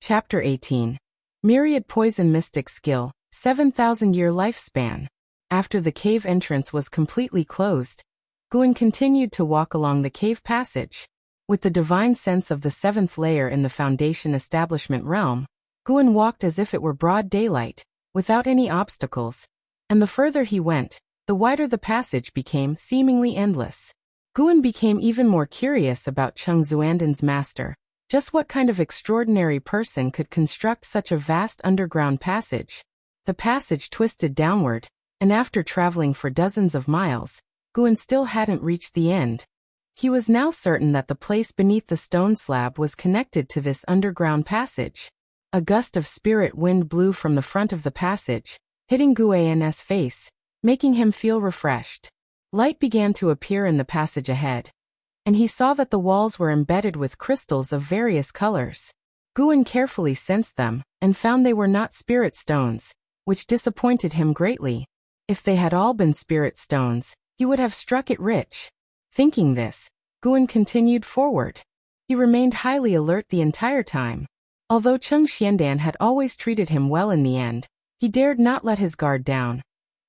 Chapter 18. Myriad Poison Mystic Skill, 7,000-year lifespan. After the cave entrance was completely closed, Guan continued to walk along the cave passage. With the divine sense of the seventh layer in the Foundation Establishment realm, Guan walked as if it were broad daylight, without any obstacles, and the further he went, the wider the passage became, seemingly endless. Guan became even more curious about Qiong Xuanden's master. Just what kind of extraordinary person could construct such a vast underground passage? The passage twisted downward, and after traveling for dozens of miles, Guan still hadn't reached the end. He was now certain that the place beneath the stone slab was connected to this underground passage. A gust of spirit wind blew from the front of the passage, hitting Guan's face, making him feel refreshed. Light began to appear in the passage ahead, and he saw that the walls were embedded with crystals of various colors. Guan carefully sensed them, and found they were not spirit stones, which disappointed him greatly. If they had all been spirit stones, he would have struck it rich. Thinking this, Guan continued forward. He remained highly alert the entire time. Although Qiong Xuandan had always treated him well in the end, he dared not let his guard down.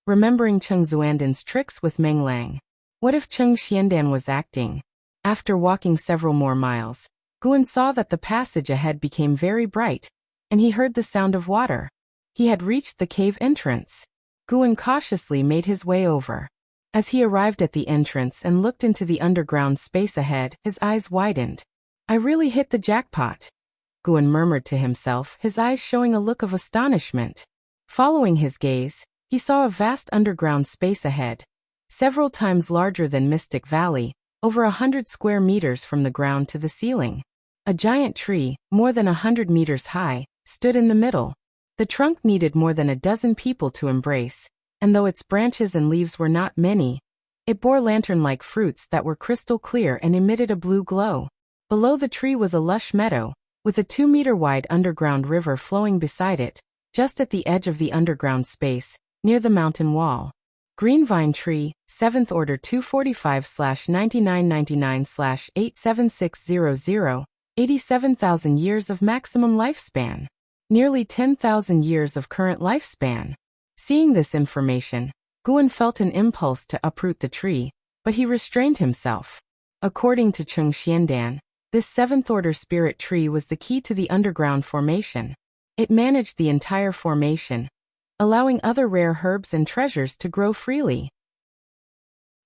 Remembering Qiong Xuandan's tricks with Meng Lang. What if Qiong Xuandan was acting? After walking several more miles, Guan saw that the passage ahead became very bright, and he heard the sound of water. He had reached the cave entrance. Guan cautiously made his way over. As he arrived at the entrance and looked into the underground space ahead, his eyes widened. "I really hit the jackpot," Guan murmured to himself, his eyes showing a look of astonishment. Following his gaze, he saw a vast underground space ahead, several times larger than Mystic Valley, over 100 square meters from the ground to the ceiling. A giant tree, more than 100 meters high, stood in the middle. The trunk needed more than a dozen people to embrace, and though its branches and leaves were not many, it bore lantern-like fruits that were crystal clear and emitted a blue glow. Below the tree was a lush meadow, with a 2-meter-wide underground river flowing beside it, just at the edge of the underground space, near the mountain wall. Green Vine Tree, 7th Order 245/9999/87600, 87,000 years of maximum lifespan. Nearly 10,000 years of current lifespan. Seeing this information, Guan felt an impulse to uproot the tree, but he restrained himself. According to Qiong Xuandan, this 7th Order spirit tree was the key to the underground formation. It managed the entire formation, allowing other rare herbs and treasures to grow freely.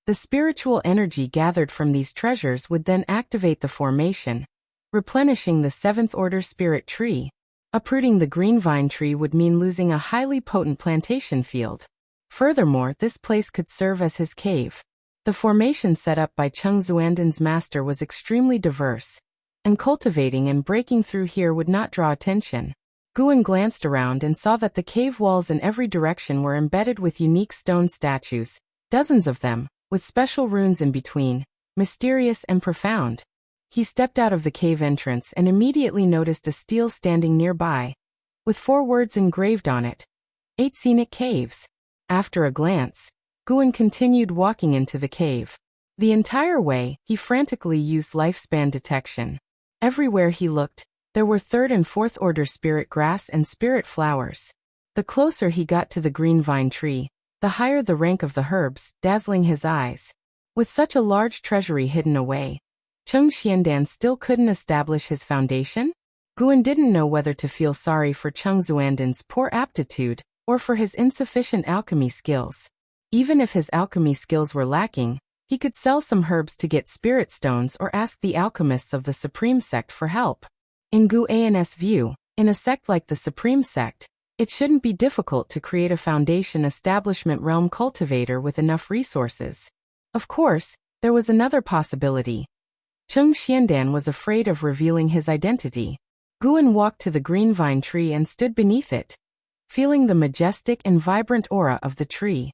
The spiritual energy gathered from these treasures would then activate the formation, replenishing the 7th Order spirit tree. Uprooting the green vine tree would mean losing a highly potent plantation field. Furthermore, this place could serve as his cave. The formation set up by Qiong Xuandan's master was extremely diverse, and cultivating and breaking through here would not draw attention. Guan glanced around and saw that the cave walls in every direction were embedded with unique stone statues, dozens of them, with special runes in between, mysterious and profound. He stepped out of the cave entrance and immediately noticed a stele standing nearby, with 4 words engraved on it: 8 Scenic Caves. After a glance, Guan continued walking into the cave. The entire way, he frantically used lifespan detection. Everywhere he looked, there were 3rd and 4th Order spirit grass and spirit flowers. The closer he got to the green vine tree, the higher the rank of the herbs, dazzling his eyes. With such a large treasury hidden away, Qiong Xuandan still couldn't establish his foundation? Guan didn't know whether to feel sorry for Qiong Xuandan's poor aptitude, or for his insufficient alchemy skills. Even if his alchemy skills were lacking, he could sell some herbs to get spirit stones or ask the alchemists of the Supreme Sect for help. In Guan's view, in a sect like the Supreme Sect, it shouldn't be difficult to create a Foundation Establishment Realm cultivator with enough resources. Of course, there was another possibility. Qiong Xuandan was afraid of revealing his identity. Guan walked to the green vine tree and stood beneath it, feeling the majestic and vibrant aura of the tree.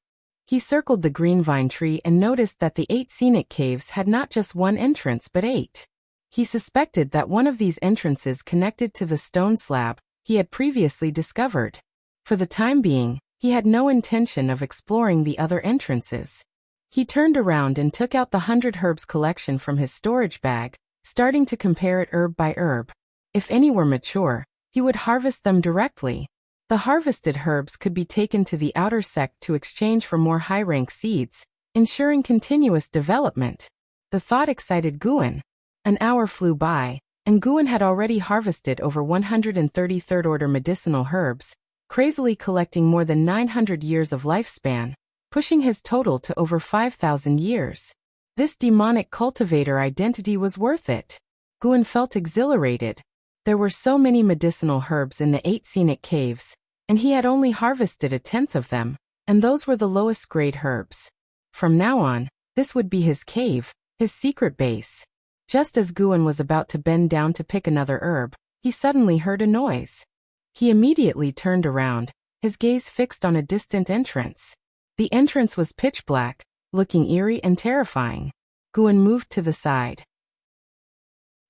He circled the green vine tree and noticed that the 8 scenic caves had not just one entrance but 8. He suspected that one of these entrances connected to the stone slab he had previously discovered. For the time being, he had no intention of exploring the other entrances. He turned around and took out the 100 herbs collection from his storage bag, starting to compare it herb by herb. If any were mature, he would harvest them directly. The harvested herbs could be taken to the outer sect to exchange for more high-rank seeds, ensuring continuous development. The thought excited Guan. An hour flew by, and Guan had already harvested over 130 third-order medicinal herbs, crazily collecting more than 900 years of lifespan, pushing his total to over 5,000 years. This demonic cultivator identity was worth it. Guan felt exhilarated. There were so many medicinal herbs in the 8 scenic caves, and he had only harvested a tenth of them, and those were the lowest grade herbs. From now on, this would be his cave, his secret base. Just as Guan was about to bend down to pick another herb, he suddenly heard a noise. He immediately turned around, his gaze fixed on a distant entrance. The entrance was pitch black, looking eerie and terrifying. Guan moved to the side.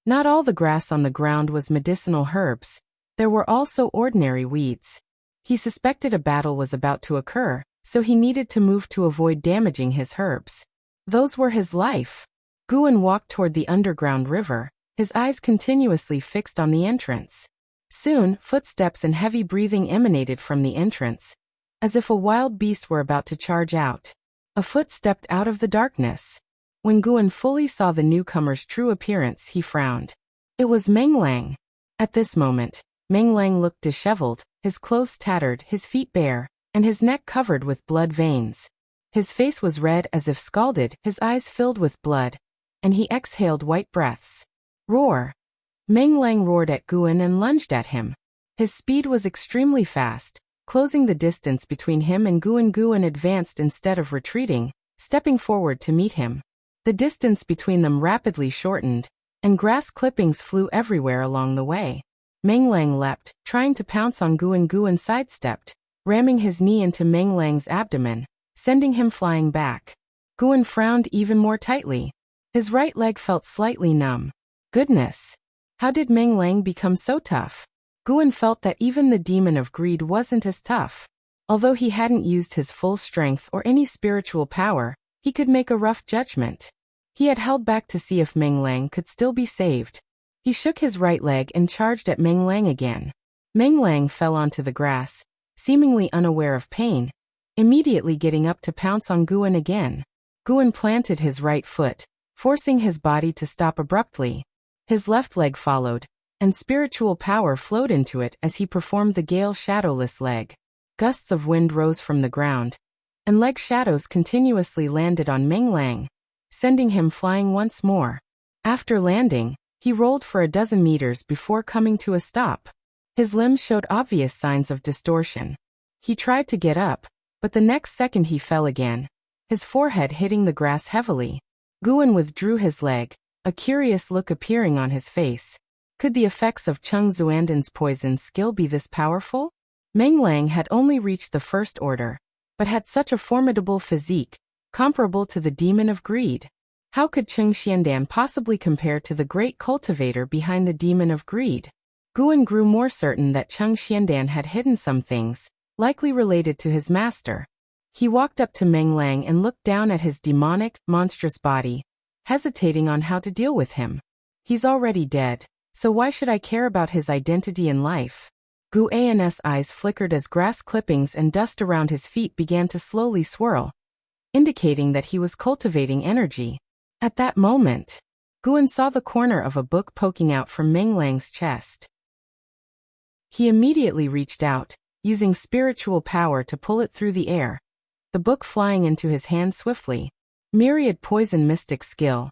Not all the grass on the ground was medicinal herbs. There were also ordinary weeds. He suspected a battle was about to occur, so he needed to move to avoid damaging his herbs. Those were his life. Guan walked toward the underground river, his eyes continuously fixed on the entrance. Soon, footsteps and heavy breathing emanated from the entrance, as if a wild beast were about to charge out. A foot stepped out of the darkness. When Guan fully saw the newcomer's true appearance, he frowned. It was Meng Lang. At this moment, Meng Lang looked disheveled, his clothes tattered, his feet bare, and his neck covered with blood veins. His face was red as if scalded, his eyes filled with blood, and he exhaled white breaths. Roar! Meng Lang roared at Guan and lunged at him. His speed was extremely fast, closing the distance between him and Guan. Guan advanced instead of retreating, stepping forward to meet him. The distance between them rapidly shortened, and grass clippings flew everywhere along the way. Meng Lang leapt, trying to pounce on Guan. Guan sidestepped, ramming his knee into Meng Lang's abdomen, sending him flying back. Guan frowned even more tightly. His right leg felt slightly numb. Goodness! How did Meng Lang become so tough? Guan felt that even the demon of greed wasn't as tough. Although he hadn't used his full strength or any spiritual power, he could make a rough judgment. He had held back to see if Meng Lang could still be saved. He shook his right leg and charged at Meng Lang again. Meng Lang fell onto the grass, seemingly unaware of pain, immediately getting up to pounce on Guan again. Guan planted his right foot, forcing his body to stop abruptly. His left leg followed, and spiritual power flowed into it as he performed the Gale Shadowless leg. Gusts of wind rose from the ground, and leg shadows continuously landed on Meng Lang, sending him flying once more. After landing, he rolled for a dozen meters before coming to a stop. His limbs showed obvious signs of distortion. He tried to get up, but the next second he fell again, his forehead hitting the grass heavily. Guan withdrew his leg, a curious look appearing on his face. Could the effects of Cheng Xuandan's poison skill be this powerful? Meng Lang had only reached the first order, but had such a formidable physique, comparable to the demon of greed. How could Cheng Xuandan possibly compare to the great cultivator behind the demon of greed? Guan grew more certain that Cheng Xuandan had hidden some things, likely related to his master. He walked up to Meng Lang and looked down at his demonic, monstrous body, hesitating on how to deal with him. He's already dead, so why should I care about his identity in life? Guan's eyes flickered as grass clippings and dust around his feet began to slowly swirl, indicating that he was cultivating energy. At that moment, Guan saw the corner of a book poking out from Meng Lang's chest. He immediately reached out, using spiritual power to pull it through the air, the book flying into his hand swiftly. Myriad Poison Mystic Skill.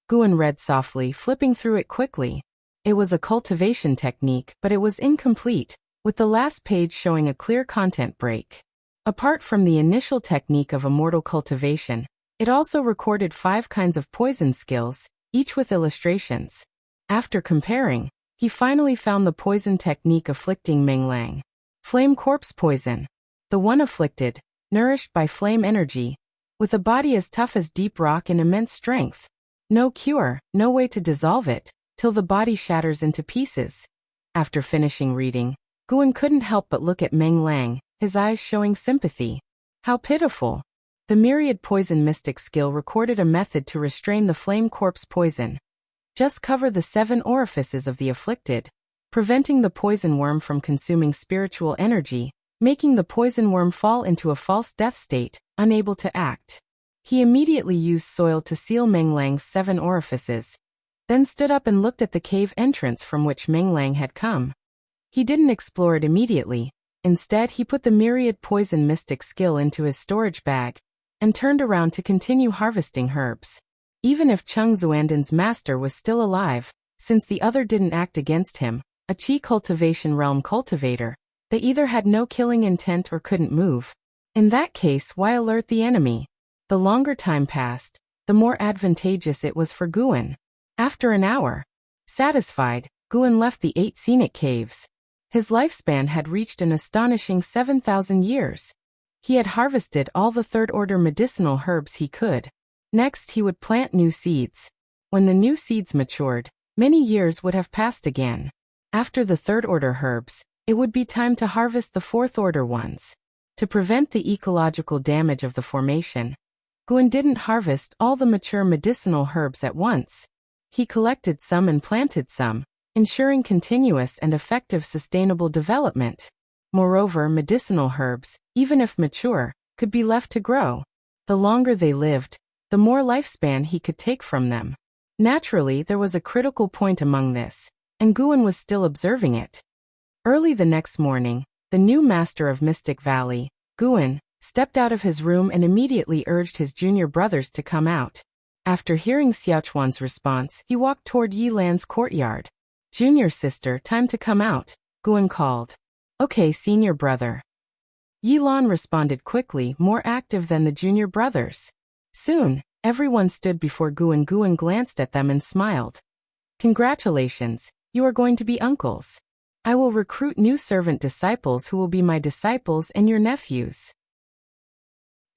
Guan read softly, flipping through it quickly. It was a cultivation technique, but it was incomplete, with the last page showing a clear content break. Apart from the initial technique of Immortal cultivation, it also recorded 5 kinds of poison skills, each with illustrations. After comparing, he finally found the poison technique afflicting Meng Lang. Flame Corpse Poison. The one afflicted, nourished by flame energy, with a body as tough as deep rock and immense strength. No cure, no way to dissolve it, till the body shatters into pieces. After finishing reading, Guan couldn't help but look at Meng Lang, his eyes showing sympathy. How pitiful. The Myriad Poison Mystic skill recorded a method to restrain the Flame Corpse poison. Just cover the 7 orifices of the afflicted. preventing the poison worm from consuming spiritual energy, making the poison worm fall into a false death state, unable to act. He immediately used soil to seal Menglang's 7 orifices, then stood up and looked at the cave entrance from which Menglang had come. He didn't explore it immediately. Instead, he put the Myriad poison mystic skill into his storage bag and turned around to continue harvesting herbs. Even if Cheng Xuandan's master was still alive, since the other didn't act against him, a Qi cultivation realm cultivator, they either had no killing intent or couldn't move. In that case, why alert the enemy? The longer time passed, the more advantageous it was for Guan. After an hour, satisfied, Guan left the 8 scenic caves. His lifespan had reached an astonishing 7,000 years. He had harvested all the third-order medicinal herbs he could. Next, he would plant new seeds. When the new seeds matured, many years would have passed again. After the third-order herbs, it would be time to harvest the fourth-order ones. To prevent the ecological damage of the formation, Guan didn't harvest all the mature medicinal herbs at once. He collected some and planted some, ensuring continuous and effective sustainable development. Moreover, medicinal herbs, even if mature, could be left to grow. The longer they lived, the more lifespan he could take from them. Naturally, there was a critical point among this, and Guan was still observing it. Early the next morning, the new master of Mystic Valley, Guan, stepped out of his room and immediately urged his junior brothers to come out. After hearing Xiaochuan's response, he walked toward Yilan's courtyard. "Junior sister, time to come out," Guan called. "Okay, senior brother." Yilan responded quickly, more active than the junior brothers. Soon, everyone stood before Guan. Guan glanced at them and smiled. "Congratulations, you are going to be uncles. I will recruit new servant disciples who will be my disciples and your nephews."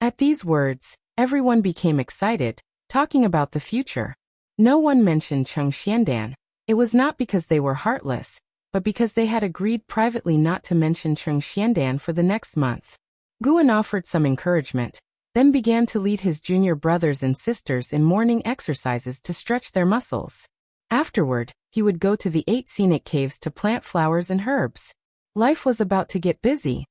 At these words, everyone became excited, talking about the future. No one mentioned Cheng Xiandan. It was not because they were heartless, but because they had agreed privately not to mention Cheng Xiandan for the next month. Guan offered some encouragement, then began to lead his junior brothers and sisters in morning exercises to stretch their muscles. Afterward, he would go to the 8 scenic caves to plant flowers and herbs. Life was about to get busy.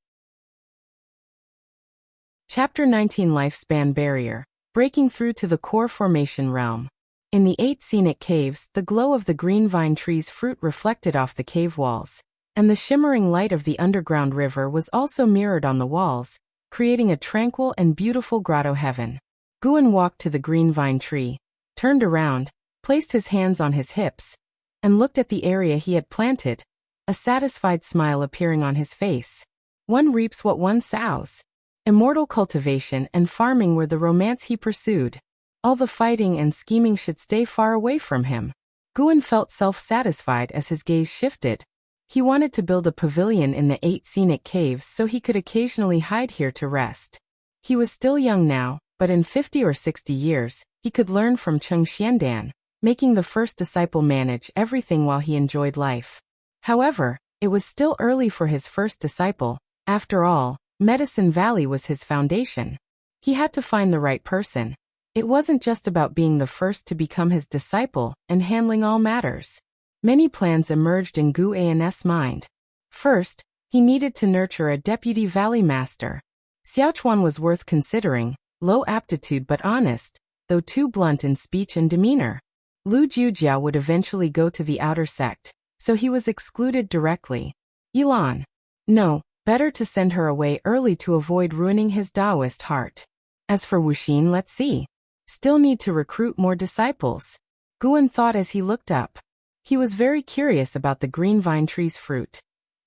Chapter 19 Lifespan Barrier, Breaking Through to the Core Formation Realm. In the 8 scenic caves, the glow of the green vine tree's fruit reflected off the cave walls, and the shimmering light of the underground river was also mirrored on the walls, creating a tranquil and beautiful grotto heaven. Guan walked to the green vine tree, turned around, placed his hands on his hips, and looked at the area he had planted, a satisfied smile appearing on his face. One reaps what one sows. Immortal cultivation and farming were the romance he pursued. All the fighting and scheming should stay far away from him. Guan felt self-satisfied as his gaze shifted. He wanted to build a pavilion in the 8 scenic caves so he could occasionally hide here to rest. He was still young now, but in 50 or 60 years, he could learn from Cheng Xiandan, making the first disciple manage everything while he enjoyed life. However, it was still early for his first disciple. After all, Medicine Valley was his foundation. He had to find the right person. It wasn't just about being the first to become his disciple and handling all matters. Many plans emerged in Gu An's mind. First, he needed to nurture a deputy valley master. Xiaochuan was worth considering, low aptitude but honest, though too blunt in speech and demeanor. Lu Jujia would eventually go to the outer sect, so he was excluded directly. Yilan. No, better to send her away early to avoid ruining his Taoist heart. As for Wuxia, let's see. Still need to recruit more disciples. Guan thought as he looked up. He was very curious about the green vine tree's fruit.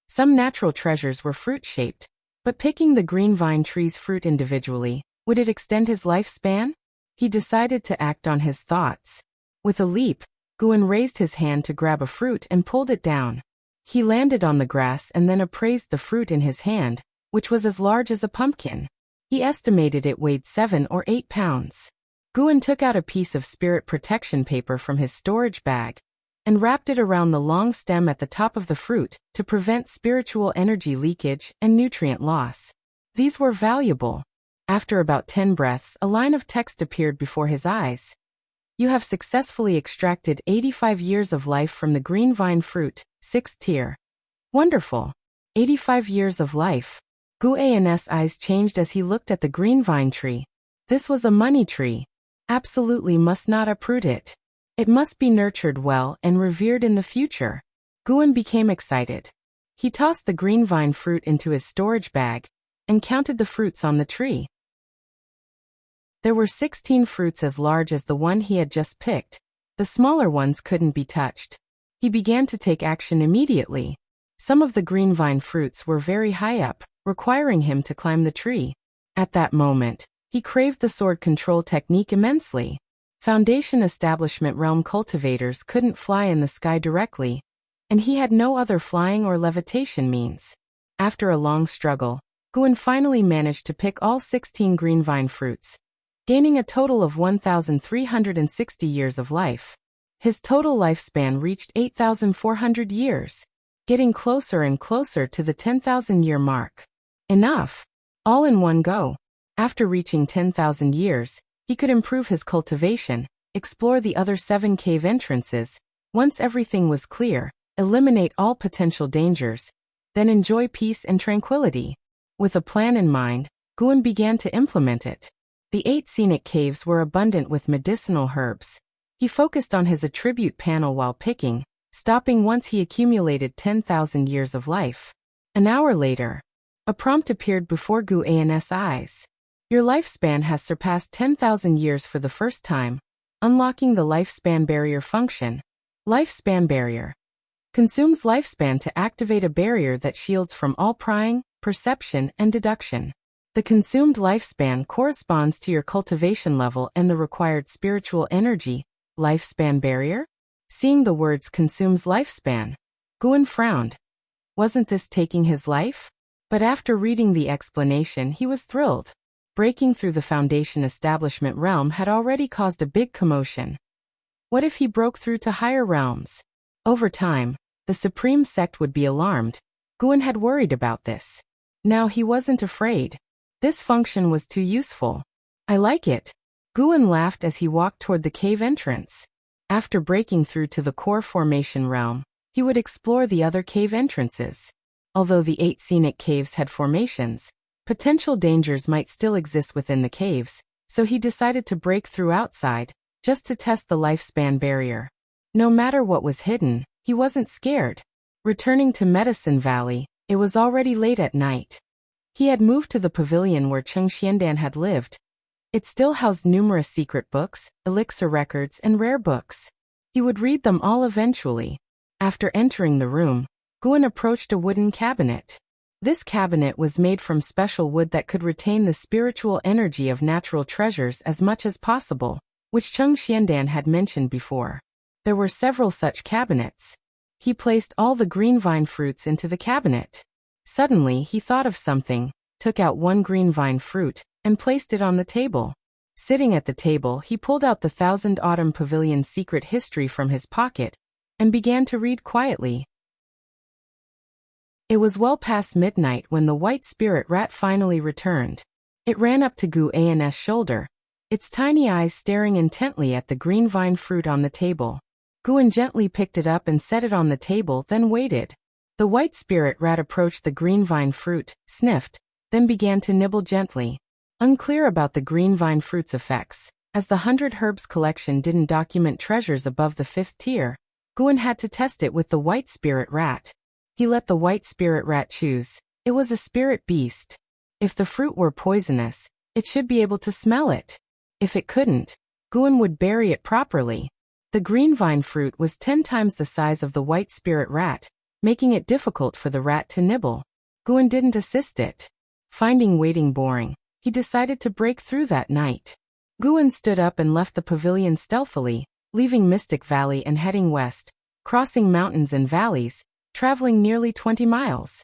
Some natural treasures were fruit-shaped, but picking the green vine tree's fruit individually, would it extend his lifespan? He decided to act on his thoughts. With a leap, Guan raised his hand to grab a fruit and pulled it down. He landed on the grass and then appraised the fruit in his hand, which was as large as a pumpkin. He estimated it weighed 7 or 8 pounds. Guan took out a piece of spirit protection paper from his storage bag and wrapped it around the long stem at the top of the fruit to prevent spiritual energy leakage and nutrient loss. These were valuable. After about 10 breaths, a line of text appeared before his eyes. You have successfully extracted 85 years of life from the green vine fruit, 6th tier. Wonderful. 85 years of life. Guan's eyes changed as he looked at the green vine tree. This was a money tree. Absolutely must not uproot it. It must be nurtured well and revered in the future. Guan became excited. He tossed the green vine fruit into his storage bag and counted the fruits on the tree. There were 16 fruits as large as the one he had just picked. The smaller ones couldn't be touched. He began to take action immediately. Some of the green vine fruits were very high up, requiring him to climb the tree. At that moment, he craved the sword control technique immensely. Foundation Establishment Realm cultivators couldn't fly in the sky directly, and he had no other flying or levitation means. After a long struggle, Guan finally managed to pick all 16 green vine fruits, gaining a total of 1,360 years of life. His total lifespan reached 8,400 years, getting closer and closer to the 10,000-year mark. Enough! All in one go. After reaching 10,000 years, he could improve his cultivation, explore the other 7 cave entrances. Once everything was clear, eliminate all potential dangers, then enjoy peace and tranquility. With a plan in mind, Guan began to implement it. The 8 scenic caves were abundant with medicinal herbs. He focused on his attribute panel while picking, stopping once he accumulated 10,000 years of life. An hour later, a prompt appeared before Guan's eyes. Your lifespan has surpassed 10,000 years for the first time, unlocking the lifespan barrier function. Lifespan barrier consumes lifespan to activate a barrier that shields from all prying, perception, and deduction. The consumed lifespan corresponds to your cultivation level and the required spiritual energy. Lifespan barrier? Seeing the words consumes lifespan, Guan frowned. Wasn't this taking his life? But after reading the explanation, he was thrilled. Breaking through the Foundation Establishment realm had already caused a big commotion. What if he broke through to higher realms? Over time, the Supreme Sect would be alarmed. Guan had worried about this. Now he wasn't afraid. This function was too useful. I like it. Guan laughed as he walked toward the cave entrance. After breaking through to the core formation realm, he would explore the other cave entrances. Although the 8 scenic caves had formations, potential dangers might still exist within the caves, so he decided to break through outside, just to test the lifespan barrier. No matter what was hidden, he wasn't scared. Returning to Medicine Valley, it was already late at night. He had moved to the pavilion where Cheng Xiandan had lived. It still housed numerous secret books, elixir records, and rare books. He would read them all eventually. After entering the room, Guan approached a wooden cabinet. This cabinet was made from special wood that could retain the spiritual energy of natural treasures as much as possible, which Cheng Xiandan had mentioned before. There were several such cabinets. He placed all the green vine fruits into the cabinet. Suddenly, he thought of something, took out one green vine fruit, and placed it on the table. Sitting at the table, he pulled out the Thousand Autumn Pavilion's secret history from his pocket and began to read quietly. It was well past midnight when the white spirit rat finally returned. It ran up to Guan's shoulder, its tiny eyes staring intently at the green vine fruit on the table. Guan gently picked it up and set it on the table, then waited. The white spirit rat approached the green vine fruit, sniffed, then began to nibble gently. Unclear about the green vine fruit's effects, as the 100 Herbs collection didn't document treasures above the 5th tier, Guan had to test it with the white spirit rat. He let the white spirit rat choose. It was a spirit beast. If the fruit were poisonous, it should be able to smell it. If it couldn't, Guan would bury it properly. The green vine fruit was 10 times the size of the white spirit rat, making it difficult for the rat to nibble. Guan didn't assist it. Finding waiting boring, he decided to break through that night. Guan stood up and left the pavilion stealthily, leaving Mystic Valley and heading west, crossing mountains and valleys, traveling nearly 20 miles.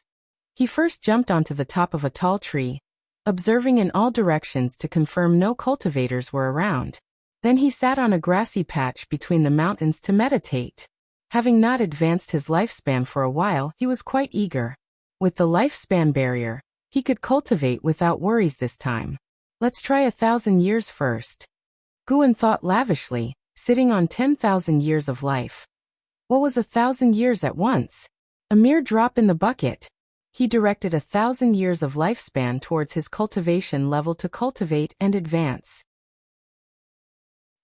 He first jumped onto the top of a tall tree, observing in all directions to confirm no cultivators were around. Then he sat on a grassy patch between the mountains to meditate. Having not advanced his lifespan for a while, he was quite eager. With the lifespan barrier, he could cultivate without worries this time. Let's try 1,000 years first. Guan thought lavishly, sitting on 10,000 years of life. What was 1,000 years at once? A mere drop in the bucket. He directed 1,000 years of lifespan towards his cultivation level to cultivate and advance.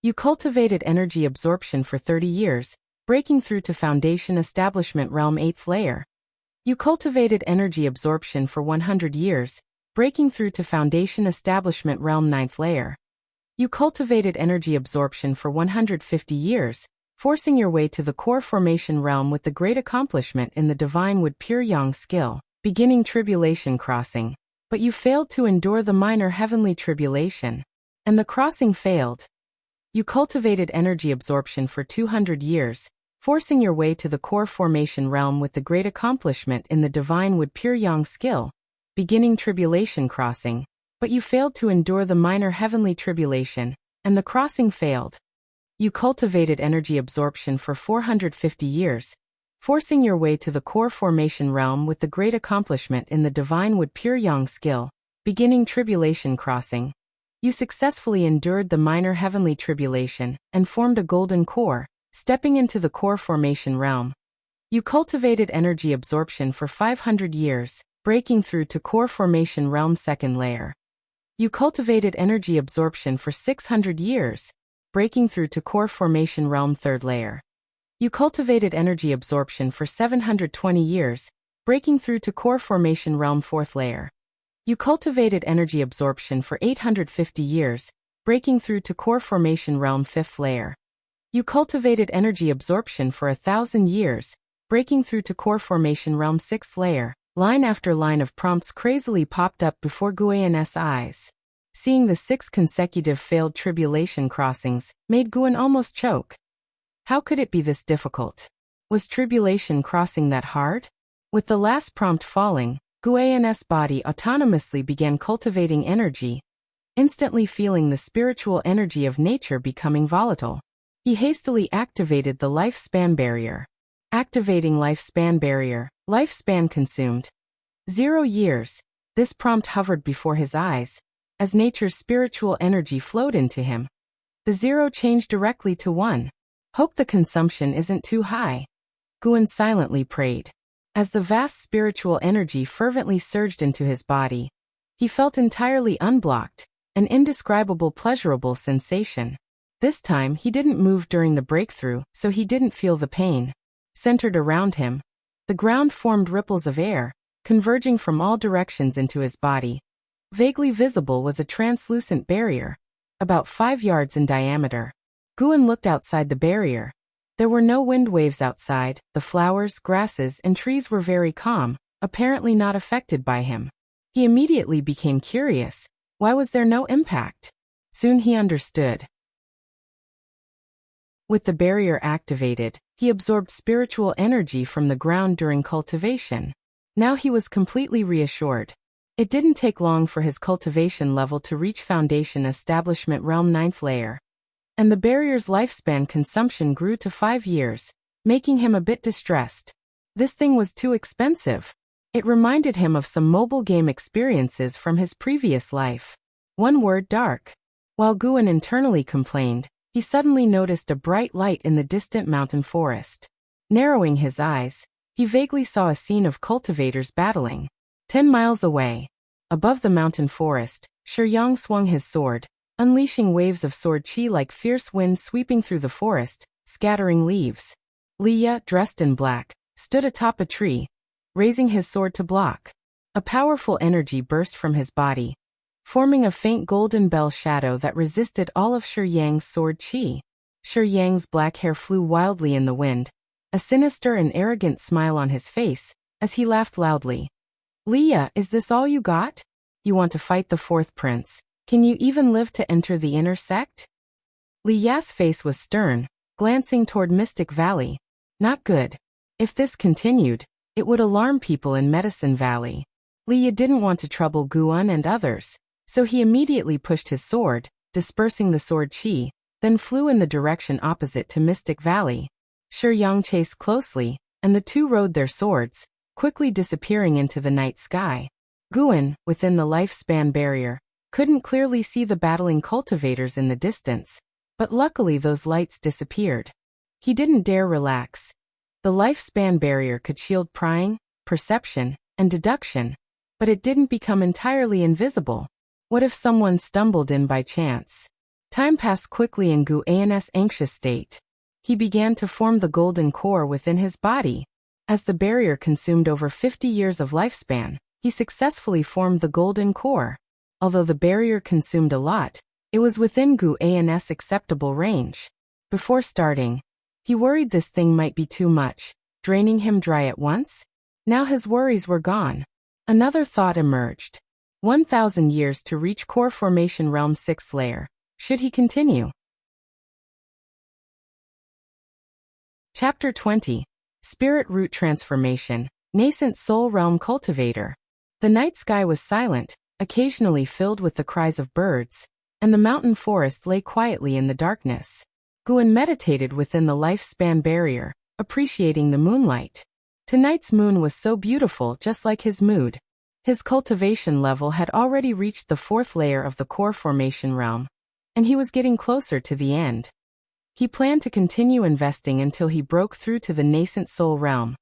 You cultivated energy absorption for 30 years, breaking through to Foundation Establishment Realm 8th layer. You cultivated energy absorption for 100 years, breaking through to Foundation Establishment Realm 9th layer. You cultivated energy absorption for 150 years, forcing your way to the core formation realm with the great accomplishment in the Divine Wood Pure Yang skill, beginning tribulation crossing. But you failed to endure the minor heavenly tribulation. And the crossing failed. You cultivated energy absorption for 200 years, forcing your way to the core formation realm with the great accomplishment in the Divine Wood Pure Yang skill, beginning tribulation crossing. But you failed to endure the minor heavenly tribulation, and the crossing failed. You cultivated energy absorption for 450 years, forcing your way to the core formation realm with the great accomplishment in the Divine Wood Pure Yang skill, beginning tribulation crossing. You successfully endured the minor heavenly tribulation and formed a golden core, stepping into the core formation realm. You cultivated energy absorption for 500 years, breaking through to core formation realm 2nd layer. You cultivated energy absorption for 600 years, breaking through to core formation realm 3rd layer. You cultivated energy absorption for 720 years, breaking through to core formation realm 4th layer. You cultivated energy absorption for 850 years, breaking through to core formation realm 5th layer. You cultivated energy absorption for 1,000 years, breaking through to core formation realm 6th layer. Line after line of prompts crazily popped up before Guyen's eyes. Seeing the 6 consecutive failed tribulation crossings made Guyen almost choke. How could it be this difficult? Was tribulation crossing that hard? With the last prompt falling, Guyen's body autonomously began cultivating energy, instantly feeling the spiritual energy of nature becoming volatile. He hastily activated the lifespan barrier. Activating lifespan barrier, lifespan consumed. 0 years. This prompt hovered before his eyes, as nature's spiritual energy flowed into him. The 0 changed directly to 1. Hope the consumption isn't too high. Guyen silently prayed. As the vast spiritual energy fervently surged into his body, he felt entirely unblocked, an indescribable pleasurable sensation. This time he didn't move during the breakthrough, so he didn't feel the pain. Centered around him, the ground formed ripples of air, converging from all directions into his body. Vaguely visible was a translucent barrier, about 5 yards in diameter. Guyen looked outside the barrier. There were no wind waves outside, the flowers, grasses, and trees were very calm, apparently not affected by him. He immediately became curious. Why was there no impact? Soon he understood. With the barrier activated, he absorbed spiritual energy from the ground during cultivation. Now he was completely reassured. It didn't take long for his cultivation level to reach Foundation Establishment Realm 9th layer. And the barrier's lifespan consumption grew to 5 years, making him a bit distressed. This thing was too expensive. It reminded him of some mobile game experiences from his previous life. One word: dark. While Guyen internally complained, he suddenly noticed a bright light in the distant mountain forest. Narrowing his eyes, he vaguely saw a scene of cultivators battling. 10 miles away, above the mountain forest, Qiong swung his sword, unleashing waves of sword chi like fierce winds sweeping through the forest, scattering leaves. Liye, dressed in black, stood atop a tree, raising his sword to block. A powerful energy burst from his body, forming a faint golden bell shadow that resisted all of Qiong's sword chi. Qiong's black hair flew wildly in the wind, a sinister and arrogant smile on his face, as he laughed loudly. Liye, is this all you got? You want to fight the 4th prince? Can you even live to enter the inner sect? Liye's face was stern, glancing toward Mystic Valley. Not good. If this continued, it would alarm people in Medicine Valley. Liye didn't want to trouble Guyen and others, so he immediately pushed his sword, dispersing the sword chi, then flew in the direction opposite to Mystic Valley. Qiong chased closely, and the two rode their swords, quickly disappearing into the night sky. Guyen, within the lifespan barrier, couldn't clearly see the battling cultivators in the distance. But luckily those lights disappeared. He didn't dare relax. The lifespan barrier could shield prying, perception, and deduction, but it didn't become entirely invisible. What if someone stumbled in by chance? Time passed quickly in Guan's anxious state. He began to form the golden core within his body. As the barrier consumed over 50 years of lifespan, he successfully formed the golden core. Although the barrier consumed a lot, it was within Guan's acceptable range. Before starting, he worried this thing might be too much, draining him dry at once. Now his worries were gone. Another thought emerged. 1,000 years to reach Core Formation Realm 6th layer. Should he continue? Chapter 20. Spirit Root Transformation, Nascent Soul Realm Cultivator. The night sky was silent, occasionally filled with the cries of birds, and the mountain forest lay quietly in the darkness. Guan meditated within the lifespan barrier, appreciating the moonlight. Tonight's moon was so beautiful, just like his mood. His cultivation level had already reached the 4th layer of the Core Formation Realm, and he was getting closer to the end. He planned to continue investing until he broke through to the Nascent Soul Realm,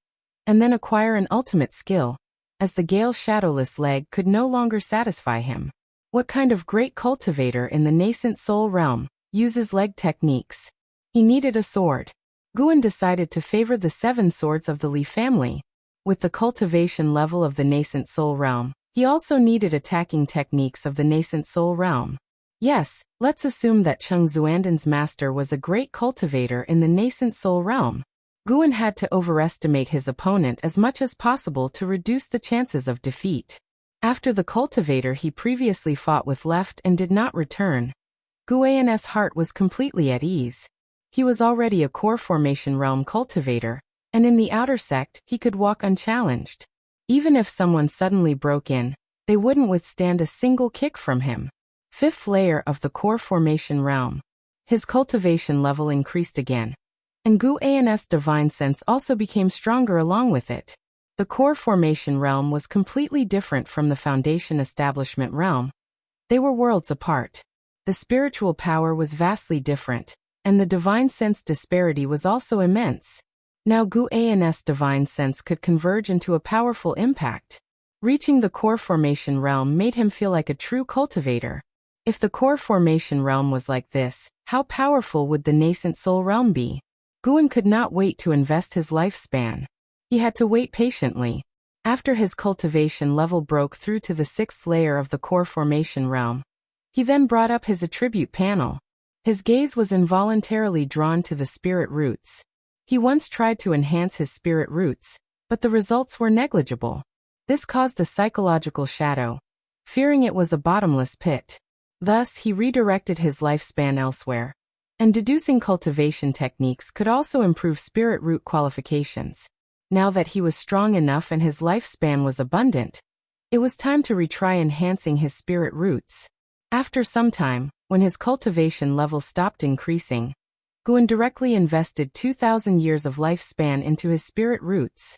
and then acquire an ultimate skill, as the Gale Shadowless leg could no longer satisfy him. What kind of great cultivator in the Nascent Soul Realm uses leg techniques? He needed a sword. Guan decided to favor the 7 swords of the Li family. With the cultivation level of the Nascent Soul Realm, he also needed attacking techniques of the Nascent Soul Realm. Yes, let's assume that Qiong Xuandan's master was a great cultivator in the Nascent Soul Realm. Guan had to overestimate his opponent as much as possible to reduce the chances of defeat. After the cultivator he previously fought with left and did not return, Guan's heart was completely at ease. He was already a Core Formation Realm cultivator, and in the outer sect he could walk unchallenged. Even if someone suddenly broke in, they wouldn't withstand a single kick from him. 5th layer of the Core Formation Realm. His cultivation level increased again, and Guan's divine sense also became stronger along with it. The Core Formation Realm was completely different from the Foundation Establishment Realm. They were worlds apart. The spiritual power was vastly different, and the divine sense disparity was also immense. Now Guan's divine sense could converge into a powerful impact. Reaching the Core Formation Realm made him feel like a true cultivator. If the Core Formation Realm was like this, how powerful would the Nascent Soul Realm be? Guan could not wait to invest his lifespan. He had to wait patiently. After his cultivation level broke through to the 6th layer of the Core Formation Realm, he then brought up his attribute panel. His gaze was involuntarily drawn to the spirit roots. He once tried to enhance his spirit roots, but the results were negligible. This caused a psychological shadow, fearing it was a bottomless pit. Thus, he redirected his lifespan elsewhere. And deducing cultivation techniques could also improve spirit root qualifications. Now that he was strong enough and his lifespan was abundant, it was time to retry enhancing his spirit roots. After some time, when his cultivation level stopped increasing, Guan directly invested 2,000 years of lifespan into his spirit roots.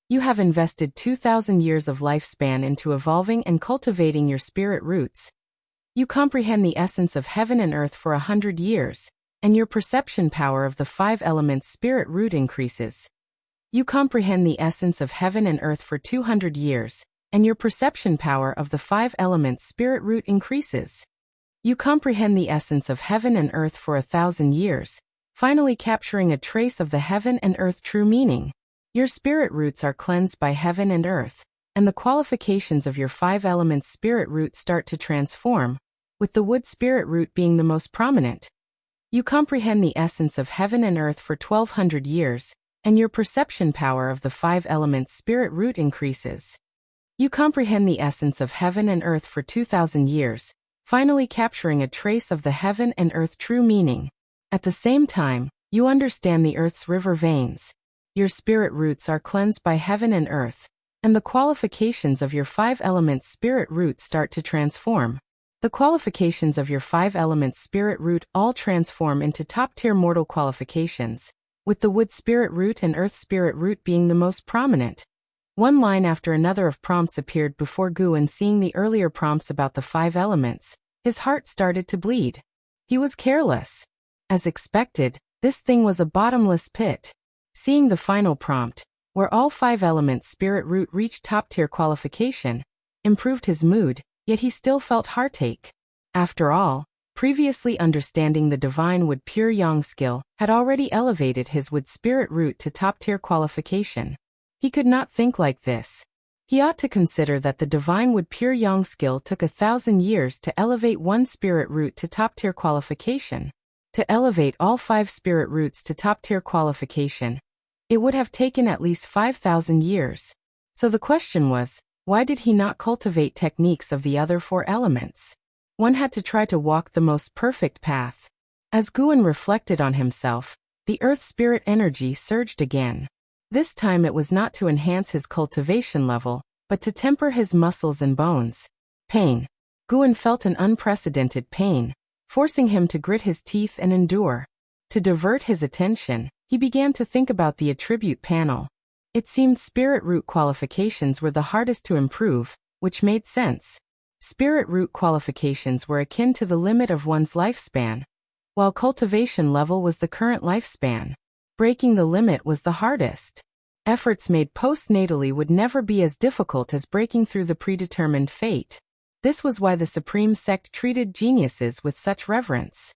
You have invested 2,000 years of lifespan into evolving and cultivating your spirit roots. You comprehend the essence of heaven and earth for 100 years, and your perception power of the 5 elements spirit root increases. You comprehend the essence of heaven and earth for 200 years, and your perception power of the 5 elements spirit root increases. You comprehend the essence of heaven and earth for 1,000 years, finally capturing a trace of the heaven and earth true meaning. Your spirit roots are cleansed by heaven and earth, and the qualifications of your 5 elements spirit root start to transform, with the wood spirit root being the most prominent. You comprehend the essence of heaven and earth for 1,200 years, and your perception power of the 5 elements spirit root increases. You comprehend the essence of heaven and earth for 2,000 years, finally capturing a trace of the heaven and earth true meaning. At the same time, you understand the earth's river veins. Your spirit roots are cleansed by heaven and earth, and the qualifications of your 5 elements spirit root start to transform. The qualifications of your 5 elements spirit root all transform into top-tier mortal qualifications, with the wood spirit root and earth spirit root being the most prominent. One line after another of prompts appeared before Guan. Seeing the earlier prompts about the 5 elements, his heart started to bleed. He was careless. As expected, this thing was a bottomless pit. Seeing the final prompt, where all 5 elements spirit root reached top-tier qualification, improved his mood, yet he still felt heartache. After all, previously understanding the divine wood pure yang skill had already elevated his wood spirit root to top-tier qualification. He could not think like this. He ought to consider that the divine wood pure yang skill took 1,000 years to elevate one spirit root to top-tier qualification. To elevate all 5 spirit roots to top-tier qualification, it would have taken at least 5,000 years. So the question was, why did he not cultivate techniques of the other 4 elements? One had to try to walk the most perfect path. As Guan reflected on himself, the earth spirit energy surged again. This time it was not to enhance his cultivation level, but to temper his muscles and bones. Pain. Guan felt an unprecedented pain, forcing him to grit his teeth and endure. To divert his attention, he began to think about the attribute panel. It seemed spirit root qualifications were the hardest to improve, which made sense. Spirit root qualifications were akin to the limit of one's lifespan, while cultivation level was the current lifespan. Breaking the limit was the hardest. Efforts made postnatally would never be as difficult as breaking through the predetermined fate. This was why the Supreme Sect treated geniuses with such reverence.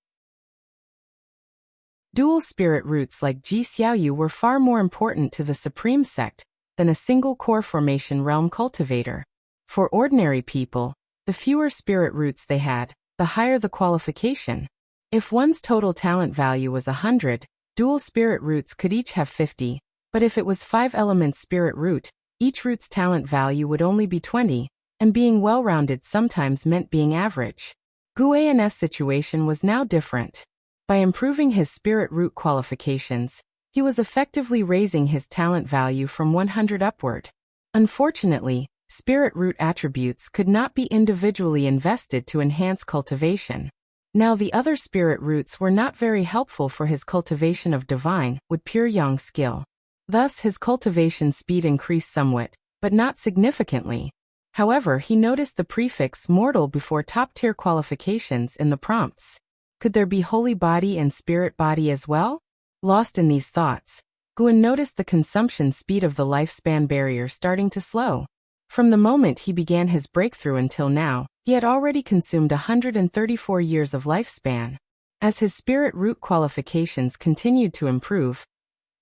Dual spirit roots like Ji Xiaoyu were far more important to the Supreme Sect than a single core formation realm cultivator. For ordinary people, the fewer spirit roots they had, the higher the qualification. If one's total talent value was 100, dual spirit roots could each have 50, but if it was 5 elements spirit root, each root's talent value would only be 20, and being well-rounded sometimes meant being average. Guan's situation was now different. By improving his spirit root qualifications, he was effectively raising his talent value from 100 upward. Unfortunately, spirit root attributes could not be individually invested to enhance cultivation. Now the other spirit roots were not very helpful for his cultivation of divine wood pure yang skill. Thus his cultivation speed increased somewhat, but not significantly. However, he noticed the prefix mortal before top-tier qualifications in the prompts. Could there be holy body and spirit body as well? Lost in these thoughts, Guan noticed the consumption speed of the lifespan barrier starting to slow. From the moment he began his breakthrough until now, he had already consumed 134 years of lifespan. As his spirit root qualifications continued to improve,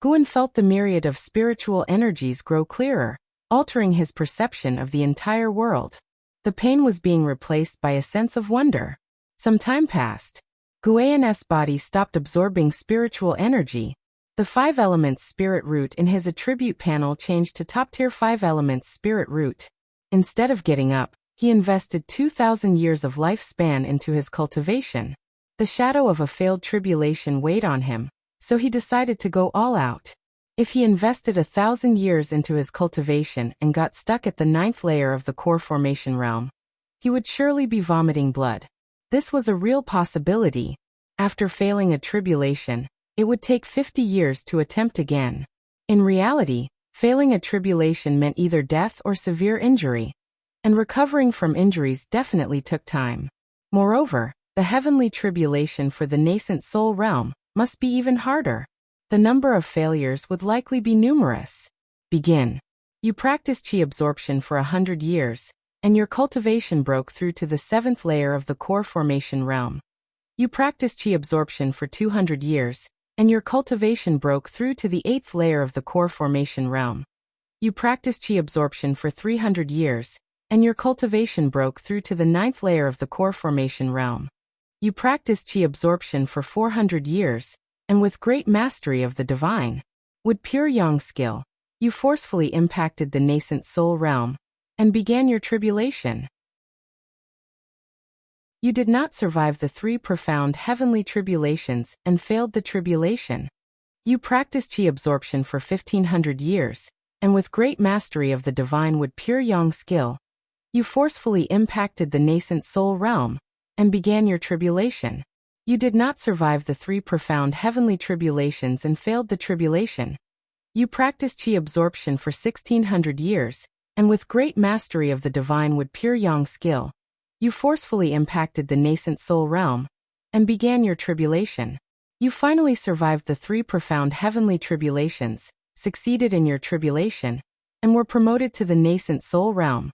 Guan felt the myriad of spiritual energies grow clearer, altering his perception of the entire world. The pain was being replaced by a sense of wonder. Some time passed. Guan's body stopped absorbing spiritual energy. The 5 elements spirit root in his attribute panel changed to top-tier 5 elements spirit root. Instead of getting up, he invested 2,000 years of lifespan into his cultivation. The shadow of a failed tribulation weighed on him, so he decided to go all out. If he invested 1,000 years into his cultivation and got stuck at the 9th layer of the core formation realm, he would surely be vomiting blood. This was a real possibility. After failing a tribulation, it would take 50 years to attempt again. In reality, failing a tribulation meant either death or severe injury, and recovering from injuries definitely took time. Moreover, the heavenly tribulation for the Nascent Soul Realm must be even harder. The number of failures would likely be numerous. Begin. You practiced Qi absorption for 100 years, and your cultivation broke through to the 7th layer of the core formation realm. You practiced Qi absorption for 200 years, and your cultivation broke through to the 8th layer of the core formation realm. You practiced Qi absorption for 300 years, and your cultivation broke through to the 9th layer of the core formation realm. You practiced Qi absorption for 400 years, and with great mastery of the divine wood pure yang skill, you forcefully impacted the Nascent Soul Realm and began your tribulation. You did not survive the 3 profound heavenly tribulations and failed the tribulation. You practiced Qi absorption for 1,500 years, and with great mastery of the divine wood pure yang skill, you forcefully impacted the Nascent Soul Realm and began your tribulation. You did not survive the 3 profound heavenly tribulations and failed the tribulation. You practiced Qi absorption for 1,600 years, and with great mastery of the divine wood pure yang skill, you forcefully impacted the Nascent Soul Realm and began your tribulation. You finally survived the 3 profound heavenly tribulations, succeeded in your tribulation, and were promoted to the Nascent Soul Realm.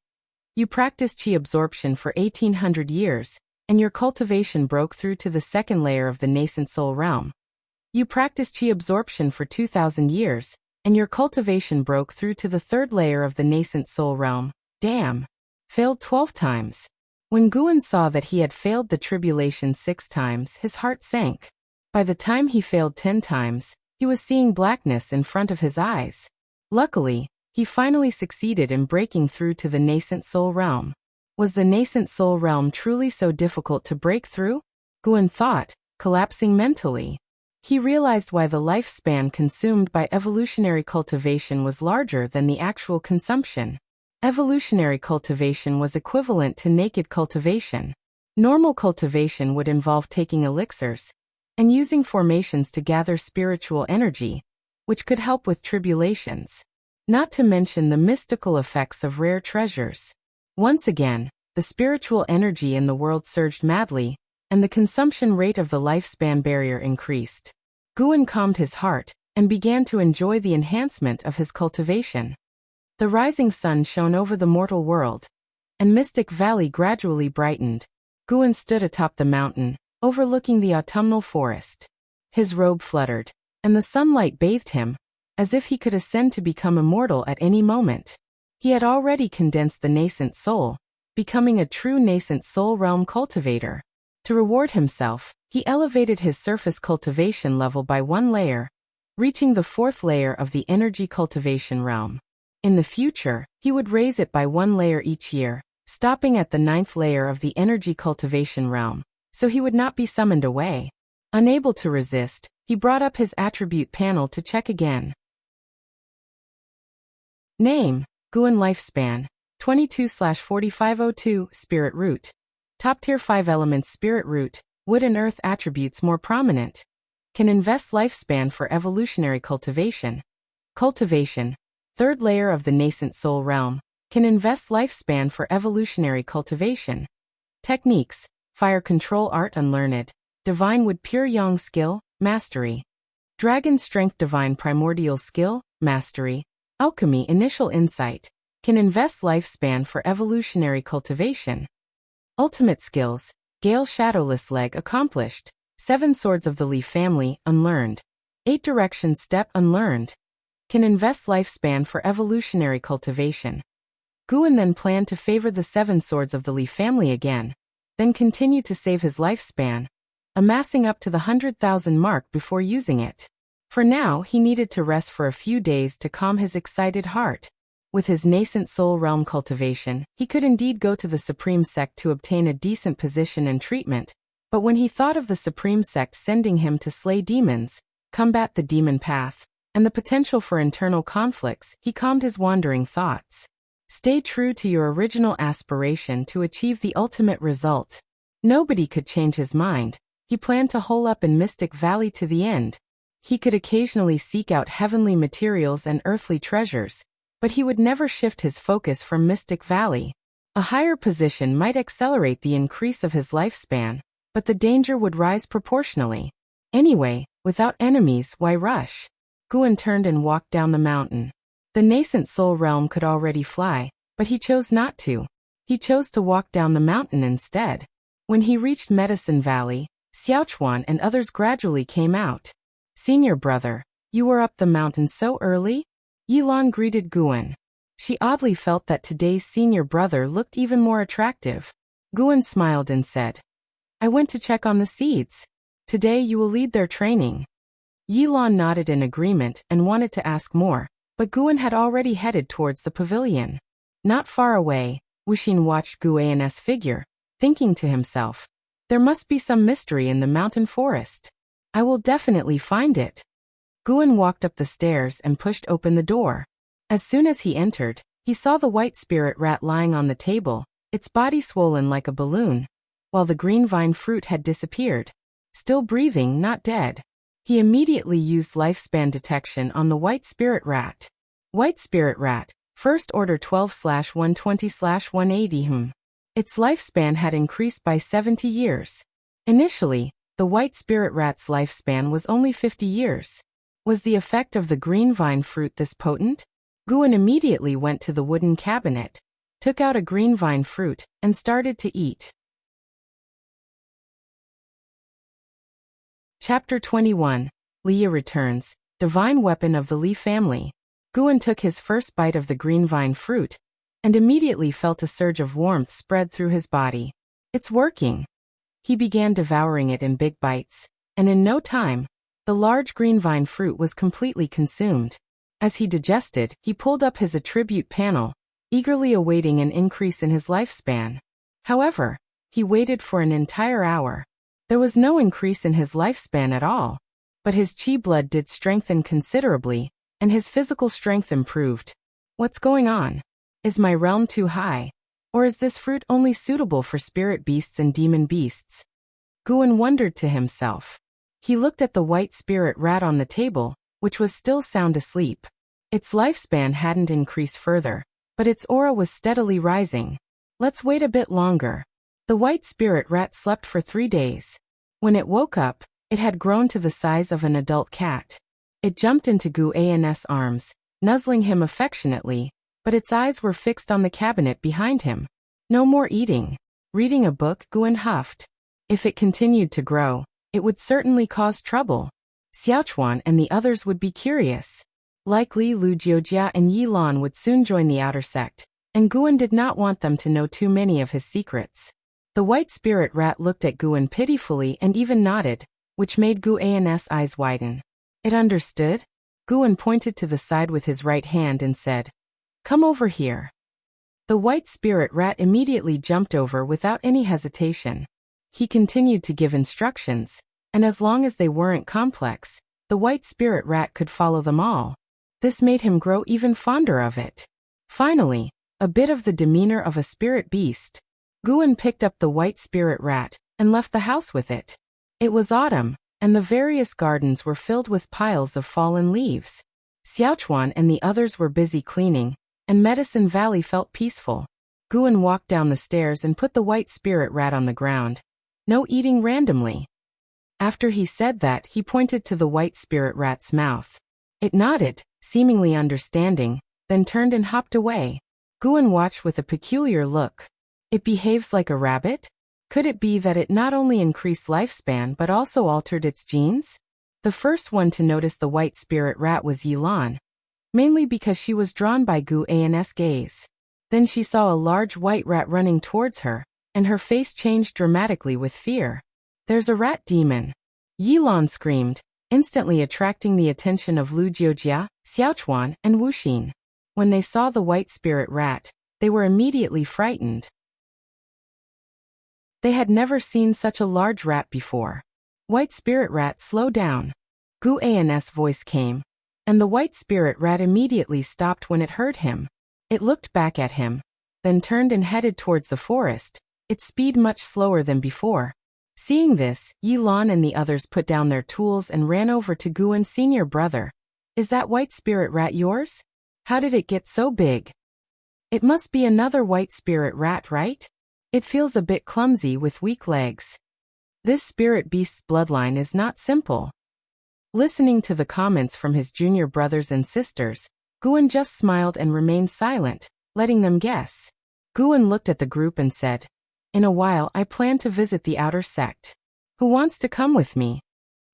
You practiced Qi absorption for 1800 years, and your cultivation broke through to the 2nd layer of the Nascent Soul Realm. You practiced Qi absorption for 2000 years, and your cultivation broke through to the 3rd layer of the Nascent Soul Realm. Damn. Failed 12 times. When Guan saw that he had failed the tribulation 6 times, his heart sank. By the time he failed 10 times, he was seeing blackness in front of his eyes. Luckily, he finally succeeded in breaking through to the Nascent Soul Realm. Was the Nascent Soul Realm truly so difficult to break through? Guan thought, collapsing mentally. He realized why the lifespan consumed by evolutionary cultivation was larger than the actual consumption. Evolutionary cultivation was equivalent to naked cultivation. Normal cultivation would involve taking elixirs and using formations to gather spiritual energy, which could help with tribulations. Not to mention the mystical effects of rare treasures. Once again, the spiritual energy in the world surged madly, and the consumption rate of the lifespan barrier increased. Guan calmed his heart and began to enjoy the enhancement of his cultivation. The rising sun shone over the mortal world, and Mystic Valley gradually brightened. Guan stood atop the mountain, overlooking the autumnal forest. His robe fluttered, and the sunlight bathed him, as if he could ascend to become immortal at any moment. He had already condensed the nascent soul, becoming a true Nascent Soul Realm cultivator. To reward himself, he elevated his surface cultivation level by 1 layer, reaching the 4th layer of the energy cultivation realm. In the future, he would raise it by 1 layer each year, stopping at the 9th layer of the energy cultivation realm, so he would not be summoned away. Unable to resist, he brought up his attribute panel to check again. Name: Guan. Lifespan: 22/4502. Spirit Root. Top tier 5 elements. Spirit Root, Wood and Earth attributes more prominent. Can invest lifespan for evolutionary cultivation. Cultivation: 3rd layer of the Nascent Soul Realm. Can invest lifespan for evolutionary cultivation. Techniques: Fire Control Art Unlearned. Divine Wood Pure Yang Skill, Mastery. Dragon Strength Divine Primordial Skill, Mastery. Alchemy Initial Insight. Can invest lifespan for evolutionary cultivation. Ultimate Skills: Gale Shadowless Leg Accomplished. 7 Swords of the Leaf Family, Unlearned. 8 Directions Step Unlearned. Can invest lifespan for evolutionary cultivation. Guan then planned to favor the 7 Swords of the Leaf Family again, then continue to save his lifespan, amassing up to the 100,000 mark before using it. For now, he needed to rest for a few days to calm his excited heart. With his Nascent Soul Realm cultivation, he could indeed go to the Supreme Sect to obtain a decent position and treatment, but when he thought of the Supreme Sect sending him to slay demons, combat the demon path, and the potential for internal conflicts, he calmed his wandering thoughts. Stay true to your original aspiration to achieve the ultimate result. Nobody could change his mind. He planned to hole up in Mystic Valley to the end. He could occasionally seek out heavenly materials and earthly treasures, but he would never shift his focus from Mystic Valley. A higher position might accelerate the increase of his lifespan, but the danger would rise proportionally. Anyway, without enemies, why rush? Guan turned and walked down the mountain. The Nascent Soul Realm could already fly, but he chose not to. He chose to walk down the mountain instead. When he reached Medicine Valley, Xiaochuan and others gradually came out. Senior brother, you were up the mountain so early? Yilan greeted Guan. She oddly felt that today's senior brother looked even more attractive. Guan smiled and said, I went to check on the seeds. Today you will lead their training. Yilan nodded in agreement and wanted to ask more, but Guan had already headed towards the pavilion. Not far away, Wuxia watched Guan's figure, thinking to himself, there must be some mystery in the mountain forest. I will definitely find it. Guan walked up the stairs and pushed open the door. As soon as he entered, he saw the white spirit rat lying on the table, its body swollen like a balloon, while the green vine fruit had disappeared. Still breathing, not dead. He immediately used lifespan detection on the white spirit rat. White spirit rat, first order 12/120/180 Its lifespan had increased by 70 years. Initially, The white spirit rat's lifespan was only 50 years. Was the effect of the green vine fruit this potent? Guan immediately went to the wooden cabinet, took out a green vine fruit, and started to eat. Chapter 21. Liya returns, divine weapon of the Li family. Guan took his first bite of the green vine fruit, and immediately felt a surge of warmth spread through his body. It's working. He began devouring it in big bites, and in no time, the large green vine fruit was completely consumed. As he digested, he pulled up his attribute panel, eagerly awaiting an increase in his lifespan. However, he waited for an entire hour. There was no increase in his lifespan at all, but his qi blood did strengthen considerably, and his physical strength improved. What's going on? Is my realm too high? Or is this fruit only suitable for spirit beasts and demon beasts? Guan wondered to himself. He looked at the white spirit rat on the table, which was still sound asleep. Its lifespan hadn't increased further, but its aura was steadily rising. Let's wait a bit longer. The white spirit rat slept for 3 days. When it woke up, it had grown to the size of an adult cat. It jumped into Guan's arms, nuzzling him affectionately, but its eyes were fixed on the cabinet behind him. No more eating. Reading a book, Guan huffed. If it continued to grow, it would certainly cause trouble. Xiaochuan and the others would be curious. Likely Lu Jiojia and Yi Lan would soon join the outer sect, and Guan did not want them to know too many of his secrets. The white spirit rat looked at Guan pitifully and even nodded, which made Guan's eyes widen. It understood. Guan pointed to the side with his right hand and said, "Come over here." The white spirit rat immediately jumped over without any hesitation. He continued to give instructions, and as long as they weren't complex, the white spirit rat could follow them all. This made him grow even fonder of it. Finally, a bit of the demeanor of a spirit beast, Guan picked up the white spirit rat and left the house with it. It was autumn, and the various gardens were filled with piles of fallen leaves. Xiaochuan and the others were busy cleaning, and Medicine Valley felt peaceful. Guan walked down the stairs and put the white spirit rat on the ground. No eating randomly. After he said that, he pointed to the white spirit rat's mouth. It nodded, seemingly understanding, then turned and hopped away. Guan watched with a peculiar look. It behaves like a rabbit? Could it be that it not only increased lifespan but also altered its genes? The first one to notice the white spirit rat was Yi Lan, mainly because she was drawn by Guan's gaze. Then she saw a large white rat running towards her, and her face changed dramatically with fear. "There's a rat demon!" Yi Lan screamed, instantly attracting the attention of Lu Jiojia, Xiaochuan, and Wuxin. When they saw the white spirit rat, they were immediately frightened. They had never seen such a large rat before. "White spirit rat, slow down." Guan's voice came, and the white spirit rat immediately stopped when it heard him. It looked back at him, then turned and headed towards the forest, its speed much slower than before. Seeing this, Yi Lan and the others put down their tools and ran over to Guan's senior brother. "Is that white spirit rat yours? How did it get so big?" "It must be another white spirit rat, right? It feels a bit clumsy with weak legs." This spirit beast's bloodline is not simple. Listening to the comments from his junior brothers and sisters, Guan just smiled and remained silent, letting them guess. Guan looked at the group and said, "In a while I plan to visit the outer sect. Who wants to come with me?"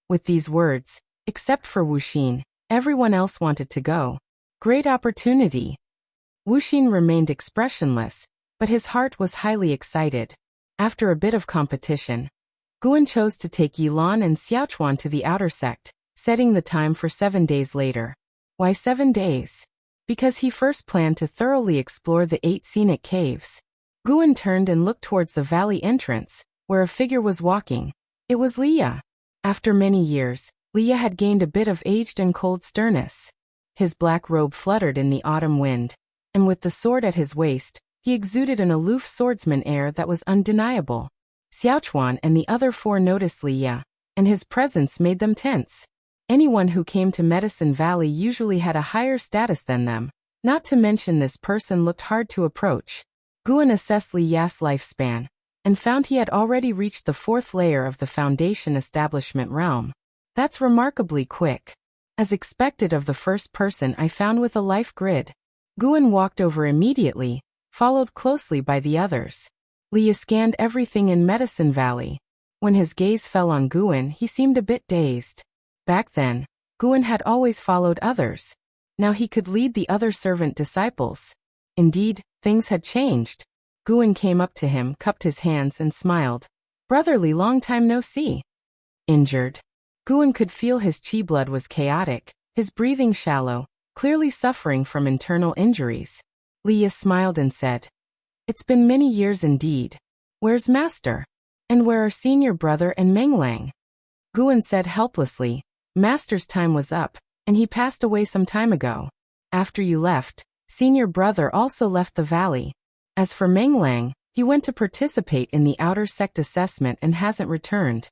With these words, except for Wuxin, everyone else wanted to go. Great opportunity. Wuxin remained expressionless, but his heart was highly excited. After a bit of competition, Guan chose to take Yi Lan and Xiaochuan to the outer sect, setting the time for 7 days later. Why 7 days? Because he first planned to thoroughly explore the 8 scenic caves. Guan turned and looked towards the valley entrance, where a figure was walking. It was Liya. After many years, Liya had gained a bit of aged and cold sternness. His black robe fluttered in the autumn wind, and with the sword at his waist, he exuded an aloof swordsman air that was undeniable. Xiaochuan and the other 4 noticed Liya, and his presence made them tense. Anyone who came to Medicine Valley usually had a higher status than them, not to mention this person looked hard to approach. Guan assessed Liya's lifespan, and found he had already reached the 4th layer of the Foundation Establishment realm. That's remarkably quick. As expected of the first person I found with a life grid. Guan walked over immediately, followed closely by the others. Liya scanned everything in Medicine Valley. When his gaze fell on Guan, he seemed a bit dazed. Back then, Guan had always followed others. Now he could lead the other servant disciples. Indeed, things had changed. Guan came up to him, cupped his hands and smiled. Brotherly, long time no see. Injured. Guan could feel his chi blood was chaotic, his breathing shallow, clearly suffering from internal injuries. Liya smiled and said, It's been many years indeed. Where's Master? And where are Senior Brother and Menglang? Guan said helplessly, Master's time was up, and he passed away some time ago. After you left, Senior Brother also left the valley. As for Menglang, he went to participate in the outer sect assessment and hasn't returned.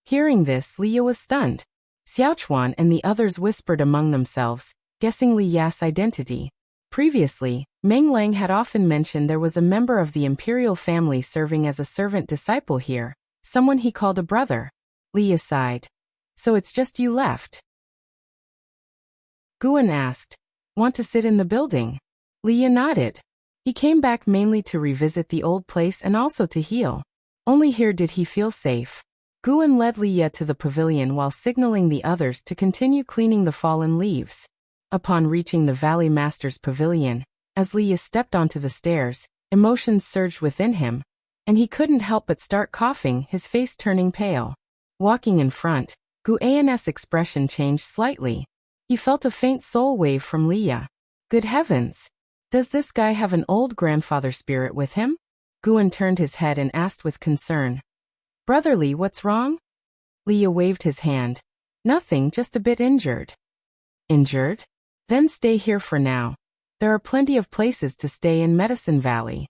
Hearing this, Liya was stunned. Xiaochuan and the others whispered among themselves, guessing Liya's identity. Previously, Menglang had often mentioned there was a member of the imperial family serving as a servant disciple here, someone he called a brother. Liya sighed. So it's just you left? Guan asked. Want to sit in the building? Liya nodded. He came back mainly to revisit the old place and also to heal. Only here did he feel safe. Guan led Liya to the pavilion while signaling the others to continue cleaning the fallen leaves. Upon reaching the Valley Master's pavilion, as Liya stepped onto the stairs, emotions surged within him, and he couldn't help but start coughing, his face turning pale. Walking in front, Guan's expression changed slightly. He felt a faint soul wave from Liya. Good heavens! Does this guy have an old grandfather spirit with him? Guan turned his head and asked with concern. Brotherly, what's wrong? Liya waved his hand. Nothing, just a bit injured. Injured? Then stay here for now. There are plenty of places to stay in Medicine Valley.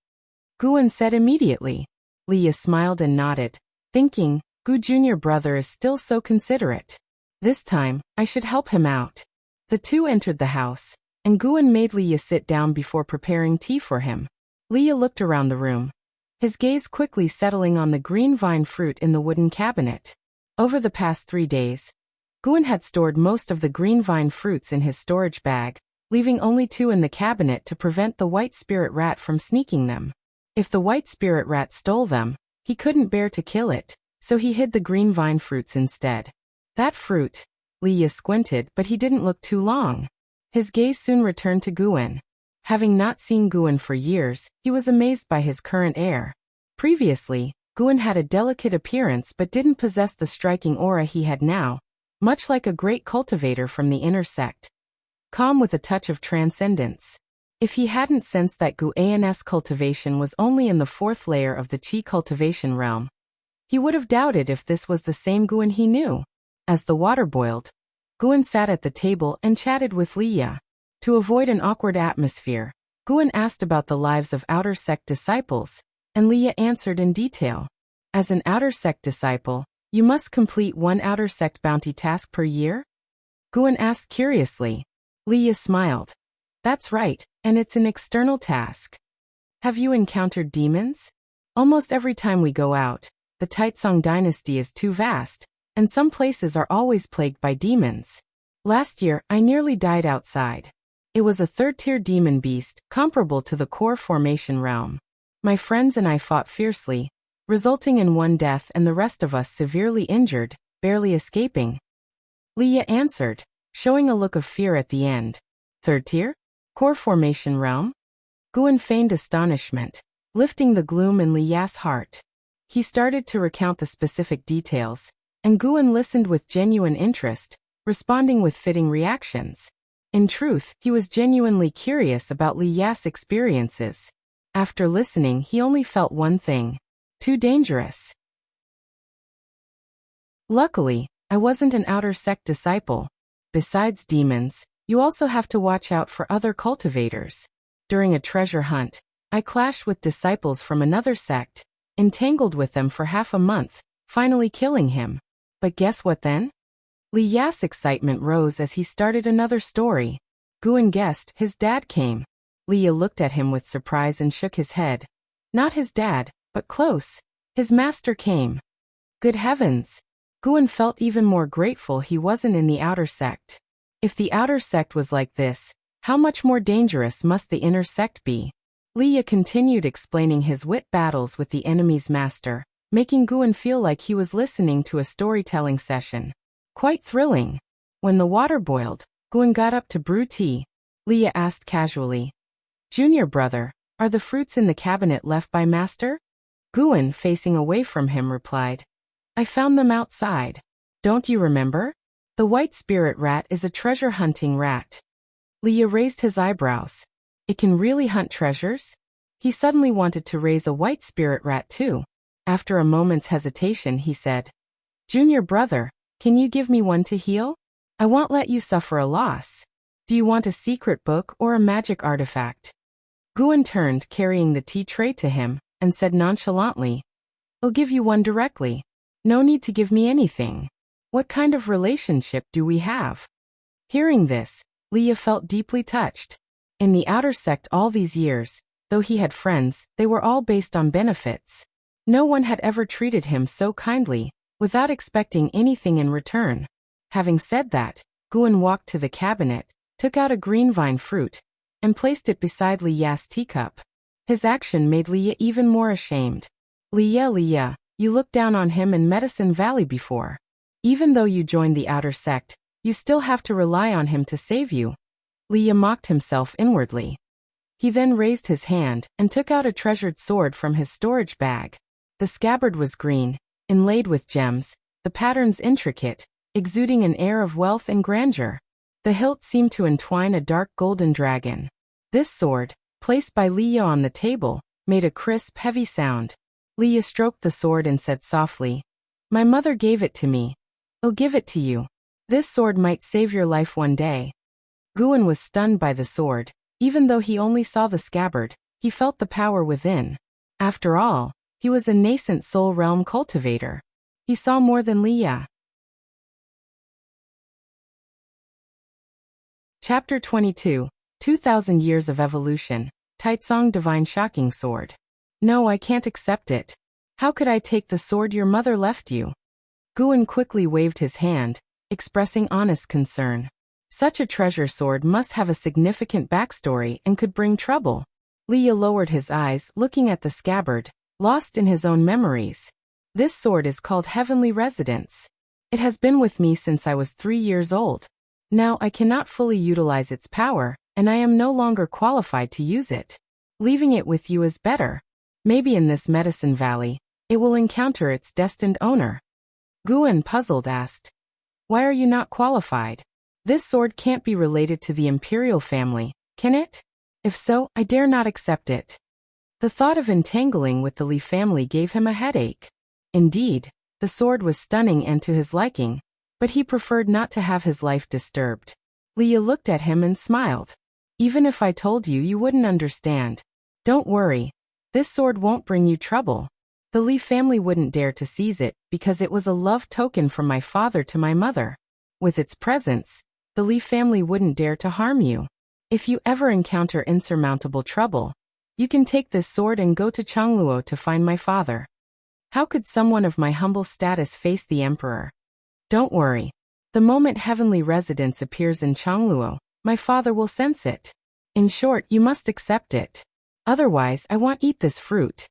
Guan said immediately. Liya smiled and nodded, thinking, Gu Junior Brother is still so considerate. This time, I should help him out. The two entered the house, and Guan made Liya sit down before preparing tea for him. Liya looked around the room, his gaze quickly settling on the green vine fruit in the wooden cabinet. Over the past 3 days, Guan had stored most of the green vine fruits in his storage bag, leaving only 2 in the cabinet to prevent the white spirit rat from sneaking them. If the white spirit rat stole them, he couldn't bear to kill it, so he hid the green vine fruits instead. That fruit, Liya squinted, but he didn't look too long. His gaze soon returned to Guan. Having not seen Guan for years, he was amazed by his current air. Previously, Guan had a delicate appearance but didn't possess the striking aura he had now, much like a great cultivator from the inner sect. Calm with a touch of transcendence. If he hadn't sensed that Guan's cultivation was only in the 4th layer of the Qi cultivation realm, he would have doubted if this was the same Guan he knew. As the water boiled, Guan sat at the table and chatted with Liya. To avoid an awkward atmosphere, Guan asked about the lives of outer sect disciples, and Liya answered in detail. As an outer sect disciple, you must complete 1 outer sect bounty task per year? Guan asked curiously. Liya smiled. That's right, and it's an external task. Have you encountered demons? Almost every time we go out, the Taicang dynasty is too vast, and some places are always plagued by demons. Last year, I nearly died outside. It was a 3rd-tier demon beast, comparable to the core formation realm. My friends and I fought fiercely, resulting in 1 death and the rest of us severely injured, barely escaping. Liya answered, showing a look of fear at the end. 3rd tier? Core formation realm? Guan feigned astonishment, lifting the gloom in Liya's heart. He started to recount the specific details, and Guan listened with genuine interest, responding with fitting reactions. In truth, he was genuinely curious about Liya's experiences. After listening, he only felt one thing. Too dangerous. Luckily, I wasn't an outer sect disciple. Besides demons, you also have to watch out for other cultivators. During a treasure hunt, I clashed with disciples from another sect, entangled with them for half a month, finally killing him. But guess what then? Liya's excitement rose as he started another story. Guan guessed his dad came. Liya looked at him with surprise and shook his head. Not his dad, but close. His master came. Good heavens! Guan felt even more grateful he wasn't in the outer sect. If the outer sect was like this, how much more dangerous must the inner sect be? Liye continued explaining his wit battles with the enemy's master, making Guan feel like he was listening to a storytelling session. Quite thrilling. When the water boiled, Guan got up to brew tea. Liye asked casually, "Junior brother, are the fruits in the cabinet left by master?" Guan, facing away from him, replied, "I found them outside. Don't you remember? The white spirit rat is a treasure-hunting rat." Liye raised his eyebrows. It can really hunt treasures? He suddenly wanted to raise a white spirit rat too. After a moment's hesitation, he said, "Junior brother, can you give me one to heal? I won't let you suffer a loss. Do you want a secret book or a magic artifact?" Guan turned, carrying the tea tray to him, and said nonchalantly, "I'll give you one directly. No need to give me anything. What kind of relationship do we have?" Hearing this, Liye felt deeply touched. In the outer sect all these years, though he had friends, they were all based on benefits. No one had ever treated him so kindly, without expecting anything in return. Having said that, Guan walked to the cabinet, took out a green vine fruit, and placed it beside Liya's teacup. His action made Liye even more ashamed. Liye, you looked down on him in Medicine Valley before. Even though you joined the outer sect, you still have to rely on him to save you." Liye mocked himself inwardly. He then raised his hand and took out a treasured sword from his storage bag. The scabbard was green, inlaid with gems, the patterns intricate, exuding an air of wealth and grandeur. The hilt seemed to entwine a dark golden dragon. This sword, placed by Liye on the table, made a crisp, heavy sound. Liye stroked the sword and said softly, "My mother gave it to me. I'll give it to you. This sword might save your life one day." Guan was stunned by the sword. Even though he only saw the scabbard, he felt the power within. After all, he was a Nascent Soul Realm cultivator. He saw more than Liye. Chapter 22, 2000 Years of Evolution, Taicang Divine Shocking Sword. "No, I can't accept it. How could I take the sword your mother left you?" Guan quickly waved his hand, expressing honest concern. Such a treasure sword must have a significant backstory and could bring trouble. Liye lowered his eyes, looking at the scabbard, lost in his own memories. "This sword is called Heavenly Residence. It has been with me since I was 3 years old. Now I cannot fully utilize its power, and I am no longer qualified to use it. Leaving it with you is better. Maybe in this Medicine Valley, it will encounter its destined owner." Guan, puzzled, asked, "Why are you not qualified? This sword can't be related to the imperial family, can it? If so, I dare not accept it." The thought of entangling with the Li family gave him a headache. Indeed, the sword was stunning and to his liking, but he preferred not to have his life disturbed. Liye looked at him and smiled. "Even if I told you, you wouldn't understand. Don't worry. This sword won't bring you trouble. The Li family wouldn't dare to seize it because it was a love token from my father to my mother. With its presence, the Li family wouldn't dare to harm you. If you ever encounter insurmountable trouble, you can take this sword and go to Changluo to find my father." How could someone of my humble status face the emperor? Don't worry. The moment Heavenly Residence appears in Changluo, my father will sense it. In short, you must accept it. Otherwise, I won't eat this fruit.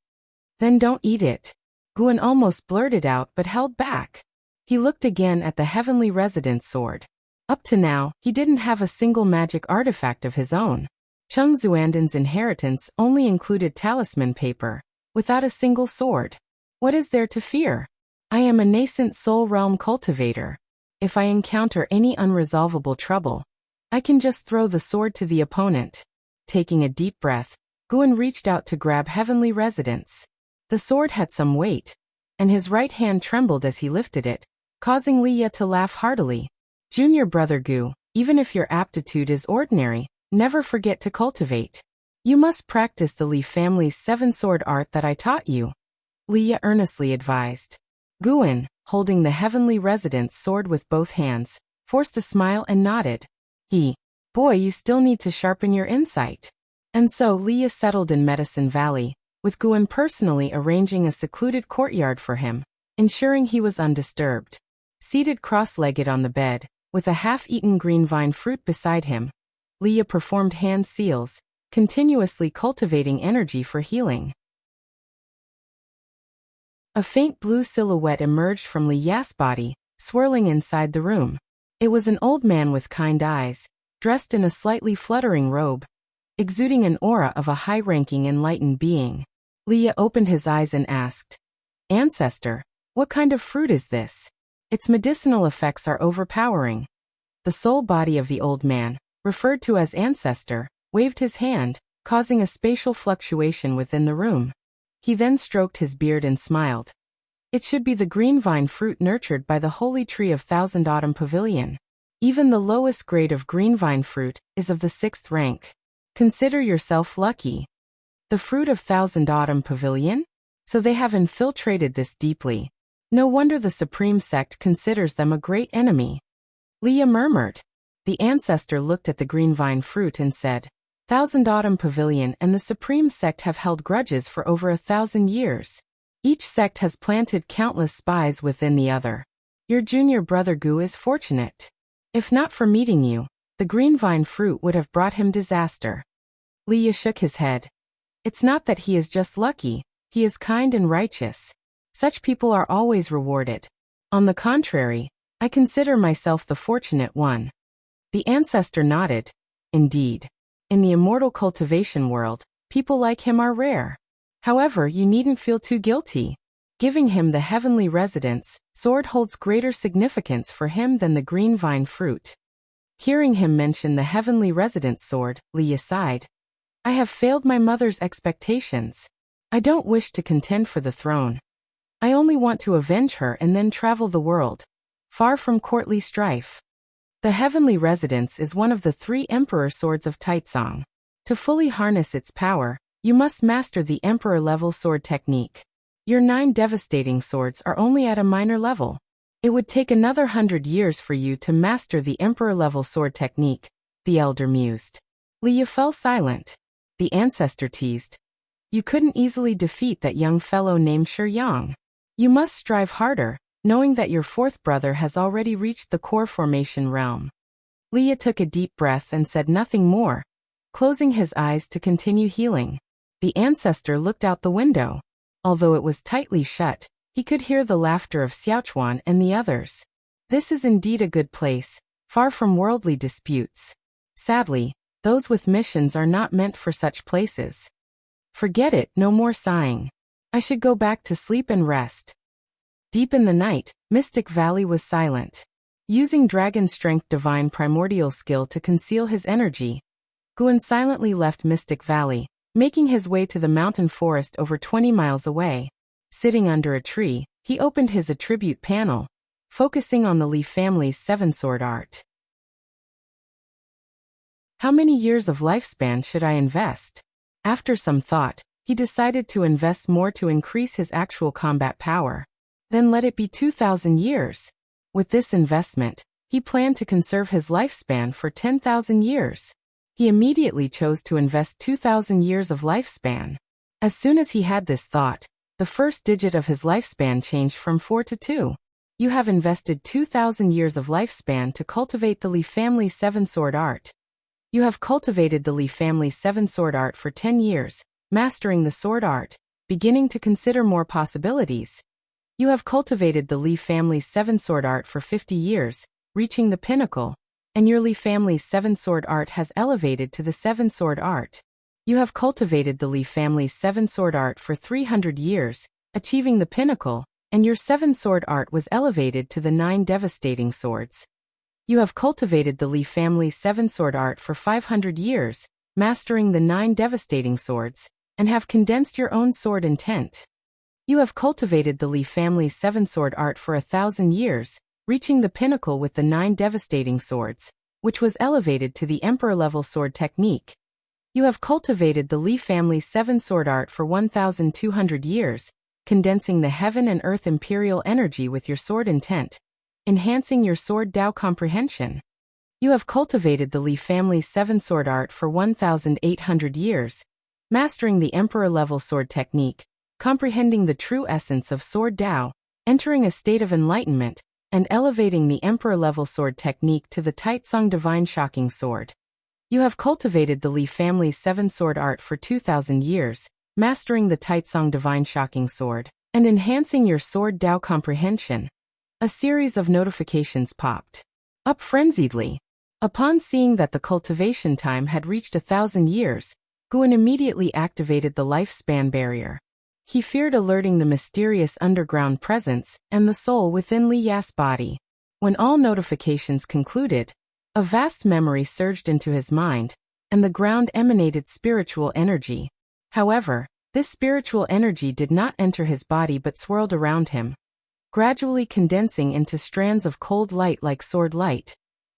Then don't eat it. Guan almost blurted out but held back. He looked again at the Heavenly Residence sword. Up to now, he didn't have a single magic artifact of his own. Cheng Xuanden's inheritance only included talisman paper, without a single sword. What is there to fear? I am a Nascent Soul Realm cultivator. If I encounter any unresolvable trouble, I can just throw the sword to the opponent. Taking a deep breath, Guan reached out to grab Heavenly Residence. The sword had some weight, and his right hand trembled as he lifted it, causing Liye to laugh heartily. "Junior brother Gu, even if your aptitude is ordinary, never forget to cultivate. You must practice the Li family's 7-sword art that I taught you," Liye earnestly advised. Guan, holding the Heavenly Residence sword with both hands, forced a smile and nodded. Boy, you still need to sharpen your insight." And so Liye settled in Medicine Valley, with Guan personally arranging a secluded courtyard for him, ensuring he was undisturbed. Seated cross-legged on the bed, with a half-eaten green vine fruit beside him, Liya performed hand seals, continuously cultivating energy for healing. A faint blue silhouette emerged from Liya's body, swirling inside the room. It was an old man with kind eyes, dressed in a slightly fluttering robe, exuding an aura of a high-ranking enlightened being. Liya opened his eyes and asked, "Ancestor, what kind of fruit is this? Its medicinal effects are overpowering." The soul body of the old man, referred to as Ancestor, waved his hand, causing a spatial fluctuation within the room. He then stroked his beard and smiled. "It should be the green vine fruit nurtured by the holy tree of Thousand Autumn Pavilion. Even the lowest grade of green vine fruit is of the 6th rank. Consider yourself lucky." The fruit of Thousand Autumn Pavilion? So they have infiltrated this deeply. No wonder the Supreme Sect considers them a great enemy. Liya murmured. The Ancestor looked at the green vine fruit and said, "Thousand Autumn Pavilion and the Supreme Sect have held grudges for over 1,000 years. Each sect has planted countless spies within the other. Your junior brother Gu is fortunate. If not for meeting you, the green vine fruit would have brought him disaster." Liya shook his head. "It's not that he is just lucky, he is kind and righteous. Such people are always rewarded. On the contrary, I consider myself the fortunate one." The Ancestor nodded. "Indeed. In the immortal cultivation world, people like him are rare. However, you needn't feel too guilty. Giving him the heavenly residence sword holds greater significance for him than the green vine fruit." Hearing him mention the heavenly residence sword, Liya sighed. "I have failed my mother's expectations. I don't wish to contend for the throne. I only want to avenge her and then travel the world, far from courtly strife." The heavenly residence is one of the 3 emperor swords of Taicang. To fully harness its power, you must master the emperor-level sword technique. Your 9 devastating swords are only at a minor level. It would take another 100 years for you to master the emperor-level sword technique, the elder mused. Liya fell silent. The Ancestor teased. "You couldn't easily defeat that young fellow named Qiong. You must strive harder, knowing that your 4th brother has already reached the core formation realm." Liya took a deep breath and said nothing more, closing his eyes to continue healing. The Ancestor looked out the window. Although it was tightly shut, he could hear the laughter of Xiaochuan and the others. This is indeed a good place, far from worldly disputes. Sadly, those with missions are not meant for such places. Forget it, no more sighing. I should go back to sleep and rest. Deep in the night, Mystic Valley was silent. Using Dragon Strength Divine Primordial skill to conceal his energy, Guan silently left Mystic Valley, making his way to the mountain forest over 20 miles away. Sitting under a tree, he opened his attribute panel, focusing on the Li family's 7-sword art. How many years of lifespan should I invest? After some thought, he decided to invest more to increase his actual combat power. Then let it be 2,000 years. With this investment, he planned to conserve his lifespan for 10,000 years. He immediately chose to invest 2,000 years of lifespan. As soon as he had this thought, the first digit of his lifespan changed from 4 to 2. You have invested 2,000 years of lifespan to cultivate the Li family's 7-sword art. You have cultivated the Li family's 7-sword art for 10 years, mastering the sword art, beginning to consider more possibilities. You have cultivated the Li family's 7-sword art for 50 years, reaching the pinnacle, and your Li family's 7-sword art has elevated to the 7-sword art. You have cultivated the Li family's 7-sword art for 300 years, achieving the pinnacle, and your 7-sword art was elevated to the 9 devastating swords. You have cultivated the Li family's 7-sword art for 500 years, mastering the 9 devastating swords, and have condensed your own sword intent. You have cultivated the Li family's 7-sword art for 1,000 years, reaching the pinnacle with the 9 devastating swords, which was elevated to the emperor-level sword technique. You have cultivated the Li family's 7-sword art for 1,200 years, condensing the heaven and earth imperial energy with your sword intent, enhancing your sword Dao comprehension. You have cultivated the Li family's 7-sword art for 1,800 years, mastering the Emperor-level sword technique, comprehending the true essence of sword Dao, entering a state of enlightenment, and elevating the Emperor-level sword technique to the Taicang Divine Shocking Sword. You have cultivated the Li family's 7-sword art for 2,000 years, mastering the Taicang Divine Shocking Sword, and enhancing your sword Dao comprehension. A series of notifications popped up frenziedly. Upon seeing that the cultivation time had reached 1,000 years, Guan immediately activated the lifespan barrier. He feared alerting the mysterious underground presence and the soul within Li Ya's body. When all notifications concluded, a vast memory surged into his mind, and the ground emanated spiritual energy. However, this spiritual energy did not enter his body but swirled around him, gradually condensing into strands of cold light like sword light,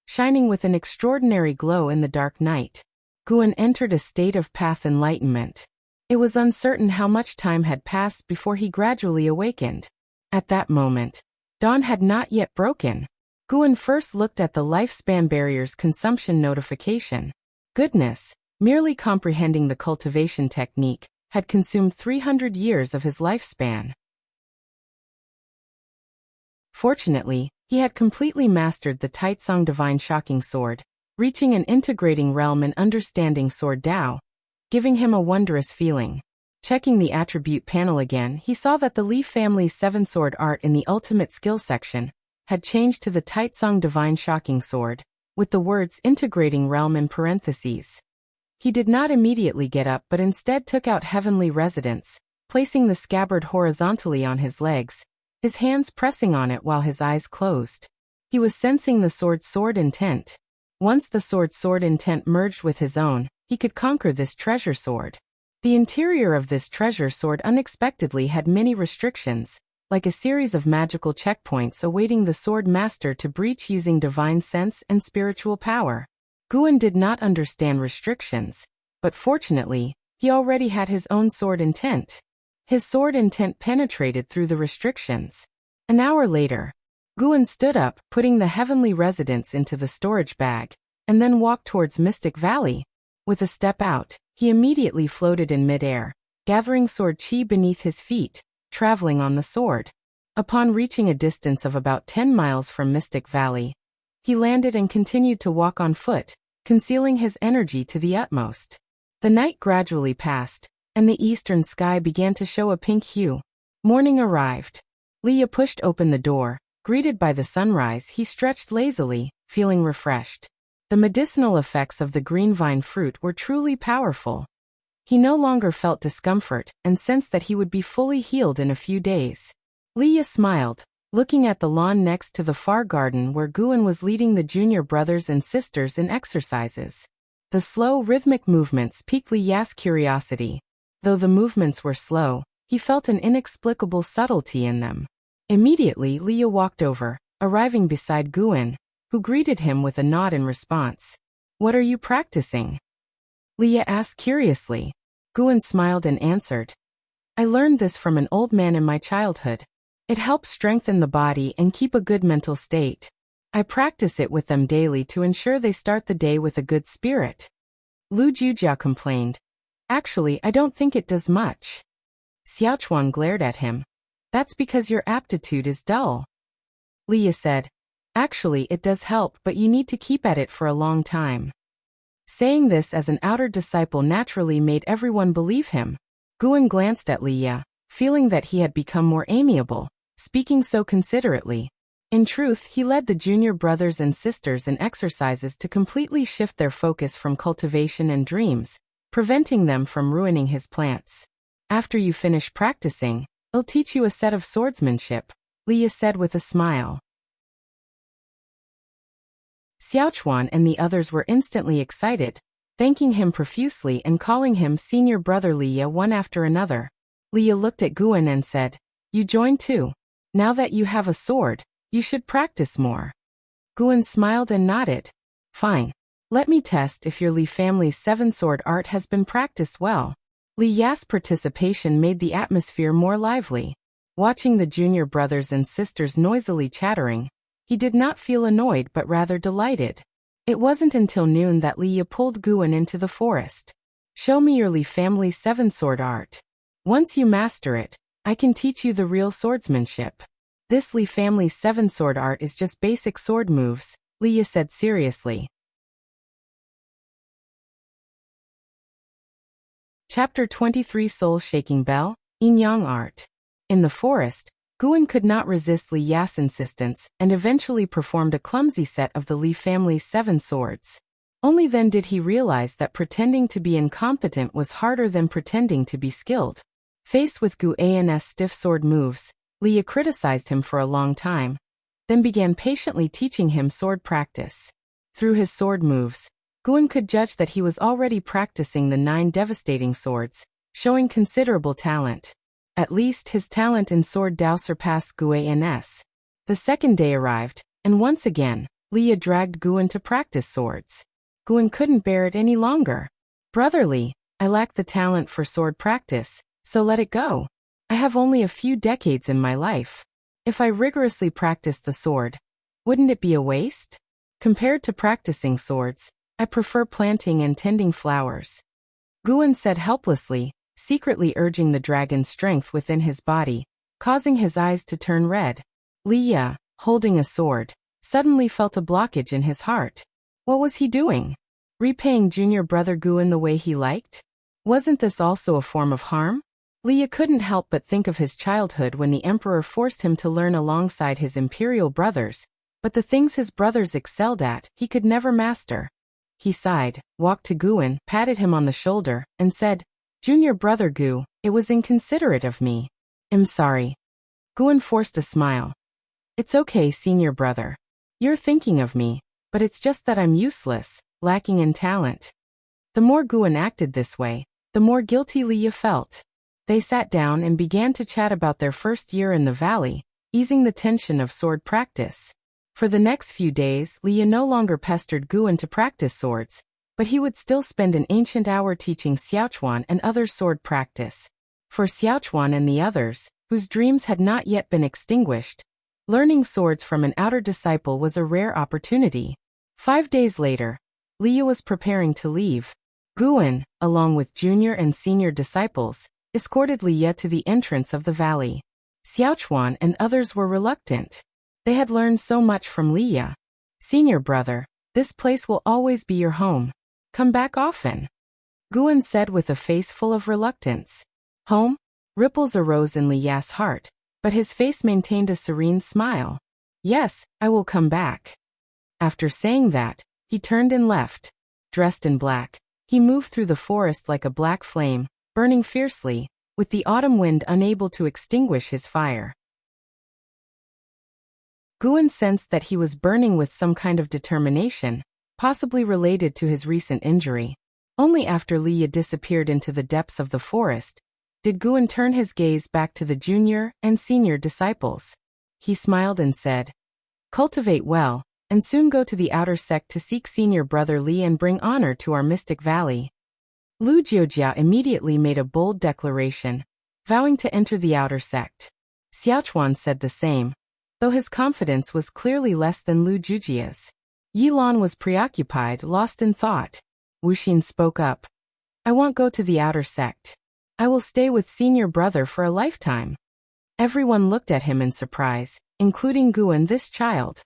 shining with an extraordinary glow in the dark night. Guan entered a state of path enlightenment. It was uncertain how much time had passed before he gradually awakened. At that moment, dawn had not yet broken. Guan first looked at the lifespan barrier's consumption notification. Goodness, merely comprehending the cultivation technique had consumed 300 years of his lifespan. Fortunately, he had completely mastered the Taicang Divine Shocking Sword, reaching an integrating realm and understanding sword Dao, giving him a wondrous feeling. Checking the attribute panel again, he saw that the Li family's 7-sword art in the ultimate skill section had changed to the Taicang Divine Shocking Sword, with the words integrating realm in parentheses. He did not immediately get up but instead took out Heavenly Residence, placing the scabbard horizontally on his legs, his hands pressing on it while his eyes closed. He was sensing the sword intent. Once the sword intent merged with his own, he could conquer this treasure sword. The interior of this treasure sword unexpectedly had many restrictions, like a series of magical checkpoints awaiting the sword master to breach using divine sense and spiritual power. Guan did not understand restrictions, but fortunately, he already had his own sword intent. His sword intent penetrated through the restrictions. An hour later, Guan stood up, putting the Heavenly Residence into the storage bag, and then walked towards Mystic Valley. With a step out, he immediately floated in midair, gathering sword chi beneath his feet, traveling on the sword. Upon reaching a distance of about 10 miles from Mystic Valley, he landed and continued to walk on foot, concealing his energy to the utmost. The night gradually passed, and the eastern sky began to show a pink hue. Morning arrived. Li Ya pushed open the door. Greeted by the sunrise, he stretched lazily, feeling refreshed. The medicinal effects of the green vine fruit were truly powerful. He no longer felt discomfort and sensed that he would be fully healed in a few days. Li Ya smiled, looking at the lawn next to the far garden where Guan was leading the junior brothers and sisters in exercises. The slow, rhythmic movements piqued Li Ya's curiosity. Though the movements were slow, he felt an inexplicable subtlety in them. Immediately, Li Ya walked over, arriving beside Guan, who greeted him with a nod in response. "What are you practicing?" Li Ya asked curiously. Guan smiled and answered, "I learned this from an old man in my childhood. It helps strengthen the body and keep a good mental state. I practice it with them daily to ensure they start the day with a good spirit." Lu Jujia complained, "Actually, I don't think it does much." Xiaochuan glared at him. "That's because your aptitude is dull." Li Ya said, "Actually, it does help, but you need to keep at it for a long time." Saying this as an outer disciple naturally made everyone believe him. Guan glanced at Li Ya, feeling that he had become more amiable, speaking so considerately. In truth, he led the junior brothers and sisters in exercises to completely shift their focus from cultivation and dreams, preventing them from ruining his plants. "After you finish practicing, I'll teach you a set of swordsmanship," Li Ya said with a smile. Xiaochuan and the others were instantly excited, thanking him profusely and calling him senior brother Li Ya one after another. Li Ya looked at Guan and said, "You join too. Now that you have a sword, you should practice more." Guan smiled and nodded. "Fine. Let me test if your Li family's 7-sword art has been practiced well." Li Ya's participation made the atmosphere more lively. Watching the junior brothers and sisters noisily chattering, he did not feel annoyed but rather delighted. It wasn't until noon that Li Ya pulled Guan into the forest. Show me your Li family 7-sword art. Once you master it, I can teach you the real swordsmanship. This Li family 7-sword art is just basic sword moves, Liya said seriously. Chapter 23 Soul-Shaking Bell, Yin-Yang Art. In the forest, Guan could not resist Li Ya's insistence and eventually performed a clumsy set of the Li family's 7 swords. Only then did he realize that pretending to be incompetent was harder than pretending to be skilled. Faced with Guan's stiff sword moves, Liya criticized him for a long time, then began patiently teaching him sword practice. Through his sword moves, Guan could judge that he was already practicing the 9 devastating swords, showing considerable talent. At least his talent in sword Dao surpassed Guan's. The second day arrived, and once again, Liya dragged Guan to practice swords. Guan couldn't bear it any longer. Brotherly, I lack the talent for sword practice, so let it go. I have only a few decades in my life. If I rigorously practiced the sword, wouldn't it be a waste? Compared to practicing swords, I prefer planting and tending flowers. Guan said helplessly, secretly urging the dragon's strength within his body, causing his eyes to turn red. Liya, holding a sword, suddenly felt a blockage in his heart. What was he doing? Repaying junior brother Guan the way he liked? Wasn't this also a form of harm? Liya couldn't help but think of his childhood when the emperor forced him to learn alongside his imperial brothers, but the things his brothers excelled at, he could never master. He sighed, walked to Guan, patted him on the shoulder, and said, Junior brother Gu, it was inconsiderate of me. I'm sorry. Guan forced a smile. It's okay, senior brother. You're thinking of me, but it's just that I'm useless, lacking in talent. The more Guan acted this way, the more guilty Liya felt. They sat down and began to chat about their first year in the valley, easing the tension of sword practice. For the next few days, Liya no longer pestered Guan to practice swords, but he would still spend an ancient hour teaching Xiaochuan and others sword practice. For Xiaochuan and the others, whose dreams had not yet been extinguished, learning swords from an outer disciple was a rare opportunity. 5 days later, Liya was preparing to leave. Guan, along with junior and senior disciples, escorted Liya to the entrance of the valley. Xiaochuan and others were reluctant. They had learned so much from Liya. Senior brother, this place will always be your home. Come back often. Guan said with a face full of reluctance. Home? Ripples arose in Liya's heart, but his face maintained a serene smile. Yes, I will come back. After saying that, he turned and left. Dressed in black, he moved through the forest like a black flame, burning fiercely, with the autumn wind unable to extinguish his fire. Guan sensed that he was burning with some kind of determination, possibly related to his recent injury. Only after Liya disappeared into the depths of the forest, did Guan turn his gaze back to the junior and senior disciples. He smiled and said, Cultivate well, and soon go to the outer sect to seek senior brother Li and bring honor to our mystic valley. Lu Jiojia immediately made a bold declaration, vowing to enter the outer sect. Xiaochuan said the same, though his confidence was clearly less than Lu Jujia's. Yilan was preoccupied, lost in thought. Wuxin spoke up. I won't go to the outer sect. I will stay with senior brother for a lifetime. Everyone looked at him in surprise, including Guan, this child.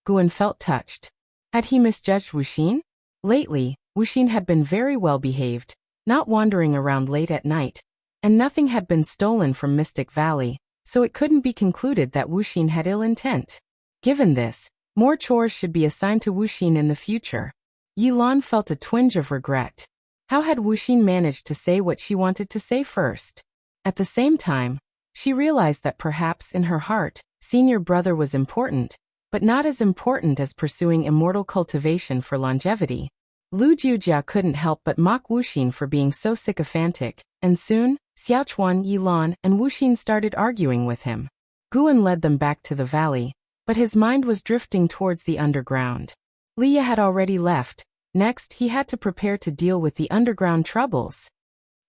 Guan felt touched. Had he misjudged Wuxin? Lately, Wuxin had been very well behaved, not wandering around late at night, and nothing had been stolen from Mystic Valley, so it couldn't be concluded that Wuxin had ill intent. Given this, more chores should be assigned to Wuxin in the future. Yilan felt a twinge of regret. How had Wuxin managed to say what she wanted to say first? At the same time, she realized that perhaps in her heart, senior brother was important, but not as important as pursuing immortal cultivation for longevity. Lu Jiujia couldn't help but mock Wuxin for being so sycophantic, and soon, Xiaochuan, Yilan, and Wuxin started arguing with him. Guan led them back to the valley, but his mind was drifting towards the underground. Liya had already left. Next, he had to prepare to deal with the underground troubles.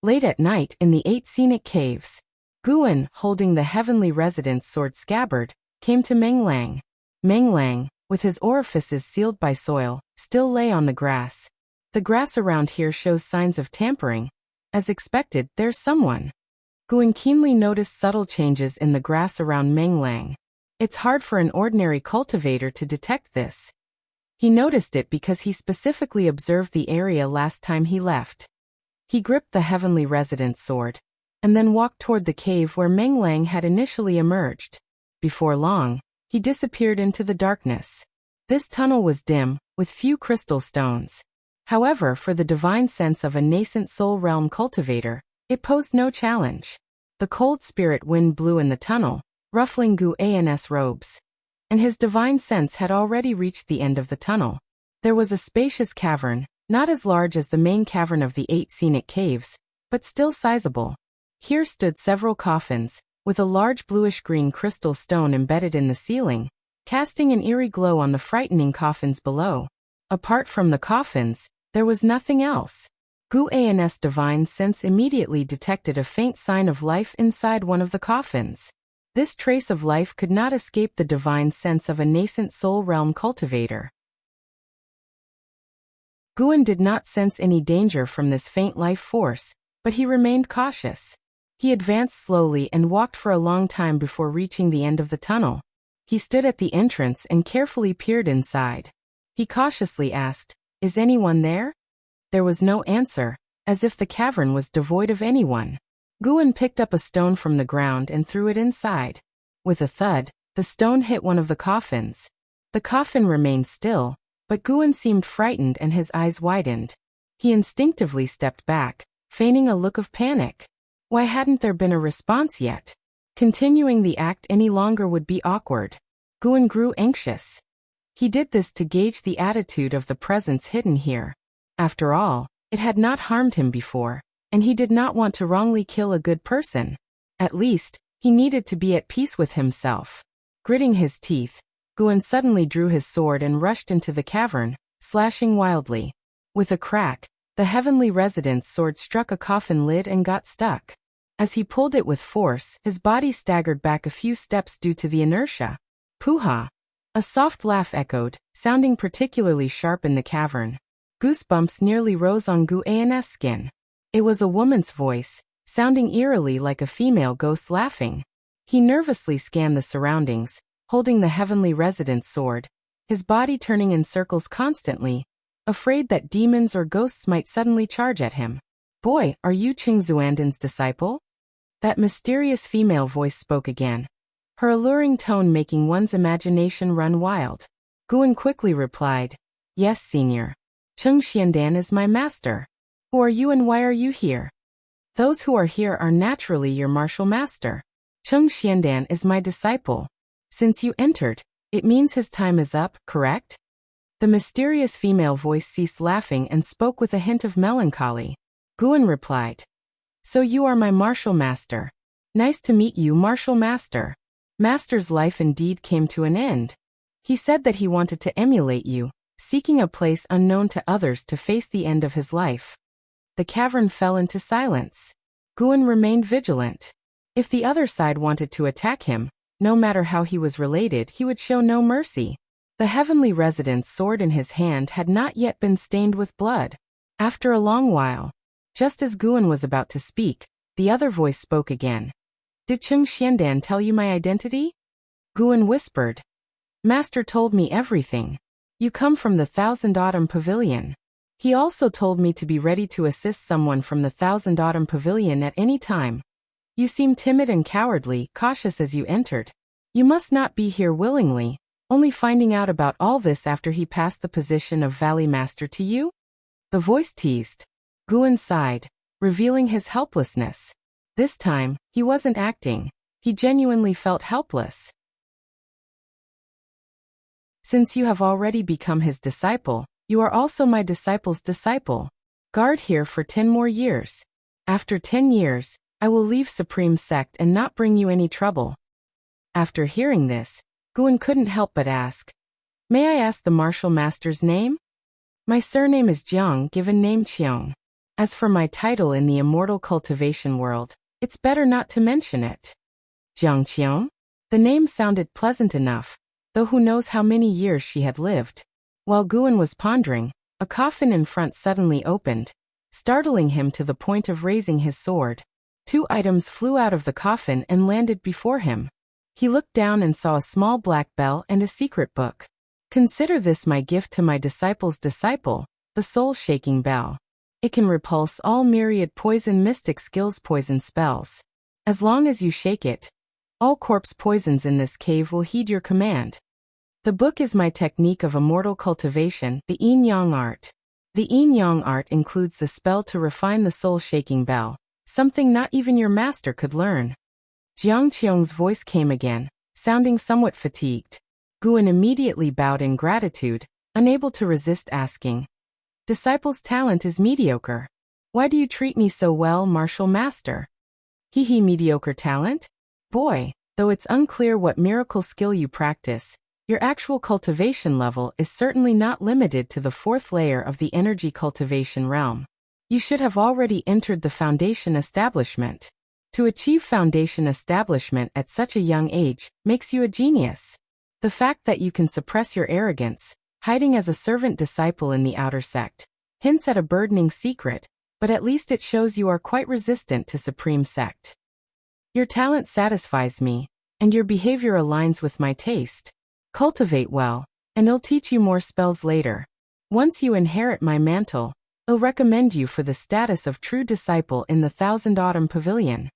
Late at night in the 8 scenic caves, Guan, holding the heavenly resident's sword scabbard, came to Menglang. Menglang, with his orifices sealed by soil, still lay on the grass. The grass around here shows signs of tampering. As expected, there's someone. Guan keenly noticed subtle changes in the grass around Meng Lang. It's hard for an ordinary cultivator to detect this. He noticed it because he specifically observed the area last time he left. He gripped the Heavenly Resident's sword, and then walked toward the cave where Meng Lang had initially emerged. Before long, he disappeared into the darkness. This tunnel was dim, with few crystal stones. However, for the divine sense of a nascent soul realm cultivator, it posed no challenge. The cold spirit wind blew in the tunnel, ruffling Guan's robes. And his divine sense had already reached the end of the tunnel. There was a spacious cavern, not as large as the main cavern of the 8 scenic caves, but still sizable. Here stood several coffins, with a large bluish-green crystal stone embedded in the ceiling, casting an eerie glow on the frightening coffins below. Apart from the coffins, there was nothing else. Guan's divine sense immediately detected a faint sign of life inside one of the coffins. This trace of life could not escape the divine sense of a nascent soul realm cultivator. Guan did not sense any danger from this faint life force, but he remained cautious. He advanced slowly and walked for a long time before reaching the end of the tunnel. He stood at the entrance and carefully peered inside. He cautiously asked, "Is anyone there?" There was no answer, as if the cavern was devoid of anyone. Guan picked up a stone from the ground and threw it inside. With a thud, the stone hit one of the coffins. The coffin remained still, but Guan seemed frightened and his eyes widened. He instinctively stepped back, feigning a look of panic. Why hadn't there been a response yet? Continuing the act any longer would be awkward. Guan grew anxious. He did this to gauge the attitude of the presence hidden here. After all, it had not harmed him before, and he did not want to wrongly kill a good person. At least, he needed to be at peace with himself. Gritting his teeth, Guan suddenly drew his sword and rushed into the cavern, slashing wildly. With a crack, the Heavenly Resident's sword struck a coffin lid and got stuck. As he pulled it with force, his body staggered back a few steps due to the inertia. Pooha! A soft laugh echoed, sounding particularly sharp in the cavern. Goosebumps nearly rose on Guan's skin. It was a woman's voice, sounding eerily like a female ghost laughing. He nervously scanned the surroundings, holding the Heavenly Resident's sword, his body turning in circles constantly, afraid that demons or ghosts might suddenly charge at him. "Boy, are you Qing Xuanden's disciple?" That mysterious female voice spoke again, her alluring tone making one's imagination run wild. Guan quickly replied, "Yes, Senior. Qing Xuandan is my master. Who are you and why are you here?" "Those who are here are naturally your martial master. Qing Xuandan is my disciple. Since you entered, it means his time is up, correct?" The mysterious female voice ceased laughing and spoke with a hint of melancholy. Guan replied, "So you are my martial master. Nice to meet you, martial master." Master's life indeed came to an end. He said that he wanted to emulate you, seeking a place unknown to others to face the end of his life. The cavern fell into silence. Guan remained vigilant. If the other side wanted to attack him, no matter how he was related, he would show no mercy. The Heavenly Resident's sword in his hand had not yet been stained with blood. After a long while, just as Guan was about to speak, the other voice spoke again. "Did Qing Xuandan tell you my identity?" Guan whispered. "Master told me everything. You come from the Thousand Autumn Pavilion. He also told me to be ready to assist someone from the Thousand Autumn Pavilion at any time. You seem timid and cowardly, cautious as you entered. You must not be here willingly, only finding out about all this after he passed the position of Valley Master to you?" The voice teased. Guan sighed, revealing his helplessness. This time, he wasn't acting. He genuinely felt helpless. "Since you have already become his disciple, you are also my disciple's disciple. Guard here for 10 more years. After 10 years, I will leave Supreme Sect and not bring you any trouble." After hearing this, Guan couldn't help but ask, "May I ask the martial master's name?" "My surname is Jiang, given name Qiong. As for my title in the immortal cultivation world, it's better not to mention it." Jiang Qiong? The name sounded pleasant enough, though who knows how many years she had lived. While Guan was pondering, A coffin in front suddenly opened, startling him to the point of raising his sword. 2 items flew out of the coffin and landed before him. He looked down and saw a small black bell and a secret book. Consider this my gift to my disciple's disciple, the soul-shaking bell. It can repulse all myriad poison mystic skills poison spells. As long as you shake it, all corpse poisons in this cave will heed your command. The book is my technique of immortal cultivation, the Yin Yang art. The Yin Yang art includes the spell to refine the soul-shaking bell, something not even your master could learn. Qiong's voice came again, sounding somewhat fatigued. Guan immediately bowed in gratitude, unable to resist asking. Disciple's talent is mediocre. Why do you treat me so well, martial master? He mediocre talent? Boy, though it's unclear what miracle skill you practice, your actual cultivation level is certainly not limited to the 4th layer of the energy cultivation realm. You should have already entered the foundation establishment. To achieve foundation establishment at such a young age makes you a genius. The fact that you can suppress your arrogance, hiding as a servant disciple in the outer sect, hints at a burdening secret, but at least it shows you are quite resistant to supreme sect. Your talent satisfies me, and your behavior aligns with my taste. Cultivate well, and I'll teach you more spells later. Once you inherit my mantle, I'll recommend you for the status of true disciple in the Thousand Autumn Pavilion.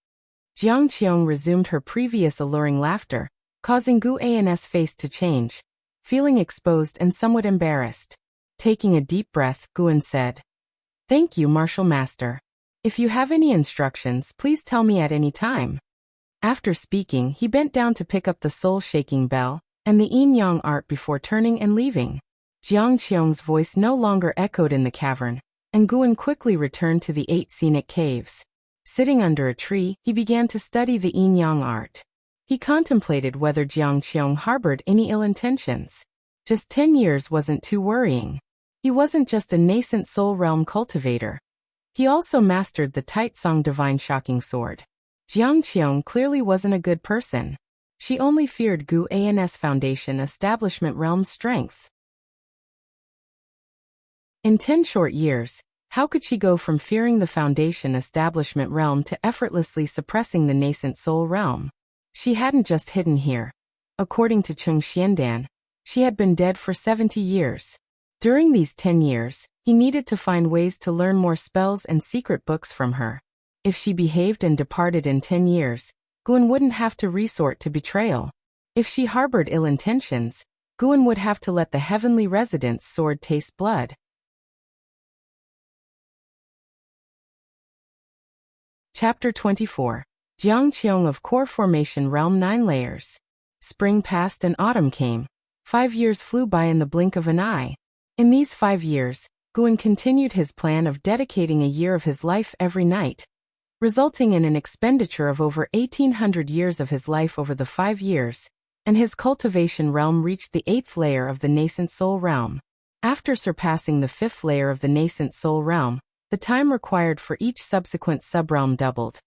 Qiong resumed her previous alluring laughter, causing Guan's face to change. Feeling exposed and somewhat embarrassed. Taking a deep breath, Guan said, "Thank you, martial master. If you have any instructions, please tell me at any time." After speaking, he bent down to pick up the soul-shaking bell and the Yin Yang art before turning and leaving. Qiong's voice no longer echoed in the cavern, and Guan quickly returned to the 8 scenic caves. Sitting under a tree, he began to study the Yin Yang art. He contemplated whether Qiong harbored any ill intentions. Just 10 years wasn't too worrying. He wasn't just a nascent soul realm cultivator. He also mastered the Taicang divine shocking sword. Qiong clearly wasn't a good person. She only feared Guan's foundation establishment realm's strength. In 10 short years, how could she go from fearing the foundation establishment realm to effortlessly suppressing the nascent soul realm? She hadn't just hidden here. According to Cheng Xiandan, she had been dead for 70 years. During these 10 years, he needed to find ways to learn more spells and secret books from her. If she behaved and departed in 10 years, Guan wouldn't have to resort to betrayal. If she harbored ill intentions, Guan would have to let the heavenly resident's sword taste blood. Chapter 24. Qiong of Core Formation Realm 9 Layers. Spring passed and autumn came. 5 years flew by in the blink of an eye. In these 5 years, Guan continued his plan of dedicating a year of his life every night, resulting in an expenditure of over 1,800 years of his life over the 5 years, and his cultivation realm reached the 8th layer of the Nascent Soul Realm. After surpassing the 5th layer of the Nascent Soul Realm, the time required for each subsequent subrealm doubled,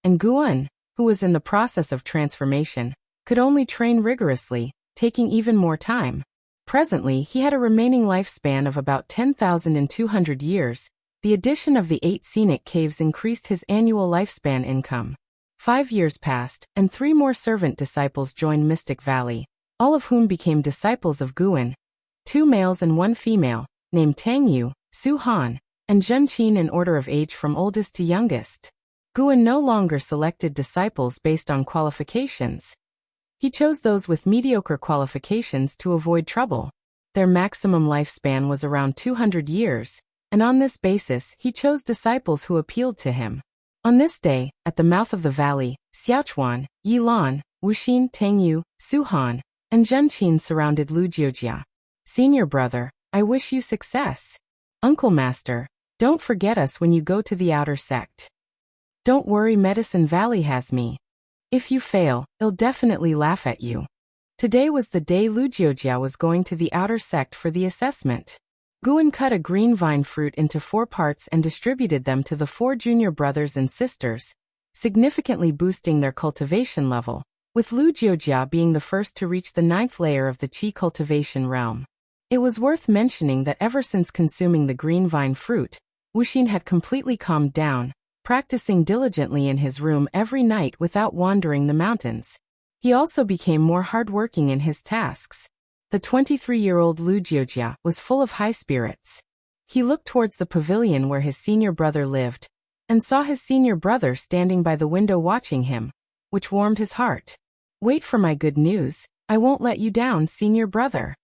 and Guan, who was in the process of transformation, could only train rigorously, taking even more time. Presently, he had a remaining lifespan of about 10,200 years. The addition of the 8 scenic caves increased his annual lifespan income. 5 years passed, and 3 more servant disciples joined Mystic Valley, all of whom became disciples of Guan. 2 males and 1 female, named Tang Yu, Su Han, and Zhen Qin in order of age from oldest to youngest. Guan no longer selected disciples based on qualifications. He chose those with mediocre qualifications to avoid trouble. Their maximum lifespan was around 200 years, and on this basis he chose disciples who appealed to him. On this day, at the mouth of the valley, Xiaochuan, Yilan, Wuxin, Tangyu, Suhan, and Zhenqin surrounded Lu Jiojia. "Senior brother, I wish you success. Uncle Master, don't forget us when you go to the outer sect. Don't worry, Medicine Valley has me. If you fail, I'll definitely laugh at you." Today was the day Lu Jiojia was going to the outer sect for the assessment. Guan cut a green vine fruit into 4 parts and distributed them to the 4 junior brothers and sisters, significantly boosting their cultivation level, with Lu Jiojia being the first to reach the 9th layer of the Qi cultivation realm. It was worth mentioning that ever since consuming the green vine fruit, Wuxia had completely calmed down, practicing diligently in his room every night without wandering the mountains. He also became more hardworking in his tasks. The 23-year-old Lu Jiojia was full of high spirits. He looked towards the pavilion where his senior brother lived, and saw his senior brother standing by the window watching him, which warmed his heart. "Wait for my good news, I won't let you down, senior brother,"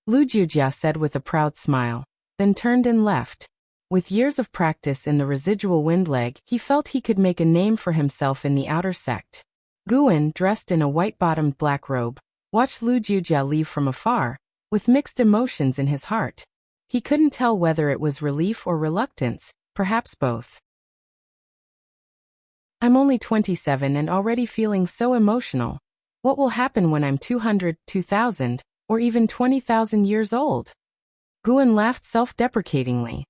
Lu Jiojia said with a proud smile, then turned and left. With years of practice in the residual wind leg, he felt he could make a name for himself in the outer sect. Guan, dressed in a white-bottomed black robe, watched Lu Jiojia leave from afar, with mixed emotions in his heart. He couldn't tell whether it was relief or reluctance, perhaps both. "I'm only 27 and already feeling so emotional. What will happen when I'm 200, 2000, or even 20,000 years old?" Guan laughed self-deprecatingly.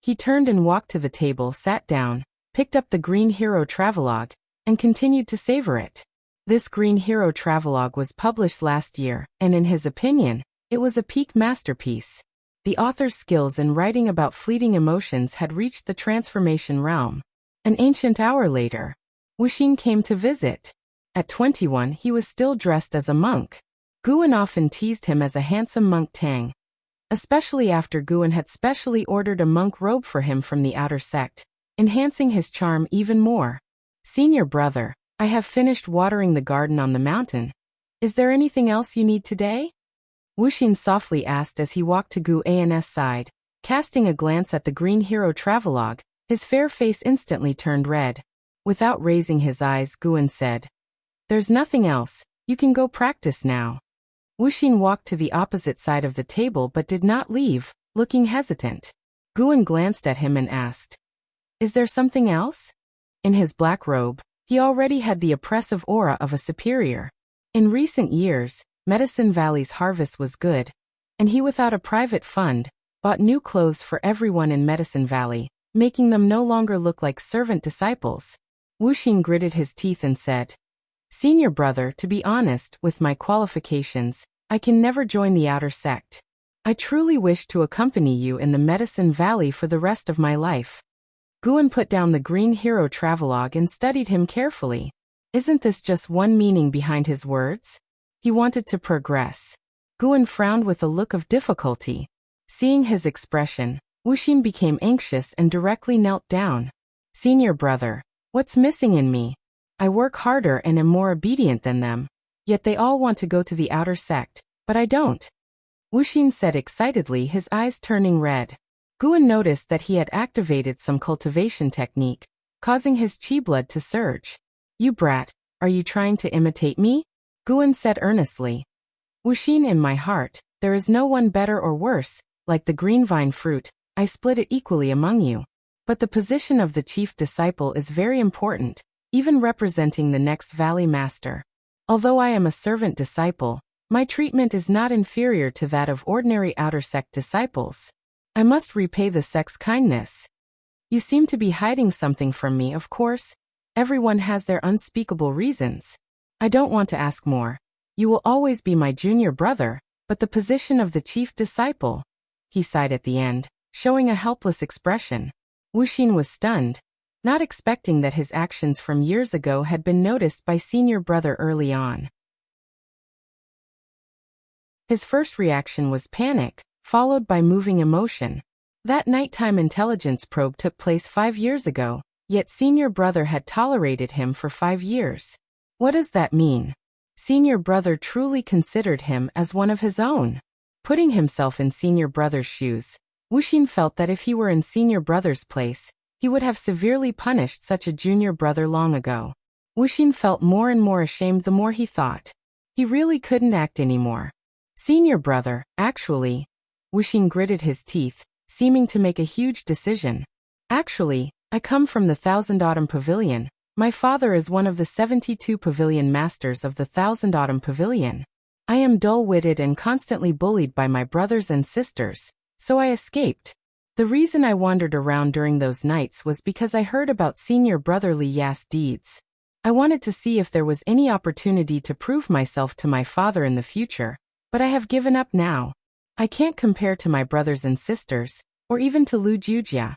He turned and walked to the table, sat down, picked up the Green Hero Travelogue, and continued to savor it. This Green Hero Travelogue was published last year, and in his opinion, it was a peak masterpiece. The author's skills in writing about fleeting emotions had reached the transformation realm. An ancient hour later, Wuxia came to visit. At 21, he was still dressed as a monk. Guan often teased him as a handsome monk Tang, especially after Guan had specially ordered a monk robe for him from the outer sect, enhancing his charm even more. "Senior brother, I have finished watering the garden on the mountain. Is there anything else you need today?" Wuxia softly asked as he walked to Guan's side. Casting a glance at the Green Hero Travelogue, his fair face instantly turned red. Without raising his eyes, Guan said, "There's nothing else, you can go practice now." Wuxia walked to the opposite side of the table but did not leave, looking hesitant. Guan glanced at him and asked, "Is there something else?" In his black robe, he already had the oppressive aura of a superior. In recent years, Medicine Valley's harvest was good, and he, without a private fund, bought new clothes for everyone in Medicine Valley, making them no longer look like servant disciples. Wuxia gritted his teeth and said, "Senior brother, to be honest, with my qualifications, I can never join the outer sect. I truly wish to accompany you in the Medicine Valley for the rest of my life." Guan put down the Green Hero Travelogue and studied him carefully. Isn't this just one meaning behind his words? He wanted to progress. Guan frowned with a look of difficulty. Seeing his expression, Wuxia became anxious and directly knelt down. "Senior brother, what's missing in me? I work harder and am more obedient than them, yet they all want to go to the outer sect, but I don't," Wuxia said excitedly, his eyes turning red. Guan noticed that he had activated some cultivation technique, causing his chi blood to surge. "You brat, are you trying to imitate me?" Guan said earnestly. "Wuxia, in my heart, there is no one better or worse, like the green vine fruit, I split it equally among you. But the position of the chief disciple is very important, even representing the next valley master. Although I am a servant disciple, my treatment is not inferior to that of ordinary outer sect disciples. I must repay the sect's kindness. You seem to be hiding something from me, of course. Everyone has their unspeakable reasons. I don't want to ask more. You will always be my junior brother, but the position of the chief disciple," he sighed at the end, showing a helpless expression. Wuxia was stunned, not expecting that his actions from years ago had been noticed by senior brother early on. His first reaction was panic, followed by moving emotion. That nighttime intelligence probe took place 5 years ago, yet senior brother had tolerated him for 5 years. What does that mean? Senior brother truly considered him as one of his own. Putting himself in senior brother's shoes, Wuxia felt that if he were in senior brother's place, he would have severely punished such a junior brother long ago. Wuxia felt more and more ashamed the more he thought. He really couldn't act anymore. "Senior brother, actually," Wuxia gritted his teeth, seeming to make a huge decision. "Actually, I come from the Thousand Autumn Pavilion. My father is one of the 72 pavilion masters of the Thousand Autumn Pavilion. I am dull-witted and constantly bullied by my brothers and sisters, so I escaped. The reason I wandered around during those nights was because I heard about senior brother Li Ya's deeds. I wanted to see if there was any opportunity to prove myself to my father in the future, but I have given up now. I can't compare to my brothers and sisters, or even to Lu Jujia.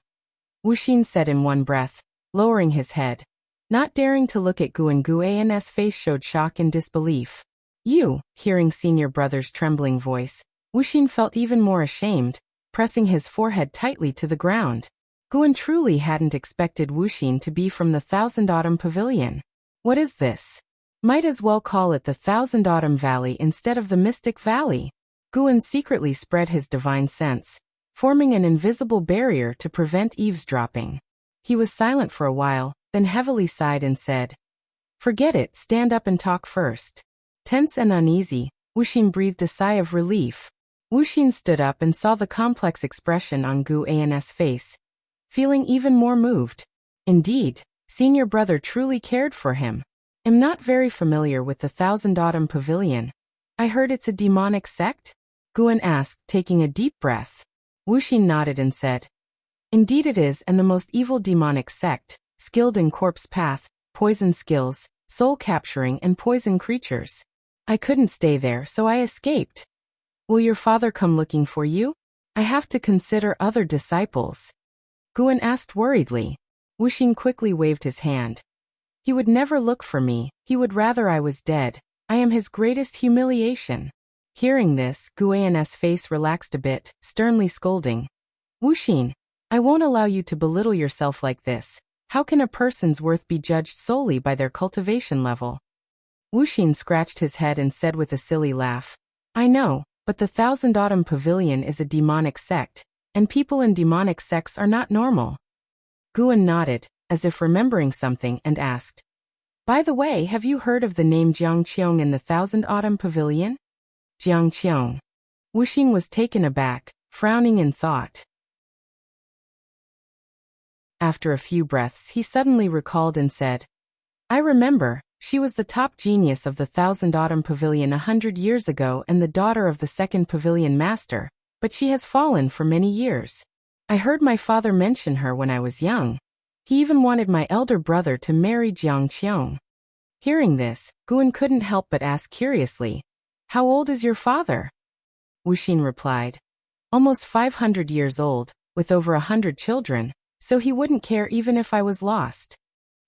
Wuxin said in one breath, lowering his head. Not daring to look at Guan's face showed shock and disbelief. Hearing senior brother's trembling voice, Wuxin felt even more ashamed, pressing his forehead tightly to the ground. Guan truly hadn't expected Wuxin to be from the Thousand Autumn Pavilion. What is this? Might as well call it the Thousand Autumn Valley instead of the Mystic Valley. Guan secretly spread his divine sense, forming an invisible barrier to prevent eavesdropping. He was silent for a while, then heavily sighed and said, "Forget it, stand up and talk first." Tense and uneasy, Wuxin breathed a sigh of relief. Wuxin stood up and saw the complex expression on Guan's face, feeling even more moved. Indeed, senior brother truly cared for him. "I'm not very familiar with the Thousand Autumn Pavilion. I heard it's a demonic sect?" Guan asked, taking a deep breath. Wuxin nodded and said, "Indeed it is, and the most evil demonic sect, skilled in corpse path, poison skills, soul capturing and poison creatures. I couldn't stay there, so I escaped." "Will your father come looking for you? I have to consider other disciples." Guan asked worriedly. Wuxin quickly waved his hand. "He would never look for me, he would rather I was dead. I am his greatest humiliation." Hearing this, Guan's face relaxed a bit, sternly scolding. "Wuxin, I won't allow you to belittle yourself like this. How can a person's worth be judged solely by their cultivation level?" Wuxin scratched his head and said with a silly laugh, "I know, but the Thousand Autumn Pavilion is a demonic sect, and people in demonic sects are not normal." Guan nodded, as if remembering something, and asked, "By the way, have you heard of the name Qiong in the Thousand Autumn Pavilion?" Qiong. Wuxin was taken aback, frowning in thought. After a few breaths, he suddenly recalled and said, "I remember, she was the top genius of the Thousand Autumn Pavilion 100 years ago and the daughter of the second pavilion master, but she has fallen for many years. I heard my father mention her when I was young. He even wanted my elder brother to marry Qiong." Hearing this, Guan couldn't help but ask curiously, "How old is your father?" Wuxin replied, "Almost 500 years old, with over 100 children, so he wouldn't care even if I was lost."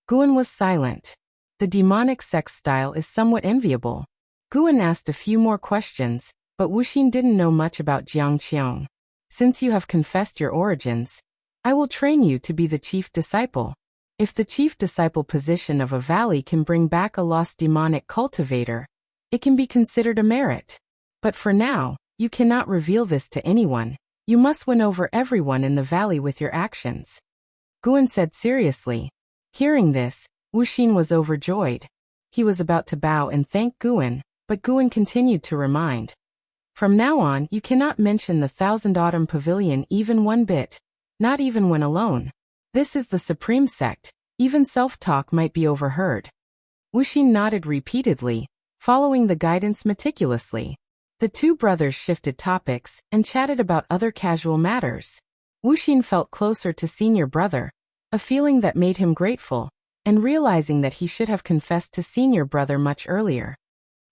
Guan was silent. The demonic sex style is somewhat enviable. Guan asked a few more questions, but Wuxin didn't know much about Qiong. "Since you have confessed your origins, I will train you to be the chief disciple. If the chief disciple position of a valley can bring back a lost demonic cultivator, it can be considered a merit. But for now, you cannot reveal this to anyone. You must win over everyone in the valley with your actions," Guan said seriously. Hearing this, Wuxin was overjoyed. He was about to bow and thank Guan, but Guan continued to remind, "From now on, you cannot mention the Thousand Autumn Pavilion even one bit, not even when alone. This is the supreme sect, even self-talk might be overheard." Wuxin nodded repeatedly, following the guidance meticulously. The two brothers shifted topics and chatted about other casual matters. Wuxin felt closer to senior brother, a feeling that made him grateful, and realizing that he should have confessed to senior brother much earlier.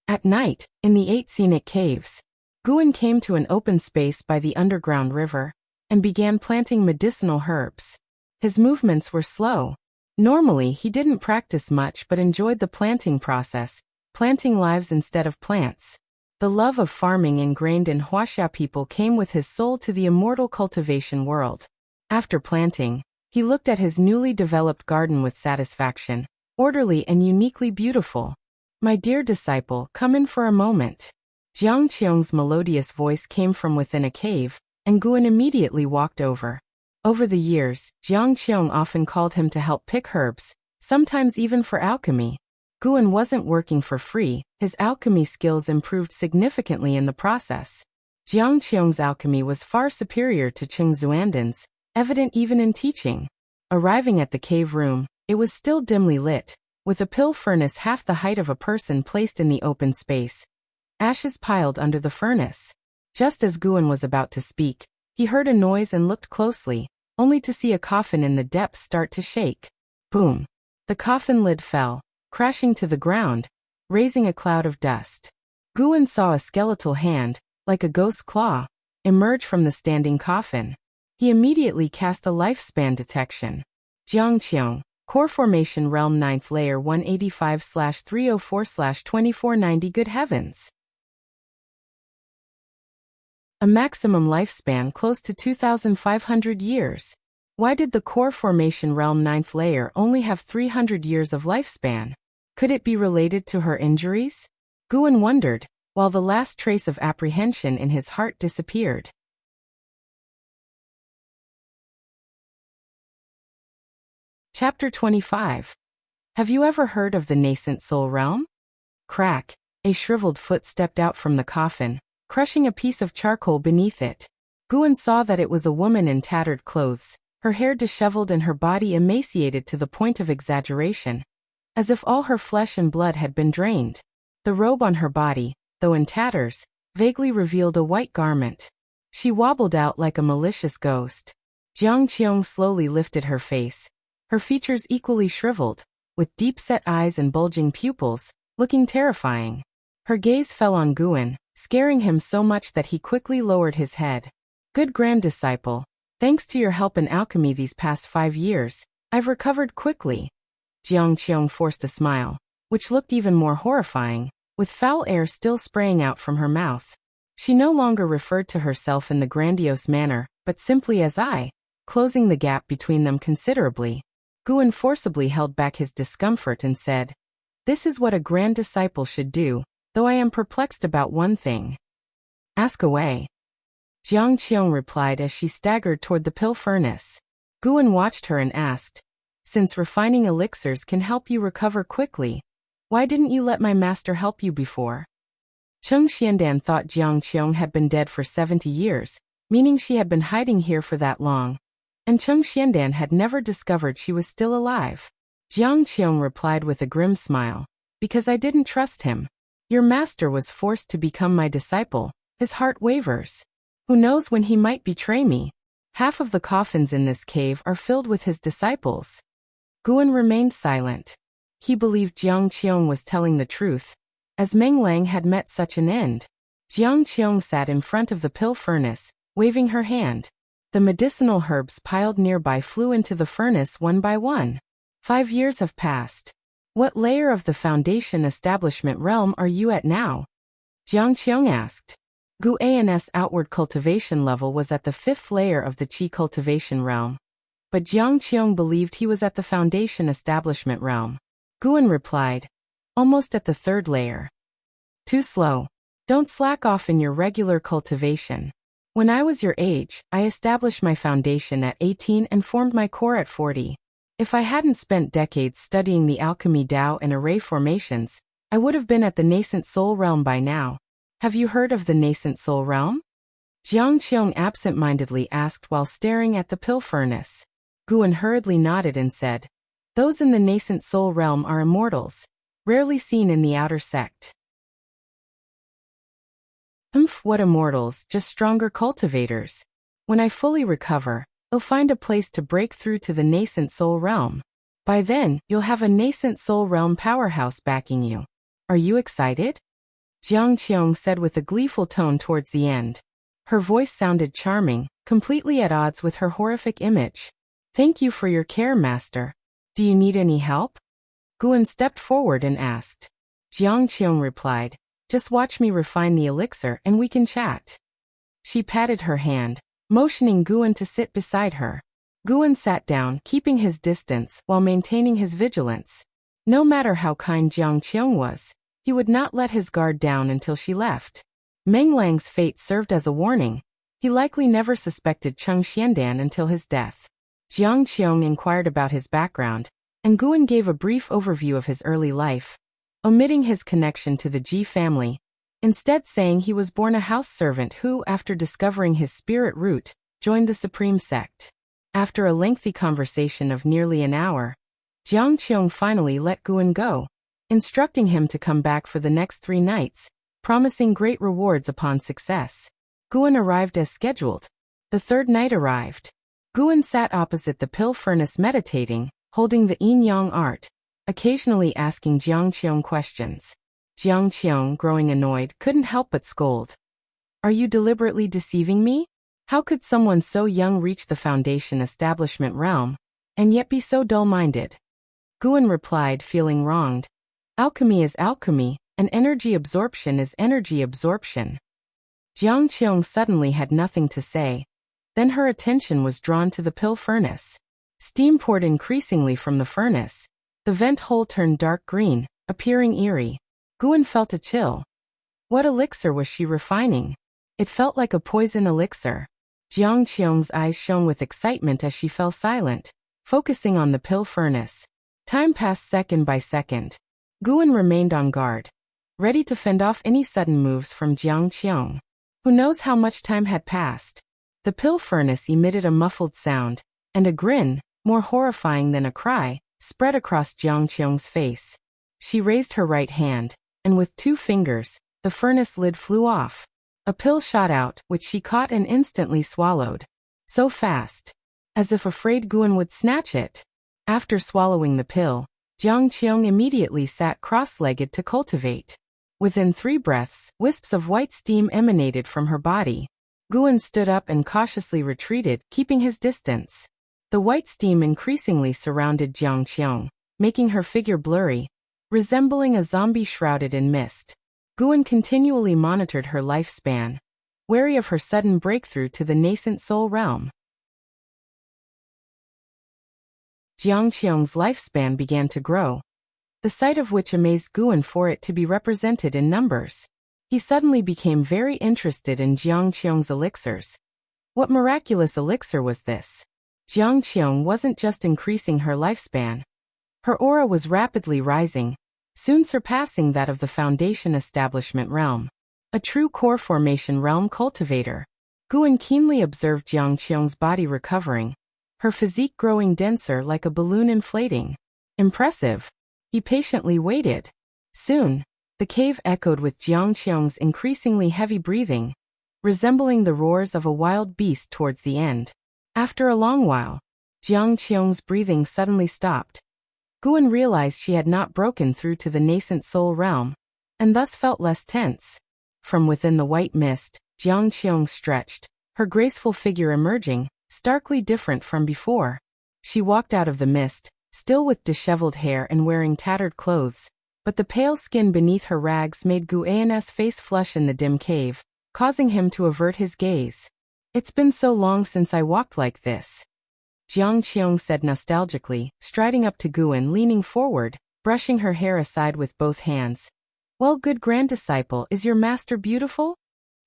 At night, in the 8 scenic caves, Guan came to an open space by the underground river, and began planting medicinal herbs. His movements were slow. Normally, he didn't practice much but enjoyed the planting process, planting lives instead of plants. The love of farming ingrained in Wuxia people came with his soul to the immortal cultivation world. After planting, he looked at his newly developed garden with satisfaction, orderly and uniquely beautiful. "My dear disciple, come in for a moment." Qiong's melodious voice came from within a cave, and Guan immediately walked over. Over the years, Qiong often called him to help pick herbs, sometimes even for alchemy. Guan wasn't working for free, his alchemy skills improved significantly in the process. Qiong's alchemy was far superior to Zuanden's, evident even in teaching. Arriving at the cave room, it was still dimly lit, with a pill furnace half the height of a person placed in the open space. Ashes piled under the furnace. Just as Guan was about to speak, he heard a noise and looked closely, only to see a coffin in the depths start to shake. Boom! The coffin lid fell, crashing to the ground, raising a cloud of dust. Guan saw a skeletal hand, like a ghost's claw, emerge from the standing coffin. He immediately cast a lifespan detection. Qiong, Core Formation Realm 9th Layer 185/304/2490. Good heavens! A maximum lifespan close to 2,500 years. Why did the Core Formation Realm 9th Layer only have 300 years of lifespan? Could it be related to her injuries? Guan wondered, while the last trace of apprehension in his heart disappeared. Chapter 25. Have you ever heard of the Nascent Soul Realm? Crack, a shriveled foot stepped out from the coffin, crushing a piece of charcoal beneath it. Guan saw that it was a woman in tattered clothes, her hair disheveled and her body emaciated to the point of exaggeration, as if all her flesh and blood had been drained. The robe on her body, though in tatters, vaguely revealed a white garment. She wobbled out like a malicious ghost. Qiong slowly lifted her face, her features equally shriveled, with deep-set eyes and bulging pupils, looking terrifying. Her gaze fell on Guan, scaring him so much that he quickly lowered his head. Good grand disciple, thanks to your help in alchemy these past 5 years, I've recovered quickly. Qiong forced a smile, which looked even more horrifying, with foul air still spraying out from her mouth. She no longer referred to herself in the grandiose manner, but simply as I, closing the gap between them considerably. Guan forcibly held back his discomfort and said, "This is what a grand disciple should do, though I am perplexed about one thing." "Ask away." Qiong replied as she staggered toward the pill furnace. Guan watched her and asked, "Since refining elixirs can help you recover quickly, why didn't you let my master help you before?" Cheng Xiandan thought Qiong had been dead for 70 years, meaning she had been hiding here for that long, and Cheng Xiandan had never discovered she was still alive. Qiong replied with a grim smile, "Because I didn't trust him. Your master was forced to become my disciple, his heart wavers. Who knows when he might betray me? Half of the coffins in this cave are filled with his disciples." Guan remained silent. He believed Qiong was telling the truth, as Meng Lang had met such an end. Qiong sat in front of the pill furnace, waving her hand. The medicinal herbs piled nearby flew into the furnace one by one. 5 years have passed. What layer of the Foundation Establishment Realm are you at now? Qiong asked. Guan's outward cultivation level was at the 5th layer of the Qi cultivation realm, but Qiong believed he was at the Foundation Establishment Realm. Guan replied, "Almost at the 3rd layer." "Too slow. Don't slack off in your regular cultivation. When I was your age, I established my foundation at 18 and formed my core at 40. If I hadn't spent decades studying the alchemy Tao and array formations, I would have been at the Nascent Soul Realm by now. Have you heard of the Nascent Soul Realm?" Qiong absent-mindedly asked while staring at the pill furnace. Guan hurriedly nodded and said, "Those in the Nascent Soul Realm are immortals, rarely seen in the outer sect." What immortals, just stronger cultivators. When I fully recover, I'll find a place to break through to the Nascent Soul Realm. By then, you'll have a Nascent Soul Realm powerhouse backing you. Are you excited? Qiong said with a gleeful tone towards the end. Her voice sounded charming, completely at odds with her horrific image. "Thank you for your care, Master. Do you need any help?" Guan stepped forward and asked. Qiong replied, "Just watch me refine the elixir and we can chat." She patted her hand, motioning Guan to sit beside her. Guan sat down, keeping his distance while maintaining his vigilance. No matter how kind Qiong was, he would not let his guard down until she left. Meng Lang's fate served as a warning. He likely never suspected Cheng Xiandan until his death. Qiong inquired about his background, and Guan gave a brief overview of his early life, omitting his connection to the Ji family, instead saying he was born a house servant who, after discovering his spirit root, joined the Supreme Sect. After a lengthy conversation of nearly an hour, Qiong finally let Guan go, instructing him to come back for the next 3 nights, promising great rewards upon success. Guan arrived as scheduled. The 3rd night arrived. Guan sat opposite the pill furnace meditating, holding the yin-yang art, occasionally asking Qiong questions. Qiong, growing annoyed, couldn't help but scold. Are you deliberately deceiving me? How could someone so young reach the Foundation establishment realm, and yet be so dull-minded? Guan replied, feeling wronged. Alchemy is alchemy, and energy absorption is energy absorption. Qiong suddenly had nothing to say. Then her attention was drawn to the pill furnace. Steam poured increasingly from the furnace. The vent hole turned dark green, appearing eerie. Guan felt a chill. What elixir was she refining? It felt like a poison elixir. Qiong's eyes shone with excitement as she fell silent, focusing on the pill furnace. Time passed second by second. Guan remained on guard, ready to fend off any sudden moves from Qiong. Who knows how much time had passed? The pill furnace emitted a muffled sound, and a grin, more horrifying than a cry, spread across Qiong's face. She raised her right hand, and with 2 fingers, the furnace lid flew off. A pill shot out, which she caught and instantly swallowed. So fast, as if afraid Guan would snatch it. After swallowing the pill, Qiong immediately sat cross-legged to cultivate. Within 3 breaths, wisps of white steam emanated from her body. Guan stood up and cautiously retreated, keeping his distance. The white steam increasingly surrounded Qiong, making her figure blurry, resembling a zombie shrouded in mist. Guan continually monitored her lifespan, wary of her sudden breakthrough to the Nascent Soul Realm. Qiong's lifespan began to grow, the sight of which amazed Guan for it to be represented in numbers. He suddenly became very interested in Qiong's elixirs. What miraculous elixir was this? Qiong wasn't just increasing her lifespan. Her aura was rapidly rising, soon surpassing that of the Foundation establishment realm. A true core formation realm cultivator. Guan keenly observed Qiong's body recovering, her physique growing denser like a balloon inflating. Impressive. He patiently waited. Soon, the cave echoed with Qiong's increasingly heavy breathing, resembling the roars of a wild beast towards the end. After a long while, Qiong's breathing suddenly stopped. Guan realized she had not broken through to the Nascent Soul Realm, and thus felt less tense. From within the white mist, Qiong stretched, her graceful figure emerging, starkly different from before. She walked out of the mist, still with disheveled hair and wearing tattered clothes, but the pale skin beneath her rags made Guan's face flush in the dim cave, causing him to avert his gaze. It's been so long since I walked like this, Qiong said nostalgically, striding up to Guan, leaning forward, brushing her hair aside with both hands. Well, good grand disciple, is your master beautiful?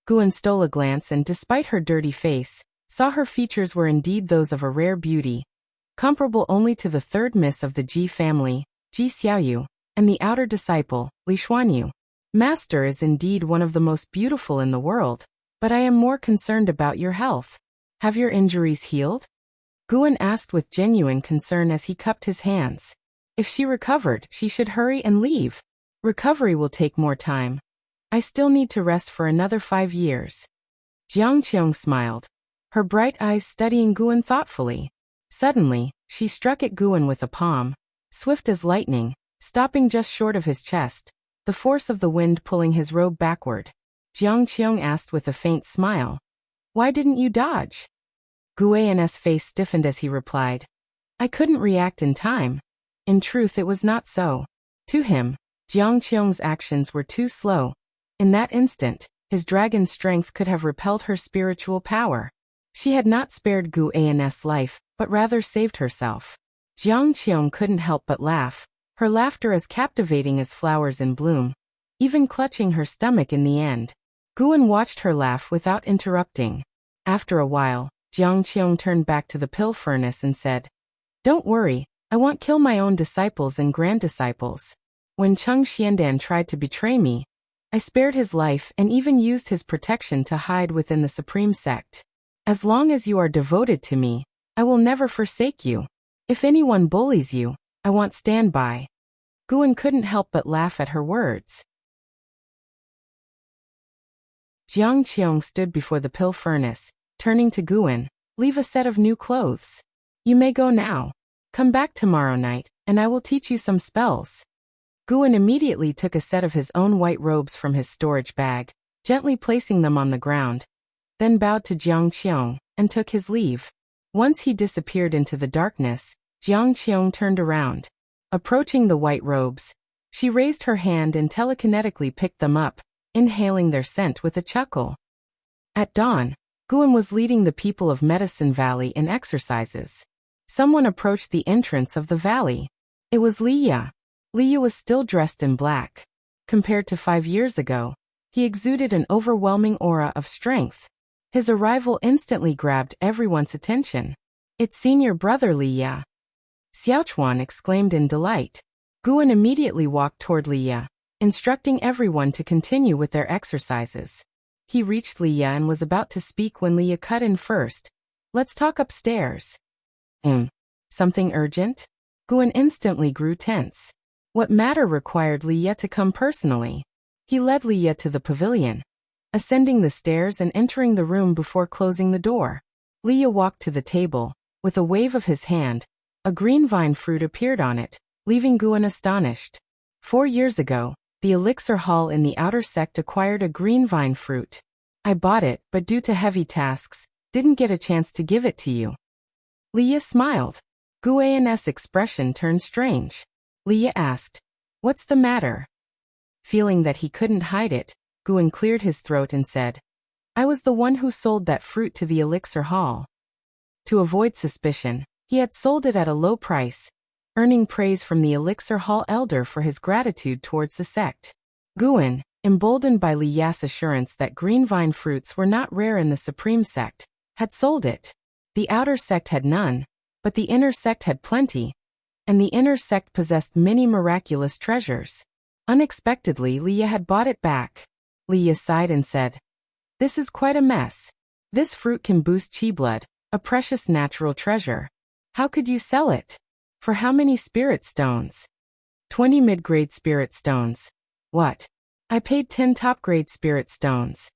Guan stole a glance and, despite her dirty face, saw her features were indeed those of a rare beauty, comparable only to the 3rd miss of the Ji family, Ji Xiaoyu, and the outer disciple, Li Xuanyu. Master is indeed one of the most beautiful in the world, but I am more concerned about your health. Have your injuries healed? Guan asked with genuine concern as he cupped his hands. If she recovered, she should hurry and leave. Recovery will take more time. I still need to rest for another 5 years. Qiong smiled, her bright eyes studying Guan thoughtfully. Suddenly, she struck at Guan with a palm, swift as lightning, stopping just short of his chest, the force of the wind pulling his robe backward. Qiong asked with a faint smile. Why didn't you dodge? Guan's face stiffened as he replied. I couldn't react in time. In truth, it was not so. To him, Qiong's actions were too slow. In that instant, his dragon strength could have repelled her spiritual power. She had not spared Guan's life, but rather saved herself. Qiong couldn't help but laugh, her laughter as captivating as flowers in bloom, even clutching her stomach in the end. Guan watched her laugh without interrupting. After a while, Qiong turned back to the pill furnace and said, Don't worry, I won't kill my own disciples and grand disciples. When Cheng Xiandan tried to betray me, I spared his life and even used his protection to hide within the Supreme Sect. As long as you are devoted to me, I will never forsake you. If anyone bullies you, I won't stand by. Guan couldn't help but laugh at her words. Qiong stood before the pill furnace, turning to Guan, Leave a set of new clothes. You may go now. Come back tomorrow night, and I will teach you some spells. Guan immediately took a set of his own white robes from his storage bag, gently placing them on the ground, then bowed to Qiong and took his leave. Once he disappeared into the darkness, Qiong turned around. Approaching the white robes, she raised her hand and telekinetically picked them up, inhaling their scent with a chuckle. At dawn, Guan was leading the people of Medicine Valley in exercises. Someone approached the entrance of the valley. It was Liye. Liye was still dressed in black. Compared to 5 years ago, he exuded an overwhelming aura of strength. His arrival instantly grabbed everyone's attention. "It's senior brother Liye!" Xiaochuan exclaimed in delight. Guan immediately walked toward Liye, instructing everyone to continue with their exercises. He reached Liye and was about to speak when Liye cut in first. "Let's talk upstairs." Something urgent? Guan instantly grew tense. What matter required Liye to come personally? He led Liye to the pavilion, ascending the stairs and entering the room before closing the door. Liye walked to the table. With a wave of his hand, a green vine fruit appeared on it, leaving Guan astonished. 4 years ago, the Elixir Hall in the Outer Sect acquired a green vine fruit. I bought it, but due to heavy tasks, didn't get a chance to give it to you. Liye smiled. Guan's expression turned strange. Liye asked, "What's the matter?" Feeling that he couldn't hide it, Guan cleared his throat and said, "I was the one who sold that fruit to the Elixir Hall." To avoid suspicion, he had sold it at a low price, earning praise from the Elixir Hall elder for his gratitude towards the sect. Guan, emboldened by Liye's assurance that green vine fruits were not rare in the Supreme Sect, had sold it. The Outer Sect had none, but the Inner Sect had plenty, and the Inner Sect possessed many miraculous treasures. Unexpectedly, Liye had bought it back. Liye sighed and said, "This is quite a mess. This fruit can boost chi blood, a precious natural treasure. How could you sell it? For how many spirit stones?" 20 mid-grade spirit stones. What? I paid 10 top-grade spirit stones.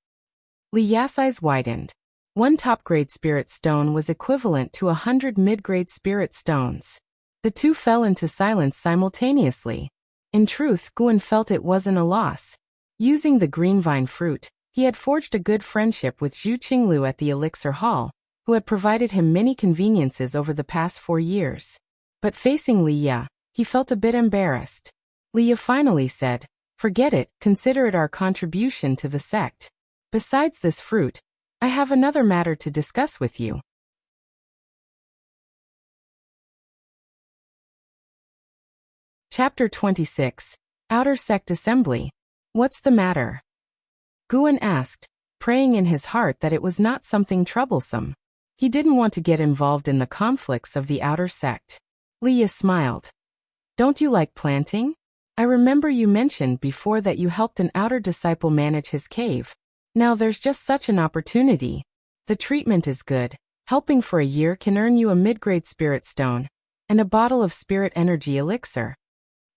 Liye's eyes widened. 1 top-grade spirit stone was equivalent to 100 mid-grade spirit stones. The two fell into silence simultaneously. In truth, Guan felt it wasn't a loss. Using the green vine fruit, he had forged a good friendship with Zhu Qinglu at the Elixir Hall, who had provided him many conveniences over the past 4 years. But facing Liye, he felt a bit embarrassed. Liye finally said, "Forget it, consider it our contribution to the sect. Besides this fruit, I have another matter to discuss with you." Chapter 26. Outer Sect Assembly. What's the matter? Guan asked, praying in his heart that it was not something troublesome. He didn't want to get involved in the conflicts of the Outer Sect. Liye smiled. "Don't you like planting? I remember you mentioned before that you helped an outer disciple manage his cave. Now there's just such an opportunity. The treatment is good. Helping for a year can earn you a mid-grade spirit stone and a bottle of spirit energy elixir."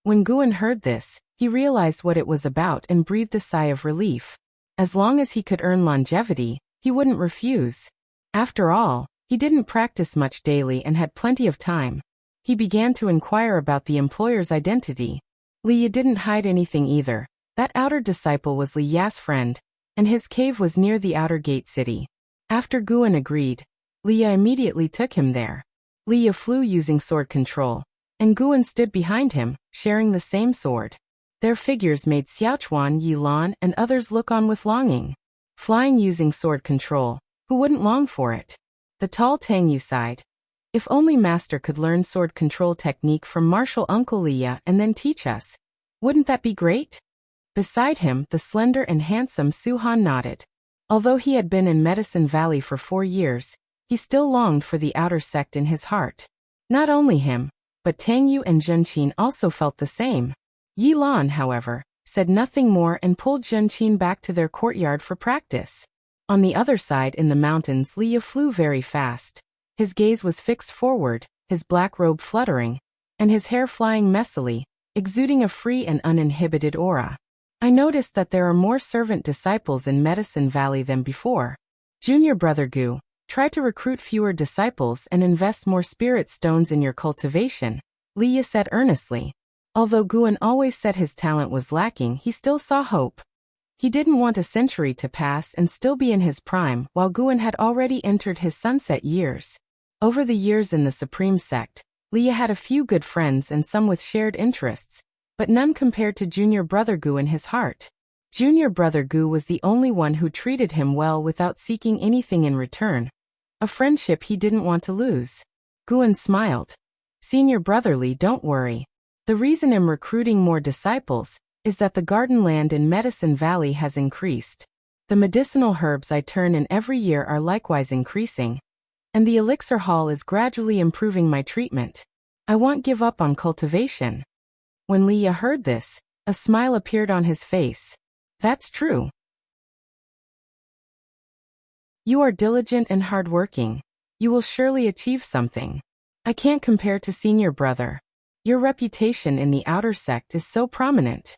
When Guan heard this, he realized what it was about and breathed a sigh of relief. As long as he could earn longevity, he wouldn't refuse. After all, he didn't practice much daily and had plenty of time. He began to inquire about the employer's identity. Liye didn't hide anything either. That outer disciple was Liye's friend, and his cave was near the outer gate city. After Guan agreed, Liye immediately took him there. Liye flew using sword control, and Guan stood behind him, sharing the same sword. Their figures made Xiaochuan, Yilan, and others look on with longing. Flying using sword control, who wouldn't long for it? The tall Tangyu sighed. If only Master could learn sword control technique from martial Uncle Liye and then teach us. Wouldn't that be great? Beside him, the slender and handsome Suhan nodded. Although he had been in Medicine Valley for 4 years, he still longed for the outer sect in his heart. Not only him, but Tangyu and Zhenqin also felt the same. Yilan, however, said nothing more and pulled Zhenqin back to their courtyard for practice. On the other side in the mountains, Liye flew very fast. His gaze was fixed forward, his black robe fluttering, and his hair flying messily, exuding a free and uninhibited aura. I noticed that there are more servant disciples in Medicine Valley than before. Junior brother Gu, try to recruit fewer disciples and invest more spirit stones in your cultivation, Liye said earnestly. Although Guan always said his talent was lacking, he still saw hope. He didn't want a century to pass and still be in his prime, while Guan had already entered his sunset years. Over the years in the Supreme Sect, Liye had a few good friends and some with shared interests, but none compared to junior brother Gu in his heart. Junior brother Gu was the only one who treated him well without seeking anything in return, a friendship he didn't want to lose. Guan smiled. Senior brother Li, don't worry. The reason I'm recruiting more disciples is that the garden land in Medicine Valley has increased. The medicinal herbs I turn in every year are likewise increasing, and the elixir hall is gradually improving my treatment. I won't give up on cultivation. When Liye heard this, a smile appeared on his face. That's true. You are diligent and hardworking. You will surely achieve something. I can't compare to senior brother. Your reputation in the outer sect is so prominent.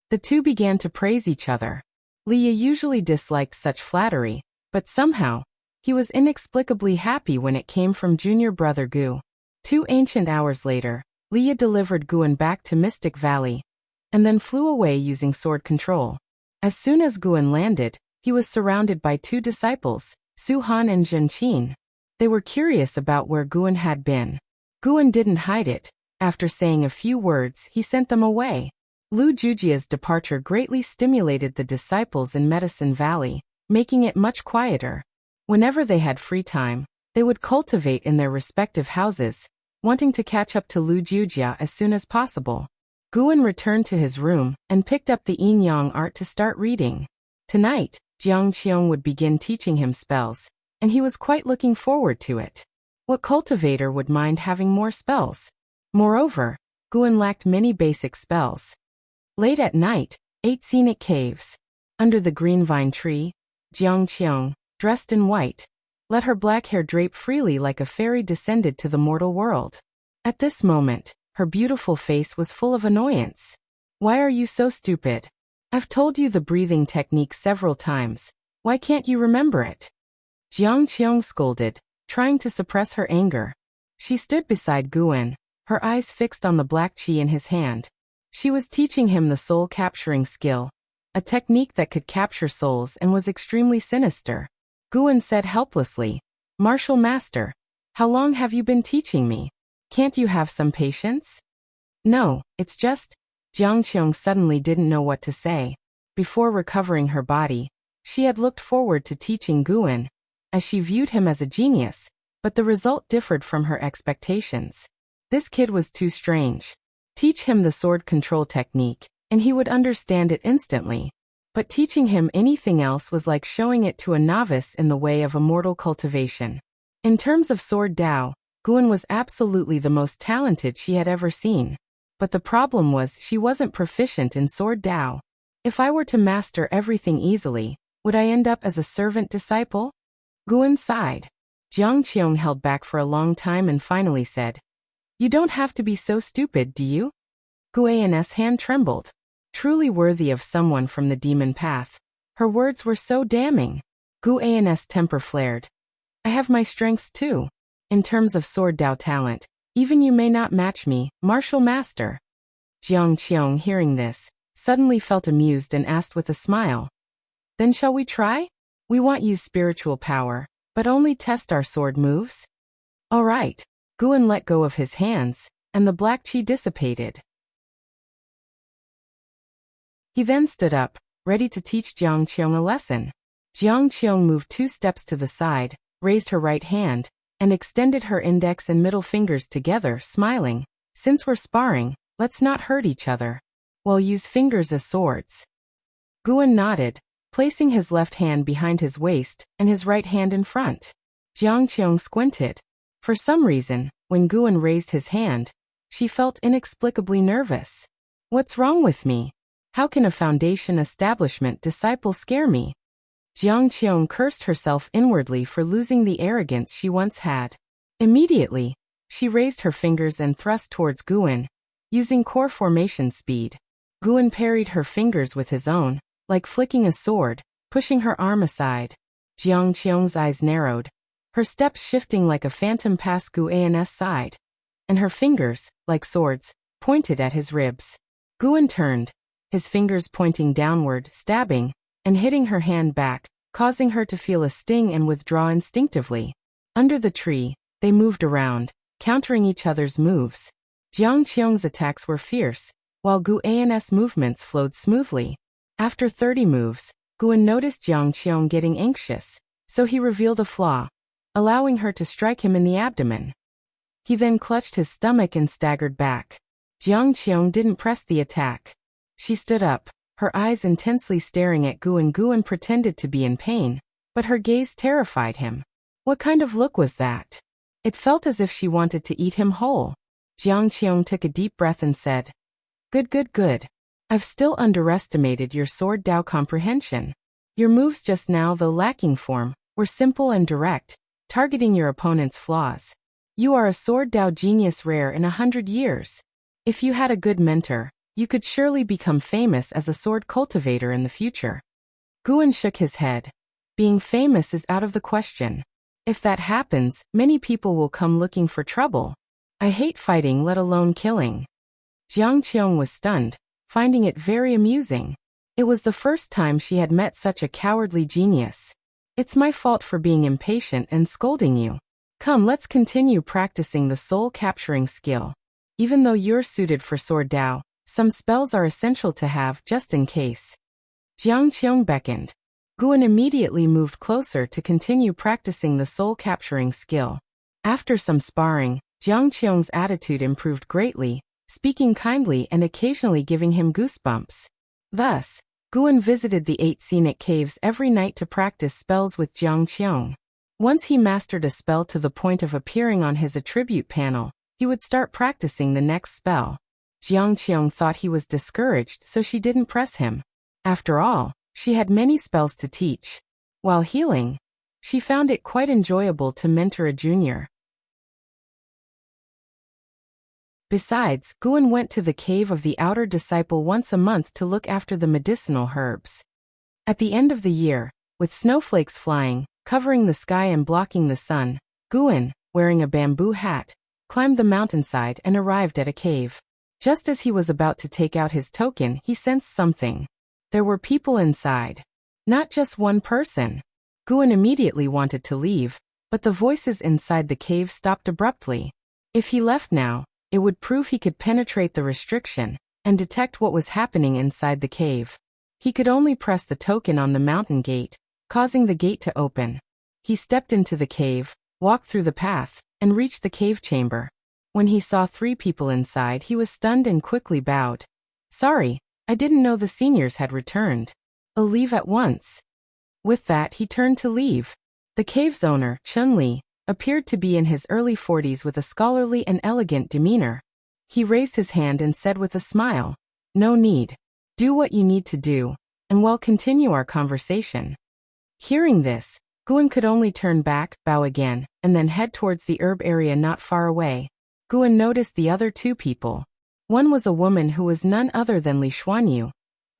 The two began to praise each other. Liye usually disliked such flattery, but somehow, he was inexplicably happy when it came from junior brother Gu. 2 ancient hours later, Liye delivered Guan back to Mystic Valley, and then flew away using sword control. As soon as Guan landed, he was surrounded by 2 disciples, Su Han and Zhen Qin. They were curious about where Guan had been. Guan didn't hide it. After saying a few words, he sent them away. Lu Jujia's departure greatly stimulated the disciples in Medicine Valley, making it much quieter. Whenever they had free time, they would cultivate in their respective houses, wanting to catch up to Lu Jujia as soon as possible. Guan returned to his room and picked up the Yin Yang art to start reading. Tonight, Qiong would begin teaching him spells, and he was quite looking forward to it. What cultivator would mind having more spells? Moreover, Guan lacked many basic spells. Late at night, 8 scenic caves. Under the green vine tree, Qiong, dressed in white, let her black hair drape freely like a fairy descended to the mortal world. At this moment, her beautiful face was full of annoyance. Why are you so stupid? I've told you the breathing technique several times. Why can't you remember it? Qiong scolded, trying to suppress her anger. She stood beside Guan, her eyes fixed on the black chi in his hand. She was teaching him the soul-capturing skill, a technique that could capture souls and was extremely sinister. Guan said helplessly, "Martial Master, how long have you been teaching me? Can't you have some patience?" "No, it's just..." Qiong suddenly didn't know what to say. Before recovering her body, she had looked forward to teaching Guan, as she viewed him as a genius, but the result differed from her expectations. This kid was too strange. Teach him the sword control technique, and he would understand it instantly. But teaching him anything else was like showing it to a novice in the way of immortal cultivation. In terms of sword Dao, Guan was absolutely the most talented she had ever seen. But the problem was she wasn't proficient in sword Dao. If I were to master everything easily, would I end up as a servant disciple? Guan sighed. Qiong held back for a long time and finally said, "You don't have to be so stupid, do you?" Guan's hand trembled. Truly worthy of someone from the demon path. Her words were so damning. Guan's temper flared. "I have my strengths too. In terms of sword Dao talent, even you may not match me, martial master." Qiong, hearing this, suddenly felt amused and asked with a smile, "Then shall we try? We won't use spiritual power, but only test our sword moves." "All right." Guan let go of his hands, and the black chi dissipated. He then stood up, ready to teach Qiong a lesson. Qiong moved 2 steps to the side, raised her right hand, and extended her index and middle fingers together, smiling. "Since we're sparring, let's not hurt each other. We'll use fingers as swords." Guan nodded, placing his left hand behind his waist and his right hand in front. Qiong squinted. For some reason, when Guan raised his hand, she felt inexplicably nervous. "What's wrong with me? How can a foundation establishment disciple scare me?" Qiong cursed herself inwardly for losing the arrogance she once had. Immediately, she raised her fingers and thrust towards Guan, using core formation speed. Guan parried her fingers with his own, like flicking a sword, pushing her arm aside. Qiong's eyes narrowed, her steps shifting like a phantom past Guan's side, and her fingers, like swords, pointed at his ribs. Guan turned, his fingers pointing downward, stabbing, and hitting her hand back, causing her to feel a sting and withdraw instinctively. Under the tree, they moved around, countering each other's moves. Jiang Qiong's attacks were fierce, while Gu An's movements flowed smoothly. After 30 moves, Guan noticed Jiang Qiong getting anxious, so he revealed a flaw, allowing her to strike him in the abdomen. He then clutched his stomach and staggered back. Jiang Qiong didn't press the attack. She stood up, her eyes intensely staring at Guan. Guan pretended to be in pain, but her gaze terrified him. What kind of look was that? It felt as if she wanted to eat him whole. Jiang Qiong took a deep breath and said, Good. I've still underestimated your sword Dao comprehension. Your moves just now, though lacking form, were simple and direct, targeting your opponent's flaws. You are a sword Dao genius rare in 100 years. If you had a good mentor, you could surely become famous as a sword cultivator in the future. Guan shook his head. Being famous is out of the question. If that happens, many people will come looking for trouble. I hate fighting, let alone killing. Jiang Qiong was stunned, finding it very amusing. It was the first time she had met such a cowardly genius. It's my fault for being impatient and scolding you. Come, let's continue practicing the soul-capturing skill. Even though you're suited for sword Dao, some spells are essential to have just in case. Jiang Qiong beckoned. Guan immediately moved closer to continue practicing the soul-capturing skill. After some sparring, Jiang Qiong's attitude improved greatly, speaking kindly and occasionally giving him goosebumps. Thus, Guan visited the 8 scenic caves every night to practice spells with Jiang Qiong. Once he mastered a spell to the point of appearing on his attribute panel, he would start practicing the next spell. Jiang Qiong thought he was discouraged, so she didn't press him. After all, she had many spells to teach. While healing, she found it quite enjoyable to mentor a junior. Besides, Guan went to the cave of the outer disciple once a month to look after the medicinal herbs. At the end of the year, with snowflakes flying, covering the sky and blocking the sun, Guan, wearing a bamboo hat, climbed the mountainside and arrived at a cave. Just as he was about to take out his token, he sensed something. There were people inside. Not just one person. Guan immediately wanted to leave, but the voices inside the cave stopped abruptly. If he left now, it would prove he could penetrate the restriction and detect what was happening inside the cave. He could only press the token on the mountain gate, causing the gate to open. He stepped into the cave, walked through the path, and reached the cave chamber. When he saw 3 people inside, he was stunned and quickly bowed. Sorry, I didn't know the seniors had returned. I'll leave at once. With that, he turned to leave. The cave's owner, Chun-Li, appeared to be in his early 40s with a scholarly and elegant demeanor. He raised his hand and said with a smile, No need. Do what you need to do, and we'll continue our conversation. Hearing this, Guan could only turn back, bow again, and then head towards the herb area not far away. Guan noticed the other 2 people. One was a woman who was none other than Li Xuanyu,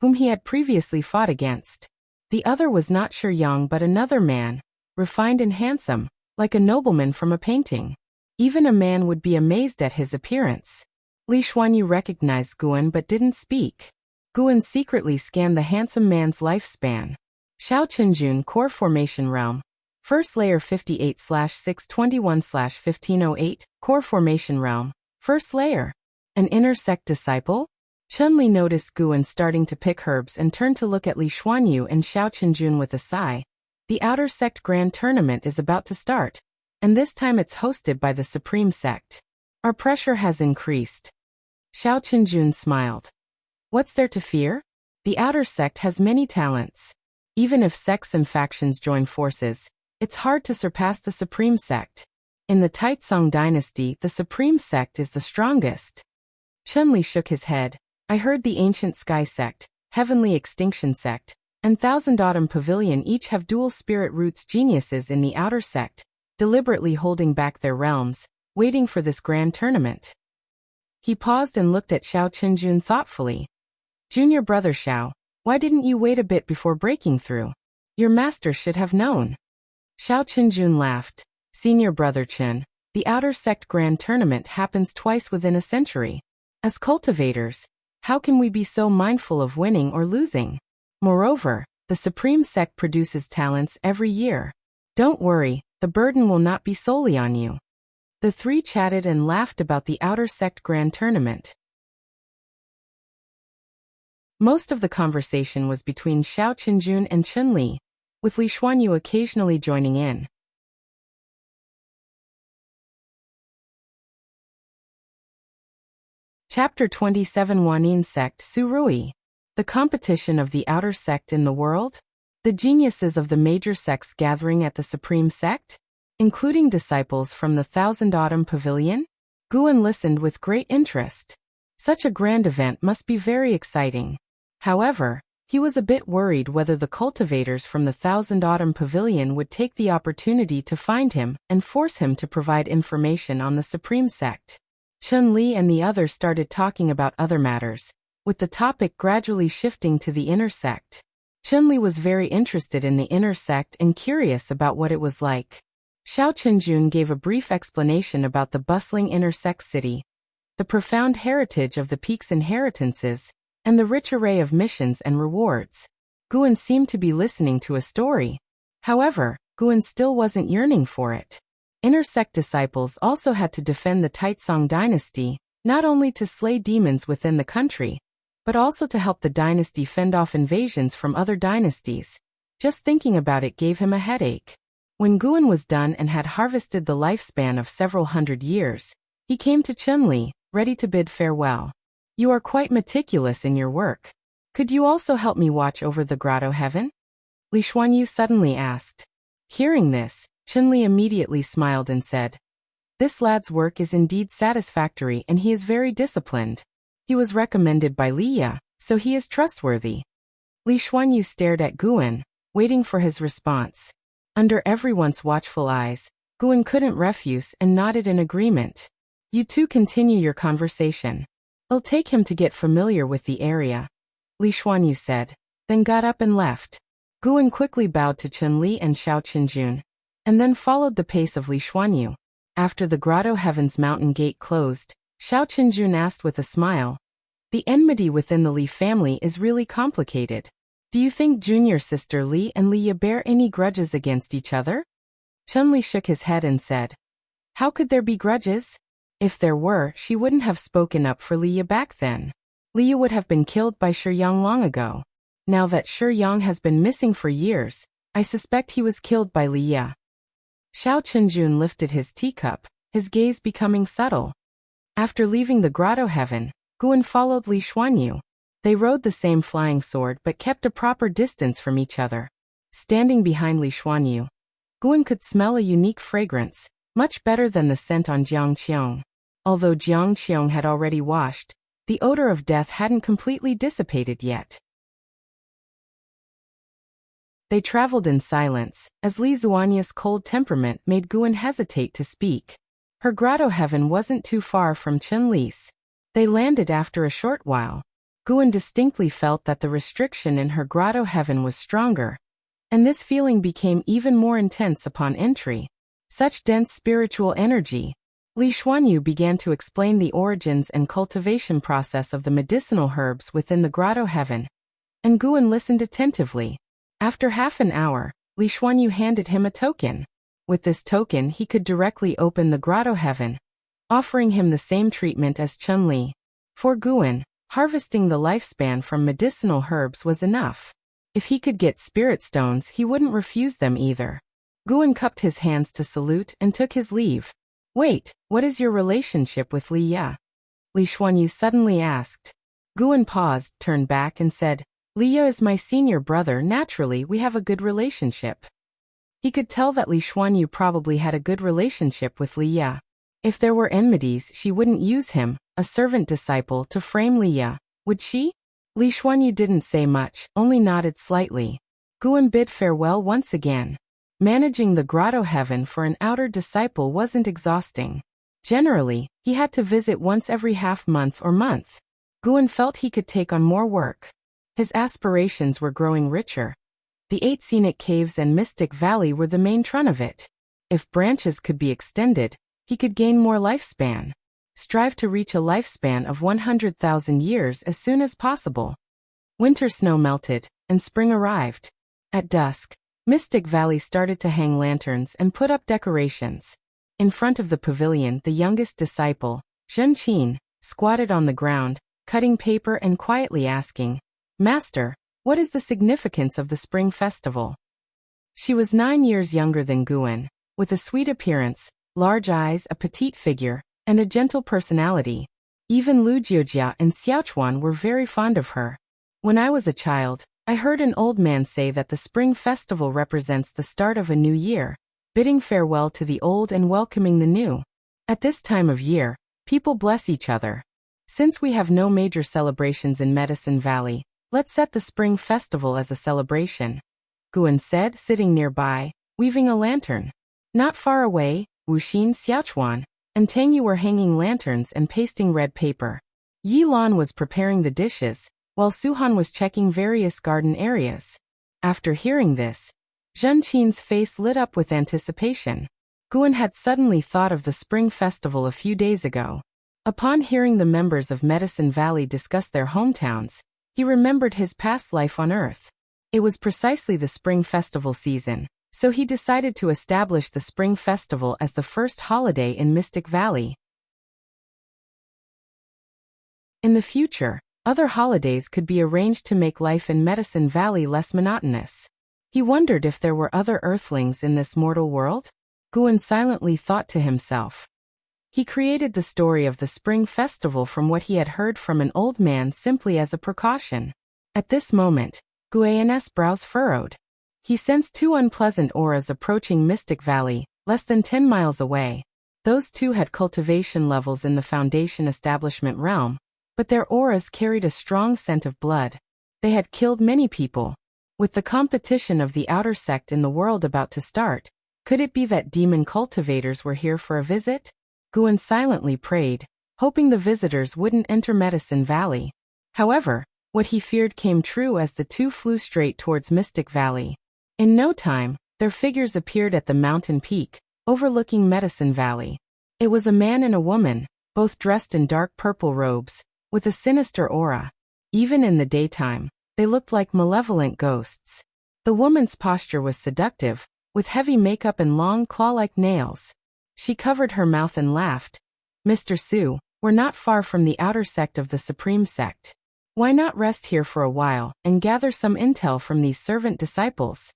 whom he had previously fought against. The other was not Qiong but another man, refined and handsome, like a nobleman from a painting. Even a man would be amazed at his appearance. Li Xuanyu recognized Guan but didn't speak. Guan secretly scanned the handsome man's lifespan. Xiao Chenjun Core Formation Realm. First Layer 58/621/1508, Core Formation Realm. First Layer. An inner sect disciple? Chun-Li noticed Guan starting to pick herbs and turned to look at Li Xuanyu and Xiao Chenjun with a sigh. The Outer Sect Grand Tournament is about to start, and this time it's hosted by the Supreme Sect. Our pressure has increased. Xiao Chenjun smiled. What's there to fear? The Outer Sect has many talents. Even if sects and factions join forces, it's hard to surpass the Supreme Sect. In the Taicang dynasty, the Supreme Sect is the strongest. Chun-Li shook his head. I heard the Ancient Sky Sect, Heavenly Extinction Sect, and Thousand Autumn Pavilion each have dual spirit roots geniuses in the Outer Sect, deliberately holding back their realms, waiting for this grand tournament. He paused and looked at Xiao Chenjun thoughtfully. Junior brother Xiao, why didn't you wait a bit before breaking through? Your master should have known. Xiao Chenjun laughed. Senior brother Chen, the Outer Sect Grand Tournament happens twice within a century. As cultivators, how can we be so mindful of winning or losing? Moreover, the The Supreme Sect produces talents every year. Don't worry, the burden will not be solely on you. The three chatted and laughed about the Outer Sect Grand Tournament. Most of the conversation was between Xiao Qinjun and Chun-Li, with Li Xuanyu occasionally joining in. Chapter 27 Wanyin Sect Ruye. The competition of the outer sect in the world? The geniuses of the major sects gathering at the Supreme Sect? Including disciples from the Thousand Autumn Pavilion? Guan listened with great interest. Such a grand event must be very exciting. However, he was a bit worried whether the cultivators from the Thousand Autumn Pavilion would take the opportunity to find him and force him to provide information on the Supreme Sect. Chun-Li and the others started talking about other matters, with the topic gradually shifting to the inner sect. Chun-Li was very interested in the inner sect and curious about what it was like. Xiao Qinjun gave a brief explanation about the bustling inner sect city, the profound heritage of the peak's inheritances, and the rich array of missions and rewards. Guan seemed to be listening to a story. However, Guan still wasn't yearning for it. Inner sect disciples also had to defend the Taicang dynasty, not only to slay demons within the country, but also to help the dynasty fend off invasions from other dynasties. Just thinking about it gave him a headache. When Guan was done and had harvested the lifespan of several hundred years, he came to Chun-Li, ready to bid farewell. You are quite meticulous in your work. Could you also help me watch over the grotto heaven? Li Xuanyu suddenly asked. Hearing this, Chun-Li immediately smiled and said, This lad's work is indeed satisfactory and he is very disciplined. He was recommended by Liya, so he is trustworthy. Li Xuanyu stared at Guan, waiting for his response. Under everyone's watchful eyes, Guan couldn't refuse and nodded in agreement. You two continue your conversation. It'll take him to get familiar with the area, Li Xuanyu said, then got up and left. Guan quickly bowed to Chun-Li and Xiao Qinjun, and then followed the pace of Li Xuanyu. After the grotto heaven's mountain gate closed, Xiao Qinjun asked with a smile, The enmity within the Li family is really complicated. Do you think junior sister Li and Liya bear any grudges against each other? Chun-Li shook his head and said, How could there be grudges? If there were, she wouldn't have spoken up for Liya back then. Liya would have been killed by Qiong long ago. Now that Qiong has been missing for years, I suspect he was killed by Liya. Xiao Qinjun lifted his teacup, his gaze becoming subtle. After leaving the grotto heaven, Guan followed Li Xuanyu. They rode the same flying sword but kept a proper distance from each other. Standing behind Li Xuanyu, Guan could smell a unique fragrance, much better than the scent on Qiong. Although Qiong had already washed, the odor of death hadn't completely dissipated yet. They traveled in silence, as Li Xuanyu's cold temperament made Guan hesitate to speak. Her grotto heaven wasn't too far from Chun-Li's. They landed after a short while. Guan distinctly felt that the restriction in her grotto heaven was stronger, and this feeling became even more intense upon entry. Such dense spiritual energy. Li Xuanyu began to explain the origins and cultivation process of the medicinal herbs within the grotto heaven, and Guan listened attentively. After half an hour, Li Xuanyu handed him a token. With this token he could directly open the grotto heaven, offering him the same treatment as Chun-Li. For Guan, harvesting the lifespan from medicinal herbs was enough. If he could get spirit stones he wouldn't refuse them either. Guan cupped his hands to salute and took his leave. Wait, what is your relationship with Liya? Li Xuanyu suddenly asked. Guan paused, turned back and said, Liya is my senior brother. Naturally we have a good relationship. He could tell that Li Xuanyu probably had a good relationship with Liya. If there were enmities she wouldn't use him, a servant disciple, to frame Liya, would she? Li Xuanyu didn't say much, only nodded slightly. Guan bid farewell once again. Managing the grotto heaven for an outer disciple wasn't exhausting. Generally, he had to visit once every half-month or month. Guan felt he could take on more work. His aspirations were growing richer. The 8 scenic caves and Mystic Valley were the main trunk of it. If branches could be extended, he could gain more lifespan. Strive to reach a lifespan of 100,000 years as soon as possible. Winter snow melted, and spring arrived. At dusk, Mystic Valley started to hang lanterns and put up decorations. In front of the pavilion, the youngest disciple, Zhenqin, squatted on the ground, cutting paper and quietly asking, "Master, what is the significance of the Spring Festival?" She was 9 years younger than Guan, with a sweet appearance, large eyes, a petite figure, and a gentle personality. Even Lu Jiujia and Xiaochuan were very fond of her. "When I was a child, I heard an old man say that the Spring Festival represents the start of a new year, bidding farewell to the old and welcoming the new. At this time of year, people bless each other. Since we have no major celebrations in Medicine Valley, let's set the Spring Festival as a celebration," Guan said, sitting nearby, weaving a lantern. Not far away, Wuxin, Xiaochuan, and Tangyu were hanging lanterns and pasting red paper. Yi Lan was preparing the dishes, while Suhan was checking various garden areas. After hearing this, Zhenqin's face lit up with anticipation. Guan had suddenly thought of the Spring Festival a few days ago. Upon hearing the members of Medicine Valley discuss their hometowns, he remembered his past life on Earth. It was precisely the Spring Festival season, so he decided to establish the Spring Festival as the first holiday in Mystic Valley. In the future, other holidays could be arranged to make life in Medicine Valley less monotonous. He wondered if there were other Earthlings in this mortal world. Guan silently thought to himself. He created the story of the Spring Festival from what he had heard from an old man simply as a precaution. At this moment, Guan's brows furrowed. He sensed two unpleasant auras approaching Mystic Valley, less than 10 miles away. Those two had cultivation levels in the Foundation Establishment realm, but their auras carried a strong scent of blood. They had killed many people. With the competition of the outer sect in the world about to start, could it be that demon cultivators were here for a visit? Guan silently prayed, hoping the visitors wouldn't enter Medicine Valley. However, what he feared came true as the two flew straight towards Mystic Valley. In no time, their figures appeared at the mountain peak, overlooking Medicine Valley. It was a man and a woman, both dressed in dark purple robes, with a sinister aura. Even in the daytime, they looked like malevolent ghosts. The woman's posture was seductive, with heavy makeup and long claw-like nails. She covered her mouth and laughed. "Mr. Su, we're not far from the outer sect of the Supreme Sect. Why not rest here for a while and gather some intel from these servant disciples?"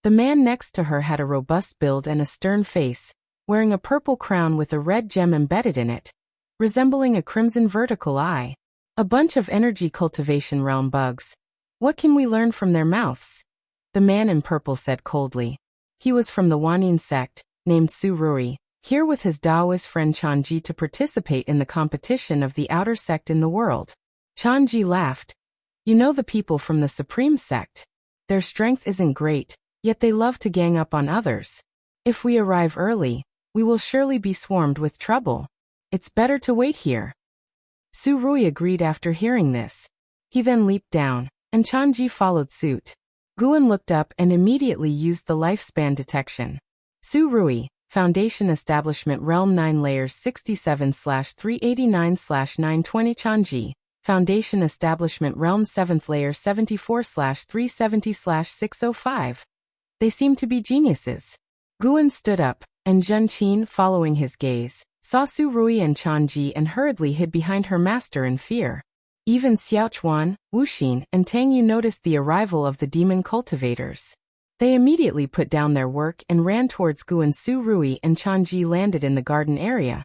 The man next to her had a robust build and a stern face, wearing a purple crown with a red gem embedded in it, resembling a crimson vertical eye. "A bunch of energy cultivation realm bugs. What can we learn from their mouths?" The man in purple said coldly. He was from the Wanyin sect, named Su Ruye, here with his Taoist friend Changji to participate in the competition of the outer sect in the world. Changji laughed. "You know the people from the Supreme Sect. Their strength isn't great, yet they love to gang up on others. If we arrive early, we will surely be swarmed with trouble. It's better to wait here." Su Ruye agreed after hearing this. He then leaped down, and Changji followed suit. Guan looked up and immediately used the lifespan detection. Su Ruye, Foundation Establishment Realm 9 Layers 67/389/920 Changji, Foundation Establishment Realm 7th Layer 74/370/605. They seem to be geniuses. Guan stood up, and Zhenqin, following his gaze, saw Su Ruye and Changji and hurriedly hid behind her master in fear. Even Xiaochuan, Wuxin, and Tangyu noticed the arrival of the demon cultivators. They immediately put down their work and ran towards Guan. Su Ruye and Changji landed in the garden area,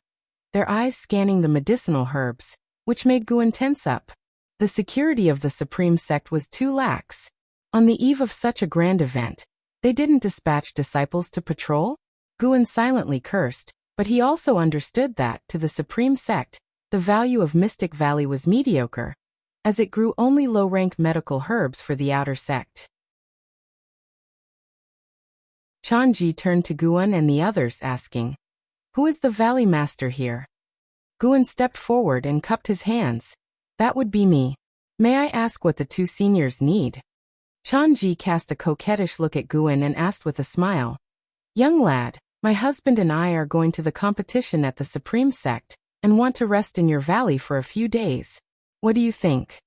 their eyes scanning the medicinal herbs, which made Guan tense up. The security of the Supreme Sect was too lax. On the eve of such a grand event, they didn't dispatch disciples to patrol? Guan silently cursed, but he also understood that, to the Supreme Sect, the value of Mystic Valley was mediocre, as it grew only low-rank medical herbs for the outer sect. Changji turned to Guan and the others, asking, "Who is the Valley Master here?" Guan stepped forward and cupped his hands. "That would be me. May I ask what the two seniors need?" Changji cast a coquettish look at Guan and asked with a smile, "Young lad, my husband and I are going to the competition at the Supreme Sect, and want to rest in your valley for a few days. What do you think?"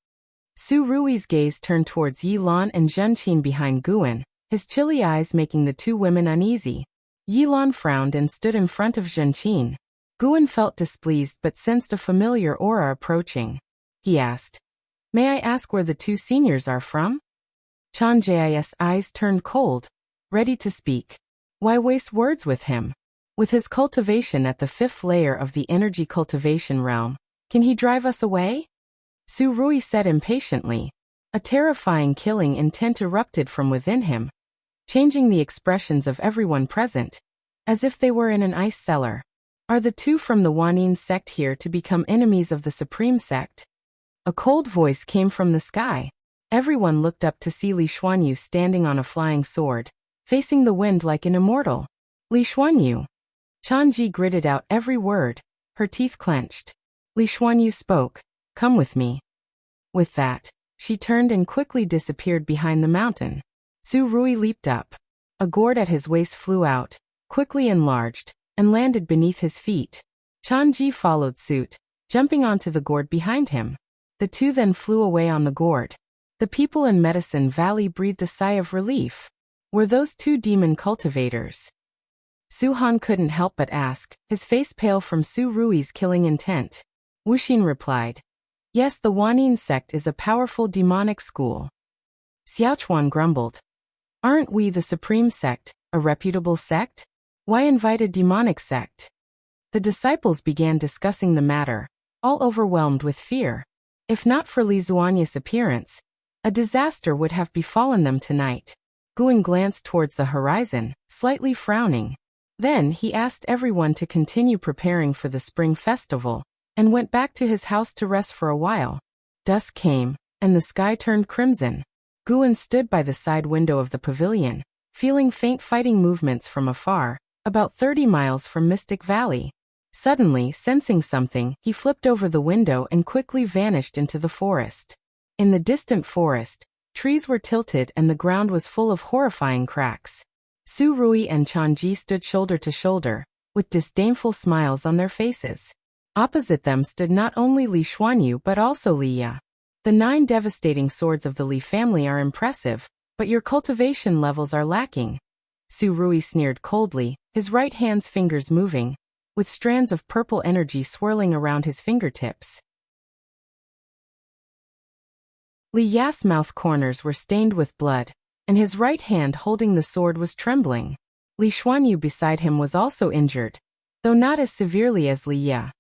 Su Rui's gaze turned towards Yi Lan and Zhenqin behind Guan, his chilly eyes making the two women uneasy. Yilan frowned and stood in front of Zhenqin. Guan felt displeased but sensed a familiar aura approaching. He asked, "May I ask where the two seniors are from?" Chanji's eyes turned cold, ready to speak. Why waste words with him? With his cultivation at the 5th layer of the energy cultivation realm, can he drive us away? Su Ruye said impatiently. A terrifying killing intent erupted from within him, changing the expressions of everyone present, as if they were in an ice cellar. Are the two from the Wanyin sect here to become enemies of the Supreme Sect? A cold voice came from the sky. Everyone looked up to see Li Xuanyu standing on a flying sword, facing the wind like an immortal. Li Xuanyu. Chanji gritted out every word, her teeth clenched. Li Xuanyu spoke, "Come with me." With that, she turned and quickly disappeared behind the mountain. Su Ruye leaped up. A gourd at his waist flew out, quickly enlarged, and landed beneath his feet. Chanji followed suit, jumping onto the gourd behind him. The two then flew away on the gourd. The people in Medicine Valley breathed a sigh of relief. Were those two demon cultivators? Suhan couldn't help but ask, his face pale from Su Ruye's killing intent. Wuxin replied, "Yes, the Wanyin sect is a powerful demonic school." Xiaochuan grumbled, "Aren't we the Supreme Sect, a reputable sect? Why invite a demonic sect?" The disciples began discussing the matter, all overwhelmed with fear. If not for Li Zuanya's appearance, a disaster would have befallen them tonight. Guan glanced towards the horizon, slightly frowning. Then he asked everyone to continue preparing for the spring festival, and went back to his house to rest for a while. Dusk came, and the sky turned crimson. Guan stood by the side window of the pavilion, feeling faint fighting movements from afar, about 30 miles from Mystic Valley. Suddenly, sensing something, he flipped over the window and quickly vanished into the forest. In the distant forest, trees were tilted and the ground was full of horrifying cracks. Su Ruye and Chanji stood shoulder to shoulder, with disdainful smiles on their faces. Opposite them stood not only Li Xuanyu but also Li Ya. "The 9 devastating swords of the Li family are impressive, but your cultivation levels are lacking." Su Ruye sneered coldly, his right hand's fingers moving, with strands of purple energy swirling around his fingertips. Li Ya's mouth corners were stained with blood, and his right hand holding the sword was trembling. Li Xuanyu beside him was also injured, though not as severely as Li Ya.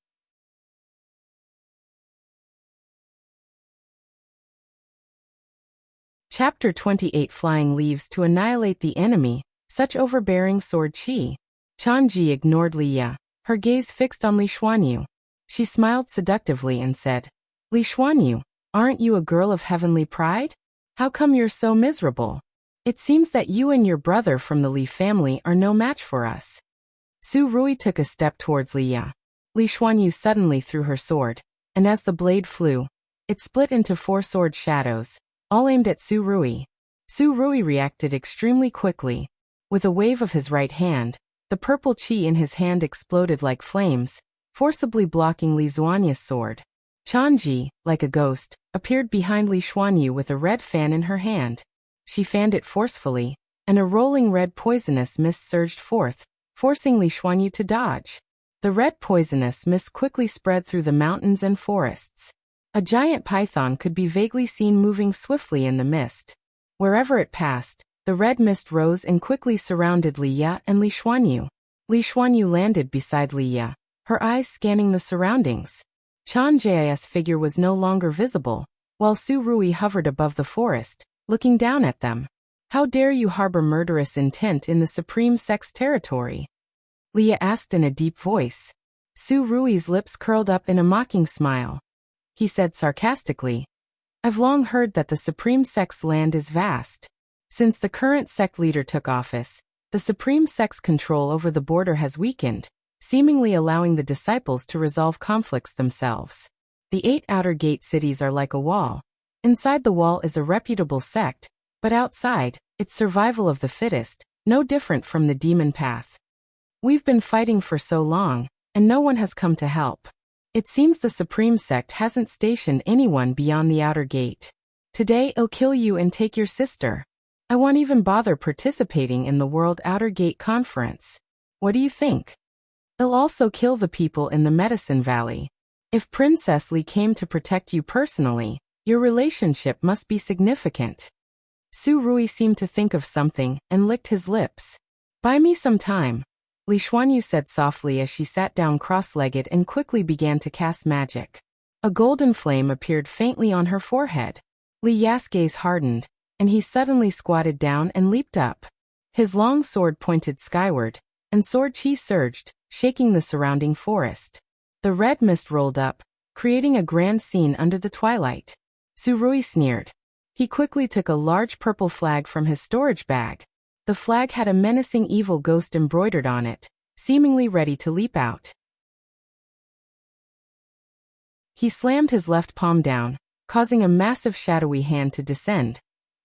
Chapter 28 Flying Leaves to Annihilate the Enemy, Such Overbearing Sword Qi. Chanji ignored Li Ya, her gaze fixed on Li Xuanyu. She smiled seductively and said, "Li Xuanyu, aren't you a girl of heavenly pride? How come you're so miserable? It seems that you and your brother from the Li family are no match for us." Su Ruye took a step towards Li Ya. Li Xuanyu suddenly threw her sword, and as the blade flew, it split into 4 sword shadows, all aimed at Su Ruye. Su Ruye reacted extremely quickly. With a wave of his right hand, the purple qi in his hand exploded like flames, forcibly blocking Li Zuanya's sword. Chanji, like a ghost, appeared behind Li Xuanyu with a red fan in her hand. She fanned it forcefully, and a rolling red poisonous mist surged forth, forcing Li Xuanyu to dodge. The red poisonous mist quickly spread through the mountains and forests. A giant python could be vaguely seen moving swiftly in the mist. Wherever it passed, the red mist rose and quickly surrounded Li Ya and Li Xuanyu. Li Xuanyu landed beside Li Ya, her eyes scanning the surroundings. Chanji's figure was no longer visible, while Su Ruye hovered above the forest, looking down at them. "How dare you harbor murderous intent in the Supreme Sect's territory?" Li Ya asked in a deep voice. Su Ruye's lips curled up in a mocking smile. He said sarcastically, "I've long heard that the Supreme Sect's land is vast. Since the current sect leader took office, the Supreme Sect's control over the border has weakened, seemingly allowing the disciples to resolve conflicts themselves. The 8 outer gate cities are like a wall. Inside the wall is a reputable sect, but outside, it's survival of the fittest, no different from the demon path. We've been fighting for so long, and no one has come to help. It seems the Supreme Sect hasn't stationed anyone beyond the outer gate. Today I'll kill you and take your sister." I won't even bother participating in the World Outer Gate Conference. What do you think? It'll also kill the people in the Medicine Valley. If Princess Li came to protect you personally, your relationship must be significant. Su Ruye seemed to think of something and licked his lips. Buy me some time, Li Xuanyu said softly as she sat down cross-legged and quickly began to cast magic. A golden flame appeared faintly on her forehead. Li Ya's gaze hardened, and he suddenly squatted down and leaped up. His long sword pointed skyward, and sword chi surged, shaking the surrounding forest. The red mist rolled up, creating a grand scene under the twilight. Su Ruye sneered. He quickly took a large purple flag from his storage bag. The flag had a menacing evil ghost embroidered on it, seemingly ready to leap out. He slammed his left palm down, causing a massive shadowy hand to descend,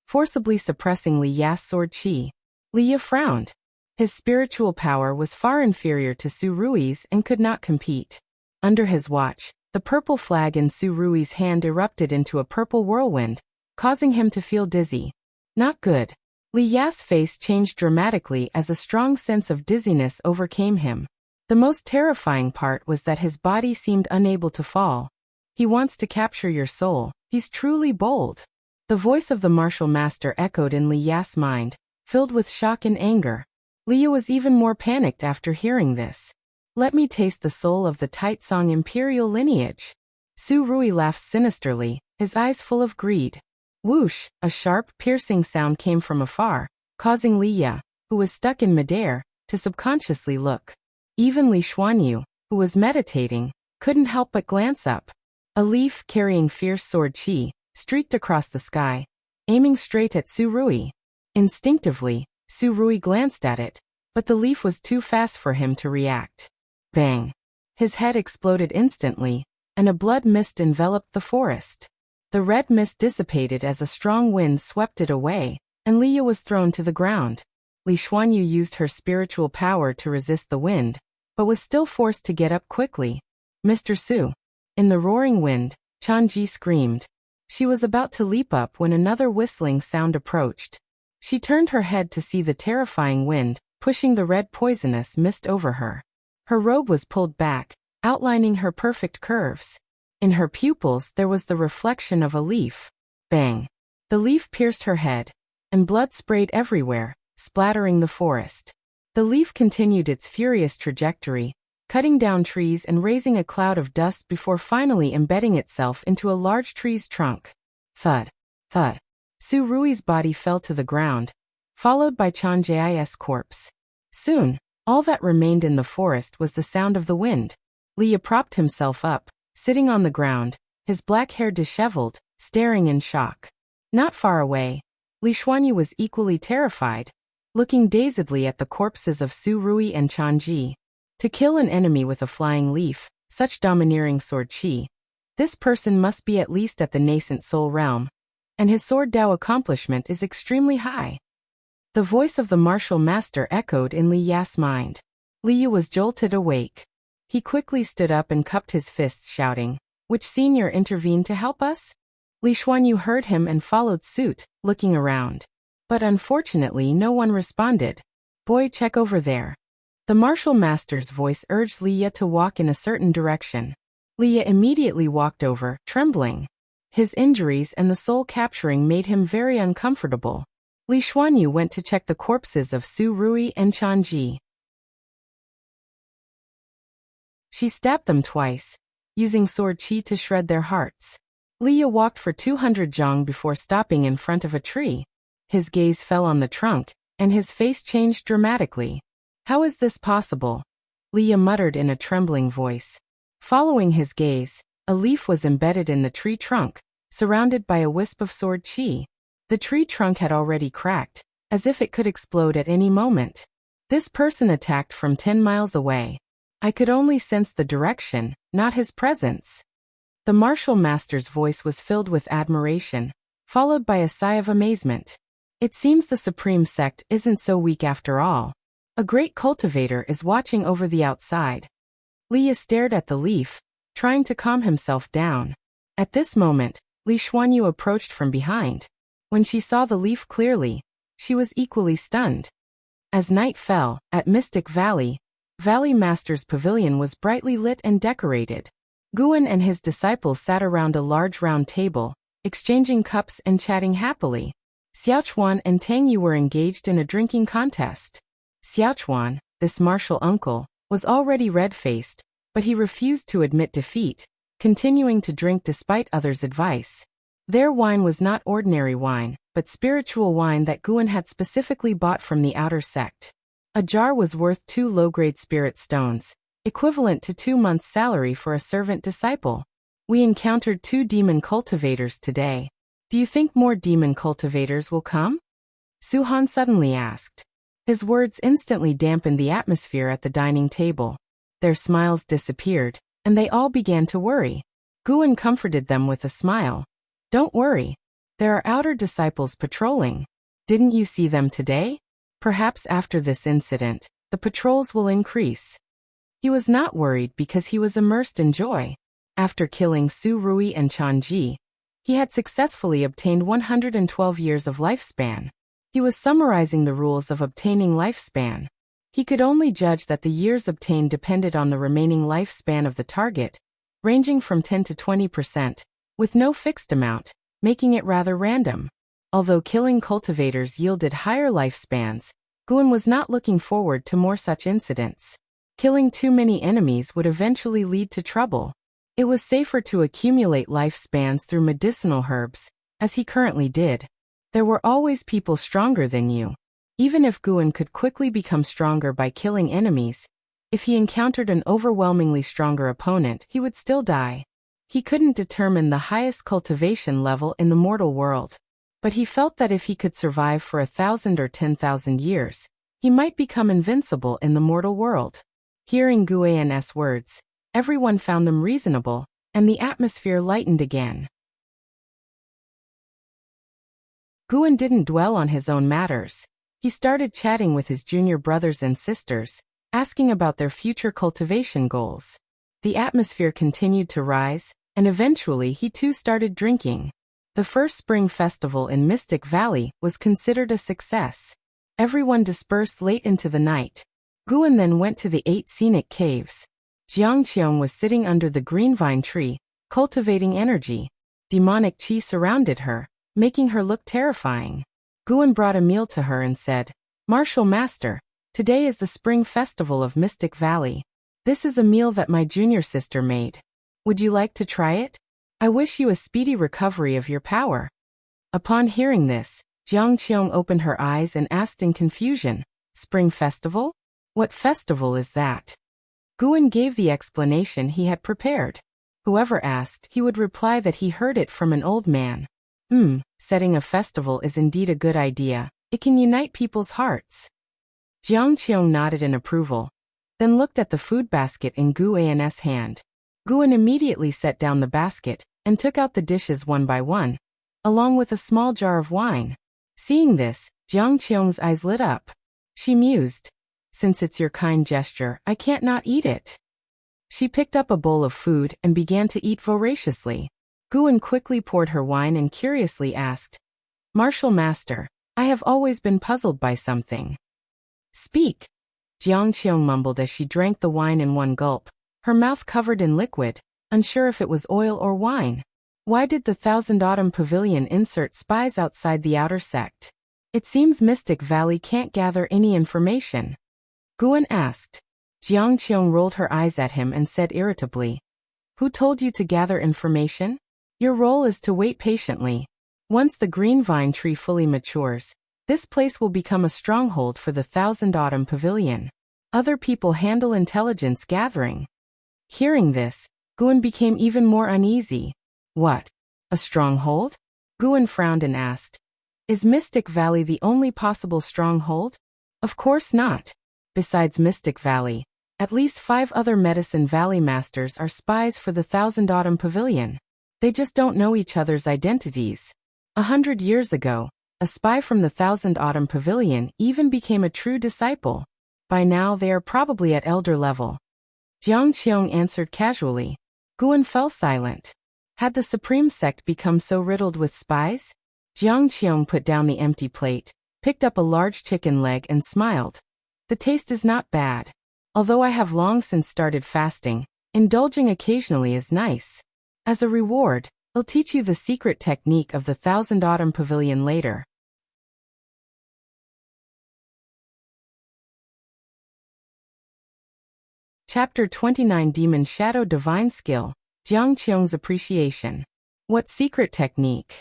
forcibly suppressing Li Ya's sword chi. Li Ya frowned. His spiritual power was far inferior to Su Ruye's and could not compete. Under his watch, the purple flag in Su Ruye's hand erupted into a purple whirlwind, causing him to feel dizzy. Not good. Li Ya's face changed dramatically as a strong sense of dizziness overcame him. The most terrifying part was that his body seemed unable to fall. He wants to capture your soul. He's truly bold. The voice of the martial master echoed in Li Ya's mind, filled with shock and anger. Li Ya was even more panicked after hearing this. Let me taste the soul of the Taicang imperial lineage. Su Ruye laughed sinisterly, his eyes full of greed. Whoosh, a sharp, piercing sound came from afar, causing Li Ya, who was stuck in midair, to subconsciously look. Even Li Xuanyu, who was meditating, couldn't help but glance up. A leaf carrying fierce sword chi streaked across the sky, aiming straight at Su Ruye. Instinctively, Su Ruye glanced at it, but the leaf was too fast for him to react. Bang! His head exploded instantly, and a blood mist enveloped the forest. The red mist dissipated as a strong wind swept it away, and Li Ya was thrown to the ground. Li Xuanyu used her spiritual power to resist the wind, but was still forced to get up quickly. Mr. Su. In the roaring wind, Changji screamed. She was about to leap up when another whistling sound approached. She turned her head to see the terrifying wind, pushing the red poisonous mist over her. Her robe was pulled back, outlining her perfect curves. In her pupils there was the reflection of a leaf. Bang! The leaf pierced her head, and blood sprayed everywhere, splattering the forest. The leaf continued its furious trajectory, cutting down trees and raising a cloud of dust before finally embedding itself into a large tree's trunk. Thud! Thud! Su Ruye's body fell to the ground, followed by Changji's corpse. Soon, all that remained in the forest was the sound of the wind. Li Ya propped himself up, sitting on the ground, his black hair disheveled, staring in shock. Not far away, Li Xuanyu was equally terrified, looking dazedly at the corpses of Su Ruye and Changji. To kill an enemy with a flying leaf, such domineering sword chi, this person must be at least at the Nascent Soul Realm, and his sword Dao accomplishment is extremely high. The voice of the martial master echoed in Li Ya's mind. Li Ya was jolted awake. He quickly stood up and cupped his fists, shouting, "Which senior intervened to help us?" Li Xuanyu heard him and followed suit, looking around. But unfortunately no one responded. "Boy, check over there." The martial master's voice urged Li Ya to walk in a certain direction. Li Ya immediately walked over, trembling. His injuries and the soul capturing made him very uncomfortable. Li Xuanyu went to check the corpses of Su Ruye and Changji. She stabbed them twice, using sword chi to shred their hearts. Li Ya walked for 200 zhang before stopping in front of a tree. His gaze fell on the trunk, and his face changed dramatically. "How is this possible?" Li Ya muttered in a trembling voice. Following his gaze, a leaf was embedded in the tree trunk, surrounded by a wisp of sword chi. The tree trunk had already cracked, as if it could explode at any moment. This person attacked from 10 miles away. I could only sense the direction, not his presence. The martial master's voice was filled with admiration, followed by a sigh of amazement. It seems the Supreme Sect isn't so weak after all. A great cultivator is watching over the outside. Li Ya stared at the leaf, trying to calm himself down. At this moment, Li Xuanyu approached from behind. When she saw the leaf clearly, She was equally stunned. As night fell, at Mystic Valley, Valley Master's pavilion was brightly lit and decorated. Guan and his disciples sat around a large round table, exchanging cups and chatting happily. Xiaochuan and Tang Yu were engaged in a drinking contest. Xiaochuan, this martial uncle, was already red-faced, but he refused to admit defeat, continuing to drink despite others' advice. Their wine was not ordinary wine, but spiritual wine that Guan had specifically bought from the outer sect. A jar was worth 2 low-grade spirit stones, equivalent to 2 months' salary for a servant disciple. We encountered 2 demon cultivators today. Do you think more demon cultivators will come? Suhan suddenly asked. His words instantly dampened the atmosphere at the dining table. Their smiles disappeared, and they all began to worry. Guan comforted them with a smile. Don't worry. There are outer disciples patrolling. Didn't you see them today? Perhaps after this incident, the patrols will increase. He was not worried because he was immersed in joy. After killing Su Ruye and Chanji, he had successfully obtained 112 years of lifespan. He was summarizing the rules of obtaining lifespan. He could only judge that the years obtained depended on the remaining lifespan of the target, ranging from 10 to 20%, with no fixed amount, making it rather random. Although killing cultivators yielded higher lifespans, Guan was not looking forward to more such incidents. Killing too many enemies would eventually lead to trouble. It was safer to accumulate lifespans through medicinal herbs, as he currently did. There were always people stronger than you. Even if Guan could quickly become stronger by killing enemies, if he encountered an overwhelmingly stronger opponent, he would still die. He couldn't determine the highest cultivation level in the mortal world. But he felt that if he could survive for 1,000 or 10,000 years, he might become invincible in the mortal world. Hearing Guan's words, everyone found them reasonable, and the atmosphere lightened again. Guan didn't dwell on his own matters. He started chatting with his junior brothers and sisters, asking about their future cultivation goals. The atmosphere continued to rise, and eventually he too started drinking. The first spring festival in Mystic Valley was considered a success. Everyone dispersed late into the night. Guan then went to the 8 scenic caves. Qiong was sitting under the green vine tree, cultivating energy. Demonic qi surrounded her, making her look terrifying. Guan brought a meal to her and said, "Martial Master, today is the spring festival of Mystic Valley. This is a meal that my junior sister made. Would you like to try it? I wish you a speedy recovery of your power." Upon hearing this, Qiong opened her eyes and asked in confusion, "Spring festival? What festival is that?" Guan gave the explanation he had prepared. Whoever asked, he would reply that he heard it from an old man. Setting a festival is indeed a good idea. It can unite people's hearts. Qiong nodded in approval, then looked at the food basket in Guan's hand. Guan immediately set down the basket and took out the dishes one by one, along with a small jar of wine. Seeing this, Qiong's eyes lit up. She mused, "Since it's your kind gesture, I can't not eat it." She picked up a bowl of food and began to eat voraciously. Guan quickly poured her wine and curiously asked, "Martial Master, I have always been puzzled by something." "Speak." Qiong mumbled as she drank the wine in one gulp, her mouth covered in liquid, unsure if it was oil or wine. Why did the Thousand Autumn Pavilion insert spies outside the outer sect? It seems Mystic Valley can't gather any information. Guan asked. Qiong rolled her eyes at him and said irritably, "Who told you to gather information? Your role is to wait patiently. Once the green vine tree fully matures, this place will become a stronghold for the Thousand Autumn Pavilion. Other people handle intelligence gathering." Hearing this, Guan became even more uneasy. "What? A stronghold?" Guan frowned and asked, "Is Mystic Valley the only possible stronghold?" "Of course not. Besides Mystic Valley, at least 5 other Medicine Valley Masters are spies for the Thousand Autumn Pavilion. They just don't know each other's identities. 100 years ago, a spy from the Thousand Autumn Pavilion even became a true disciple. By now they are probably at elder level." Qiong answered casually. Guan fell silent. Had the Supreme Sect become so riddled with spies? Jiang put down the empty plate, picked up a large chicken leg and smiled. The taste is not bad. Although I have long since started fasting, indulging occasionally is nice. As a reward, I'll teach you the secret technique of the Thousand Autumn Pavilion later. Chapter 29 Demon Shadow Divine Skill, Jiang Qiong's Appreciation. What secret technique?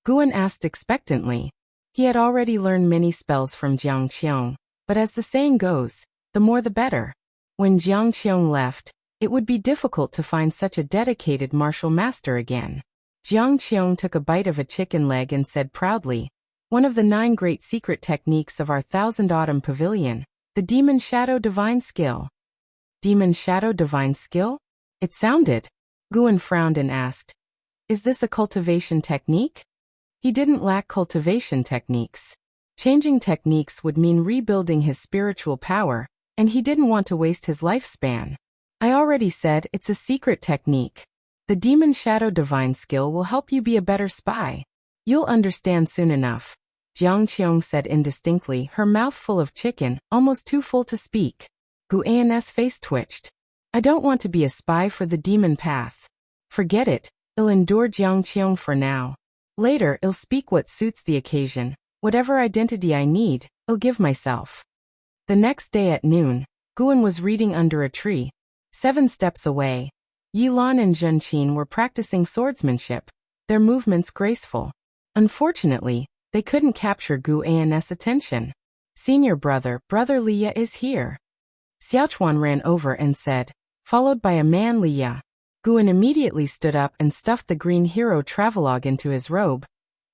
Guan asked expectantly. He had already learned many spells from Jiang Qiong, but as the saying goes, the more the better. When Jiang Qiong left, it would be difficult to find such a dedicated martial master again. Jiang Qiong took a bite of a chicken leg and said proudly, one of the 9 great secret techniques of our Thousand Autumn Pavilion, the Demon Shadow Divine Skill. Demon Shadow Divine Skill? It sounded. Guan frowned and asked, is this a cultivation technique? He didn't lack cultivation techniques. Changing techniques would mean rebuilding his spiritual power, and he didn't want to waste his lifespan. I already said it's a secret technique. The Demon Shadow Divine Skill will help you be a better spy. You'll understand soon enough. Jiang Qiong said indistinctly, her mouth full of chicken, almost too full to speak. Guan's face twitched. I don't want to be a spy for the demon path. Forget it, I'll endure Jiang Qiong for now. Later I'll speak what suits the occasion. Whatever identity I need, I'll give myself. The next day at noon, Guan was reading under a tree. 7 steps away, Yilan and Zhenqin were practicing swordsmanship, their movements graceful. Unfortunately, they couldn't capture Guan's attention. Senior brother, Brother Liya is here. Xiaochuan ran over and said, followed by a man Liya. Guan immediately stood up and stuffed the green hero travelogue into his robe,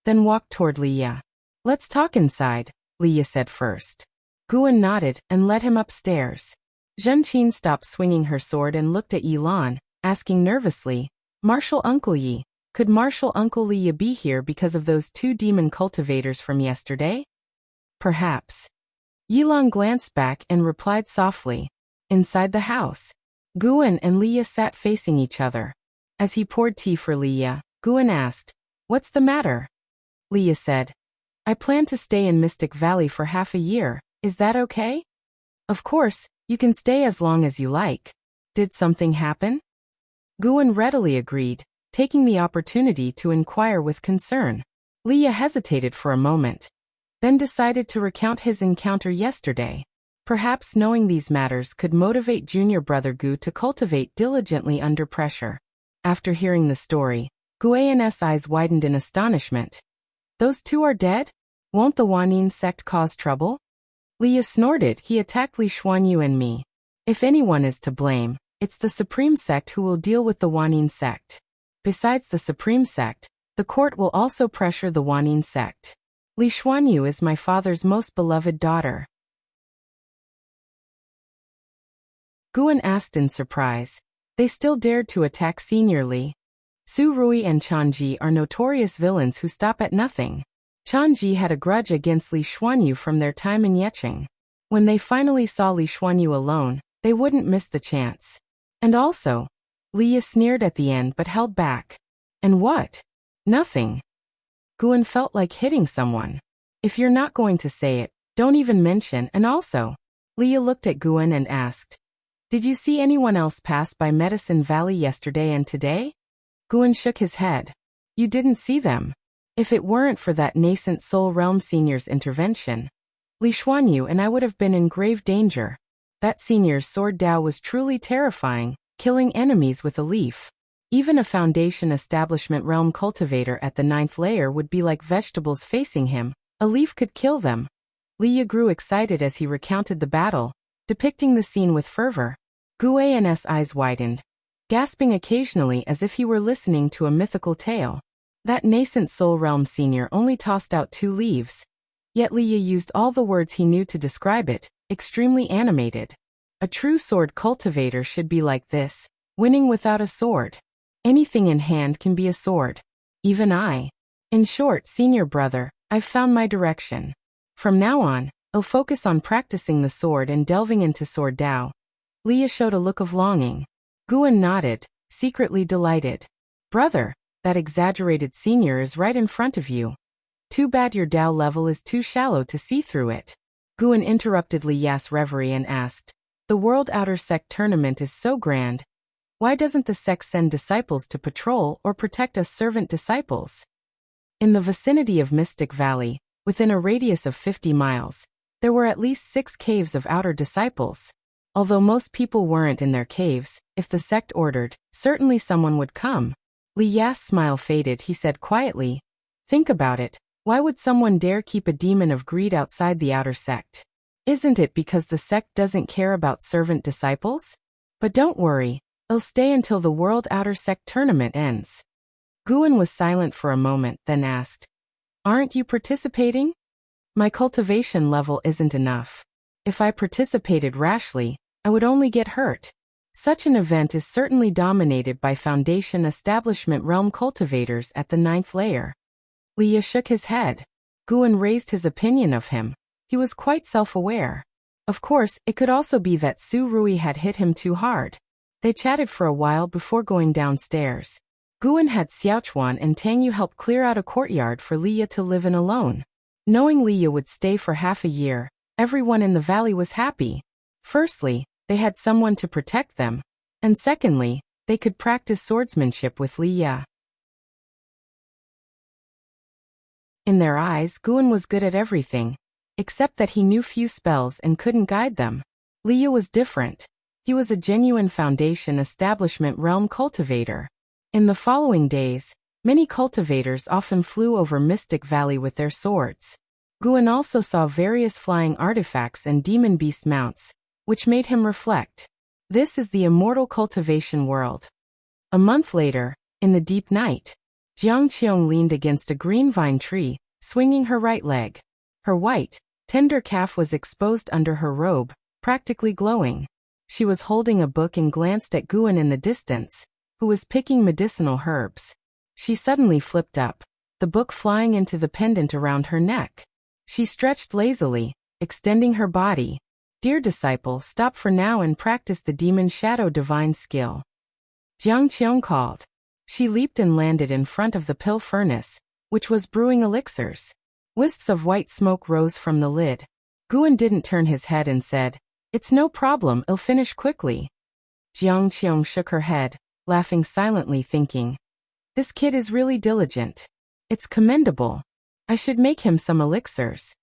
then walked toward Liya. Let's talk inside, Liya said first. Guan nodded and led him upstairs. Zhenqin stopped swinging her sword and looked at Yilan, asking nervously, Martial Uncle Yi, could Martial Uncle Liya be here because of those 2 demon cultivators from yesterday? Perhaps. Yilan glanced back and replied softly, inside the house. Guan and Liya sat facing each other. As he poured tea for Liya, Guan asked, what's the matter? Liya said, I plan to stay in Mystic Valley for half a year, is that okay? Of course, you can stay as long as you like. Did something happen? Guan readily agreed, taking the opportunity to inquire with concern. Liya hesitated for a moment, then decided to recount his encounter yesterday. Perhaps knowing these matters could motivate junior brother Gu to cultivate diligently under pressure. After hearing the story, Guan's eyes widened in astonishment. Those 2 are dead? Won't the Wanyin sect cause trouble? Liya snorted, he attacked Li Xuanyu and me. If anyone is to blame, it's the Supreme Sect who will deal with the Wanyin sect. Besides the Supreme Sect, the court will also pressure the Wanyin sect. Li Xuanyu is my father's most beloved daughter. Guan asked in surprise. They still dared to attack Senior Li. Su Ruye and Changji are notorious villains who stop at nothing. Changji had a grudge against Li Xuanyu from their time in Yeqing. When they finally saw Li Xuanyu alone, they wouldn't miss the chance. And also, Liya sneered at the end but held back. And what? Nothing. Guan felt like hitting someone. If you're not going to say it, don't even mention. And also, Liya looked at Guan and asked, did you see anyone else pass by Medicine Valley yesterday and today? Guan shook his head. You didn't see them. If it weren't for that Nascent Soul Realm senior's intervention, Li Xuanyu and I would have been in grave danger. That senior's sword Dao was truly terrifying, killing enemies with a leaf. Even a Foundation Establishment Realm cultivator at the 9th layer would be like vegetables facing him. A leaf could kill them. Liya grew excited as he recounted the battle, depicting the scene with fervor. Guan's eyes widened, gasping occasionally as if he were listening to a mythical tale. That Nascent Soul Realm senior only tossed out 2 leaves. Yet Liya used all the words he knew to describe it, extremely animated. A true sword cultivator should be like this, winning without a sword. Anything in hand can be a sword. Even I. In short, senior brother, I've found my direction. From now on, I'll focus on practicing the sword and delving into sword Dao. Liya showed a look of longing. Guan nodded, secretly delighted. Brother, that exaggerated senior is right in front of you. Too bad your Dao level is too shallow to see through it. Guan interrupted Li Ya's reverie and asked, the World Outer Sect tournament is so grand. Why doesn't the Sect send disciples to patrol or protect us servant disciples? In the vicinity of Mystic Valley, within a radius of 50 miles, there were at least 6 caves of outer disciples. Although most people weren't in their caves, if the Sect ordered, certainly someone would come. Li Ya's smile faded. He said quietly, think about it. Why would someone dare keep a demon of greed outside the outer sect? Isn't it because the sect doesn't care about servant disciples? But don't worry, it'll stay until the World Outer Sect tournament ends. Guan was silent for a moment, then asked, aren't you participating? My cultivation level isn't enough. If I participated rashly, I would only get hurt. Such an event is certainly dominated by Foundation Establishment Realm cultivators at the 9th layer. Liya shook his head. Guan raised his opinion of him. He was quite self-aware. Of course, it could also be that Ruye had hit him too hard. They chatted for a while before going downstairs. Guan had Xiaochuan and Tangyu help clear out a courtyard for Liya to live in alone. Knowing Liya would stay for half a year, everyone in the valley was happy. Firstly, they had someone to protect them. And secondly, they could practice swordsmanship with Liya. In their eyes, Guan was good at everything, except that he knew few spells and couldn't guide them. Liya was different. He was a genuine Foundation Establishment Realm cultivator. In the following days, many cultivators often flew over Mystic Valley with their swords. Guan also saw various flying artifacts and demon beast mounts, which made him reflect. This is the immortal cultivation world. A month later, in the deep night, Qiong leaned against a green vine tree, swinging her right leg. Her white, tender calf was exposed under her robe, practically glowing. She was holding a book and glanced at Guan in the distance, who was picking medicinal herbs. She suddenly flipped up, the book flying into the pendant around her neck. She stretched lazily, extending her body. Dear disciple, stop for now and practice the demon shadow divine skill. Qiong called. She leaped and landed in front of the pill furnace, which was brewing elixirs. Wisps of white smoke rose from the lid. Guan didn't turn his head and said, it's no problem, I'll finish quickly. Qiong shook her head, laughing silently, thinking, this kid is really diligent. It's commendable. I should make him some elixirs.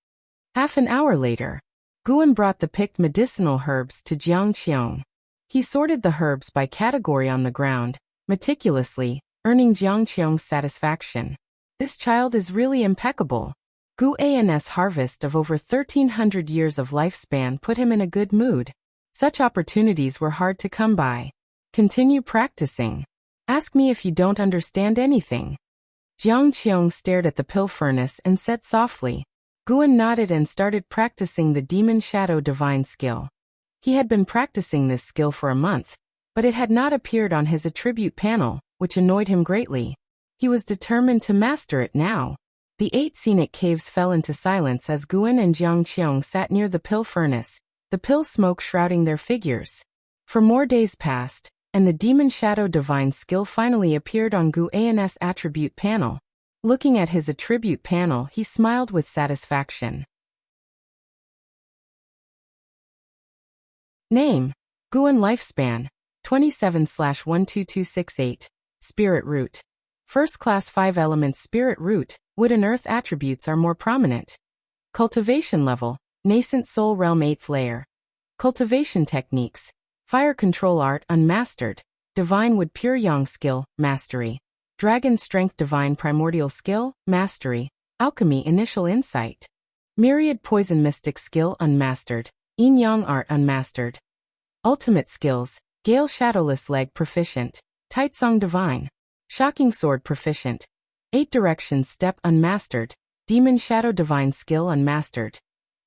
Half an hour later, Guan brought the picked medicinal herbs to Qiong. He sorted the herbs by category on the ground, meticulously, earning Qiong's satisfaction. This child is really impeccable. Guan's harvest of over 1,300 years of lifespan put him in a good mood. Such opportunities were hard to come by. Continue practicing. Ask me if you don't understand anything. Qiong stared at the pill furnace and said softly. Guan nodded and started practicing the demon shadow divine skill. He had been practicing this skill for a month, but it had not appeared on his attribute panel, which annoyed him greatly. He was determined to master it now. The 8 scenic caves fell into silence as Guan and Qiong sat near the pill furnace, the pill smoke shrouding their figures. For more days passed, and the demon shadow divine skill finally appeared on Guan's attribute panel. Looking at his attribute panel, he smiled with satisfaction. Name: Guan. Lifespan: 27/12268. Spirit root. First class 5 elements. Spirit root, wood and earth attributes are more prominent. Cultivation level: Nascent Soul Realm 8th layer. Cultivation techniques: Fire control art unmastered. Divine wood pure yang skill, mastery. Dragon strength divine primordial skill, mastery. Alchemy initial insight. Myriad poison mystic skill unmastered. Yin yang art unmastered. Ultimate skills: Gale shadowless leg proficient. Taicang divine. Shocking sword proficient. 8 directions step unmastered. Demon shadow divine skill unmastered.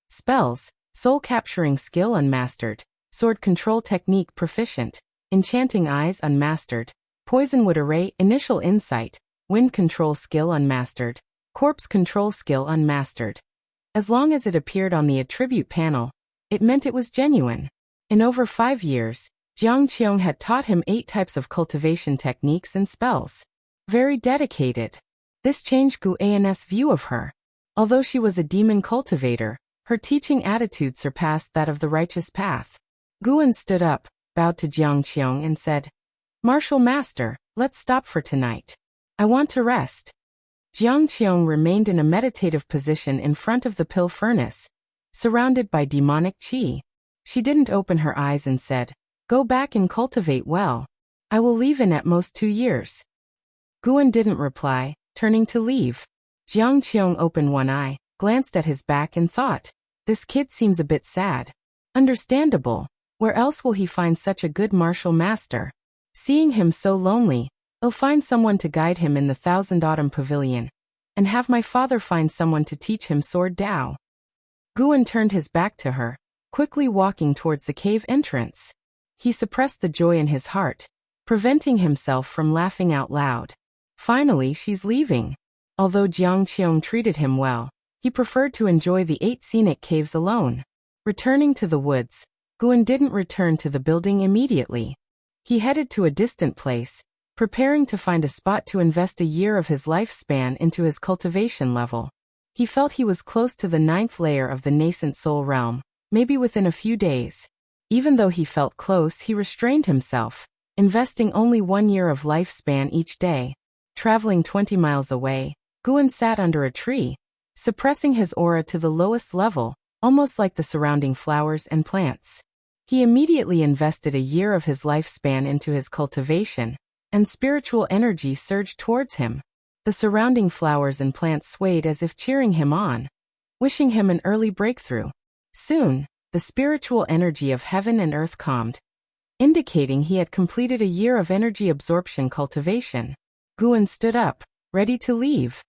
Spells: Soul capturing skill unmastered. Sword control technique proficient. Enchanting eyes unmastered. Poison wood array initial insight. Wind control skill unmastered. Corpse control skill unmastered. As long as it appeared on the attribute panel, it meant it was genuine. In over 5 years, Qiong had taught him 8 types of cultivation techniques and spells. Very dedicated. This changed Guan's view of her. Although she was a demon cultivator, her teaching attitude surpassed that of the righteous path. Guan stood up, bowed to Qiong and said, "Martial Master, let's stop for tonight. I want to rest." Qiong remained in a meditative position in front of the pill furnace, surrounded by demonic qi. She didn't open her eyes and said, "Go back and cultivate well. I will leave in at most 2 years." Guan didn't reply, turning to leave. Qiong opened one eye, glanced at his back and thought, "This kid seems a bit sad." Understandable. Where else will he find such a good martial master? Seeing him so lonely, I'll find someone to guide him in the Thousand Autumn Pavilion, and have my father find someone to teach him Sword Dao. Guan turned his back to her, quickly walking towards the cave entrance. He suppressed the joy in his heart, preventing himself from laughing out loud. Finally, she's leaving. Although Qiong treated him well, he preferred to enjoy the 8 scenic caves alone. Returning to the woods, Guan didn't return to the building immediately. He headed to a distant place, preparing to find a spot to invest a year of his lifespan into his cultivation level. He felt he was close to the 9th layer of the Nascent Soul Realm, maybe within a few days. Even though he felt close, he restrained himself, investing only 1 year of lifespan each day. Traveling 20 miles away, Guan sat under a tree, suppressing his aura to the lowest level, almost like the surrounding flowers and plants. He immediately invested a year of his lifespan into his cultivation, and spiritual energy surged towards him. The surrounding flowers and plants swayed as if cheering him on, wishing him an early breakthrough. Soon, the spiritual energy of heaven and earth calmed, indicating he had completed a year of energy absorption cultivation. Guan stood up, ready to leave.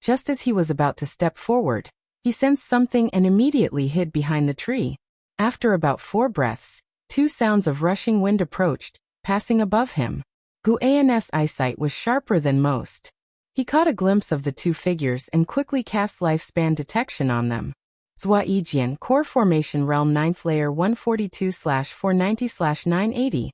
Just as he was about to step forward, he sensed something and immediately hid behind the tree. After about 4 breaths, 2 sounds of rushing wind approached, passing above him. Guan's eyesight was sharper than most. He caught a glimpse of the 2 figures and quickly cast lifespan detection on them. Ziwei Core Formation Realm 9th Layer 142/490/980.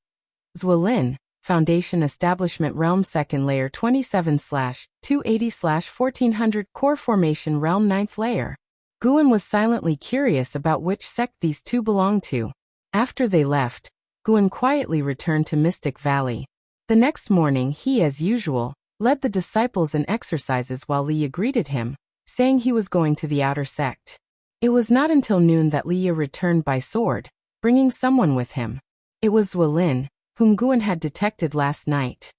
Ziwei Foundation Establishment Realm 2nd Layer 27/280/1400 Core Formation Realm 9th Layer. Guan was silently curious about which sect these 2 belonged to. After they left, Guan quietly returned to Mystic Valley. The next morning he, as usual, led the disciples in exercises while Liye greeted him, saying he was going to the outer sect. It was not until noon that Liye returned by sword, bringing someone with him. It was Ziwei, whom Guan had detected last night.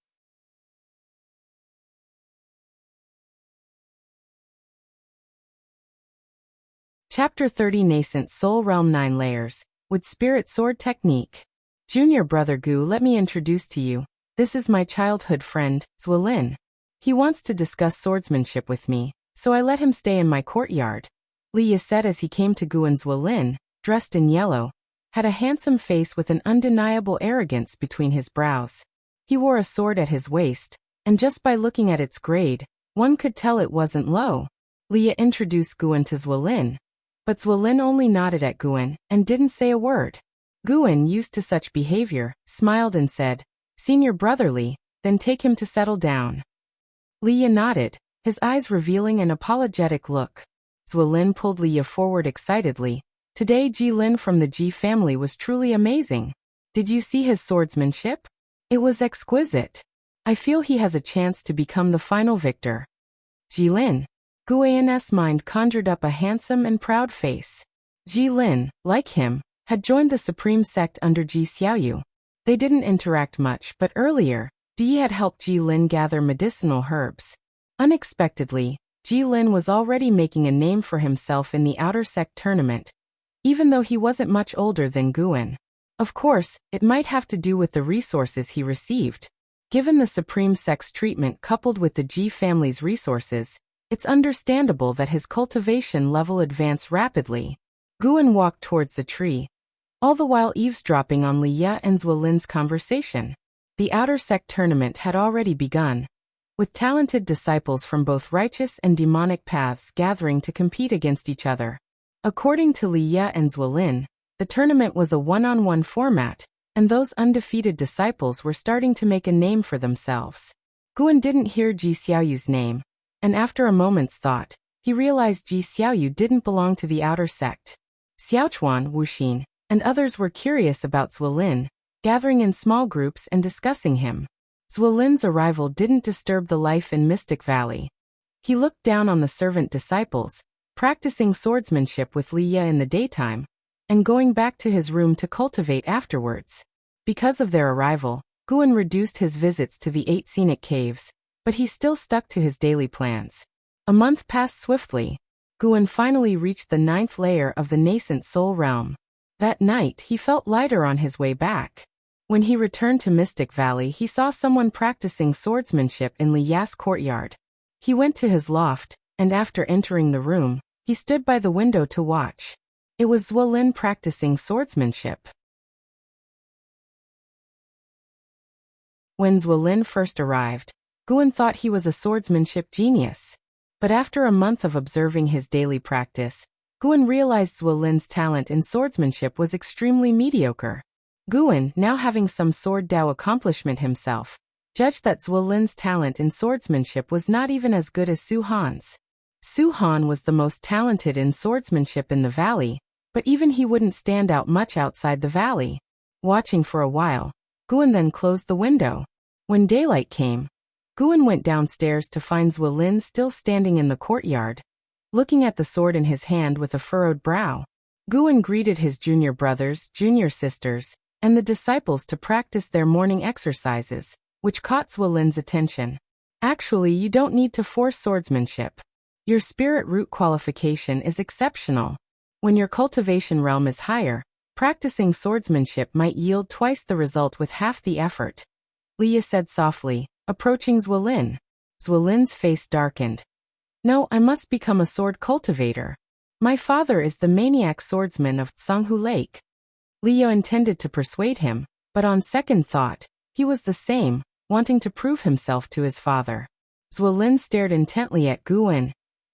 Chapter 30 Nascent Soul Realm 9 Layers, with Spirit Sword Technique. Junior brother Gu, let me introduce to you. This is my childhood friend, Ziwei. He wants to discuss swordsmanship with me, so I let him stay in my courtyard. Liye said as he came to Guan. Ziwei, dressed in yellow, had a handsome face with an undeniable arrogance between his brows. He wore a sword at his waist, and just by looking at its grade, one could tell it wasn't low. Liye introduced Guan to Ziwei, but Ziwei only nodded at Guan and didn't say a word. Guan, used to such behavior, smiled and said, "Senior brotherly, then take him to settle down." Liye nodded, his eyes revealing an apologetic look. Ziwei pulled Liye forward excitedly. "Today Jilin from the Ji family was truly amazing. Did you see his swordsmanship? It was exquisite. I feel he has a chance to become the final victor." Jilin. Guan's mind conjured up a handsome and proud face. Jilin, like him, had joined the Supreme Sect under Ji Xiaoyu. They didn't interact much, but earlier, Ji had helped Jilin gather medicinal herbs. Unexpectedly, Jilin was already making a name for himself in the Outer Sect tournament, even though he wasn't much older than Guan. Of course, it might have to do with the resources he received. Given the Supreme Sect's treatment coupled with the Ji family's resources, it's understandable that his cultivation level advanced rapidly. Guan walked towards the tree, all the while eavesdropping on Liye and Ziwei's conversation. The Outer Sect tournament had already begun, with talented disciples from both righteous and demonic paths gathering to compete against each other. According to Liye and Ziwei, the tournament was a one-on-one format, and those undefeated disciples were starting to make a name for themselves. Guan didn't hear Ji Xiaoyu's name, and after a moment's thought, he realized Ji Xiaoyu didn't belong to the outer sect. Xiaochuan, Wuxin, and others were curious about Zuolin, gathering in small groups and discussing him. Zuolin's arrival didn't disturb the life in Mystic Valley. He looked down on the servant disciples, practicing swordsmanship with Ruye in the daytime, and going back to his room to cultivate afterwards. Because of their arrival, Guan reduced his visits to the 8 scenic caves, but he still stuck to his daily plans. A month passed swiftly. Guan finally reached the 9th layer of the Nascent Soul Realm. That night he felt lighter on his way back. When he returned to Mystic Valley, he saw someone practicing swordsmanship in Liya's courtyard. He went to his loft, and after entering the room, he stood by the window to watch. It was Zuolin practicing swordsmanship. When Zuolin first arrived, Guan thought he was a swordsmanship genius. But after a month of observing his daily practice, Guan realized Zuolin's talent in swordsmanship was extremely mediocre. Guan, now having some sword Dao accomplishment himself, judged that Zuolin's talent in swordsmanship was not even as good as Su Han's. Su Han was the most talented in swordsmanship in the valley, but even he wouldn't stand out much outside the valley. Watching for a while, Guan then closed the window. When daylight came, Guan went downstairs to find Zuolin still standing in the courtyard, looking at the sword in his hand with a furrowed brow. Guan greeted his junior brothers, junior sisters, and the disciples to practice their morning exercises, which caught Zuolin's attention. Actually, you don't need to force swordsmanship. Your spirit root qualification is exceptional. When your cultivation realm is higher, practicing swordsmanship might yield twice the result with half the effort. Liya said softly, approaching Zuolin. Zuolin's face darkened. No, I must become a sword cultivator. My father is the maniac swordsman of Sanghu Lake. Liya intended to persuade him, but on second thought, he was the same, wanting to prove himself to his father. Zuolin stared intently at Guan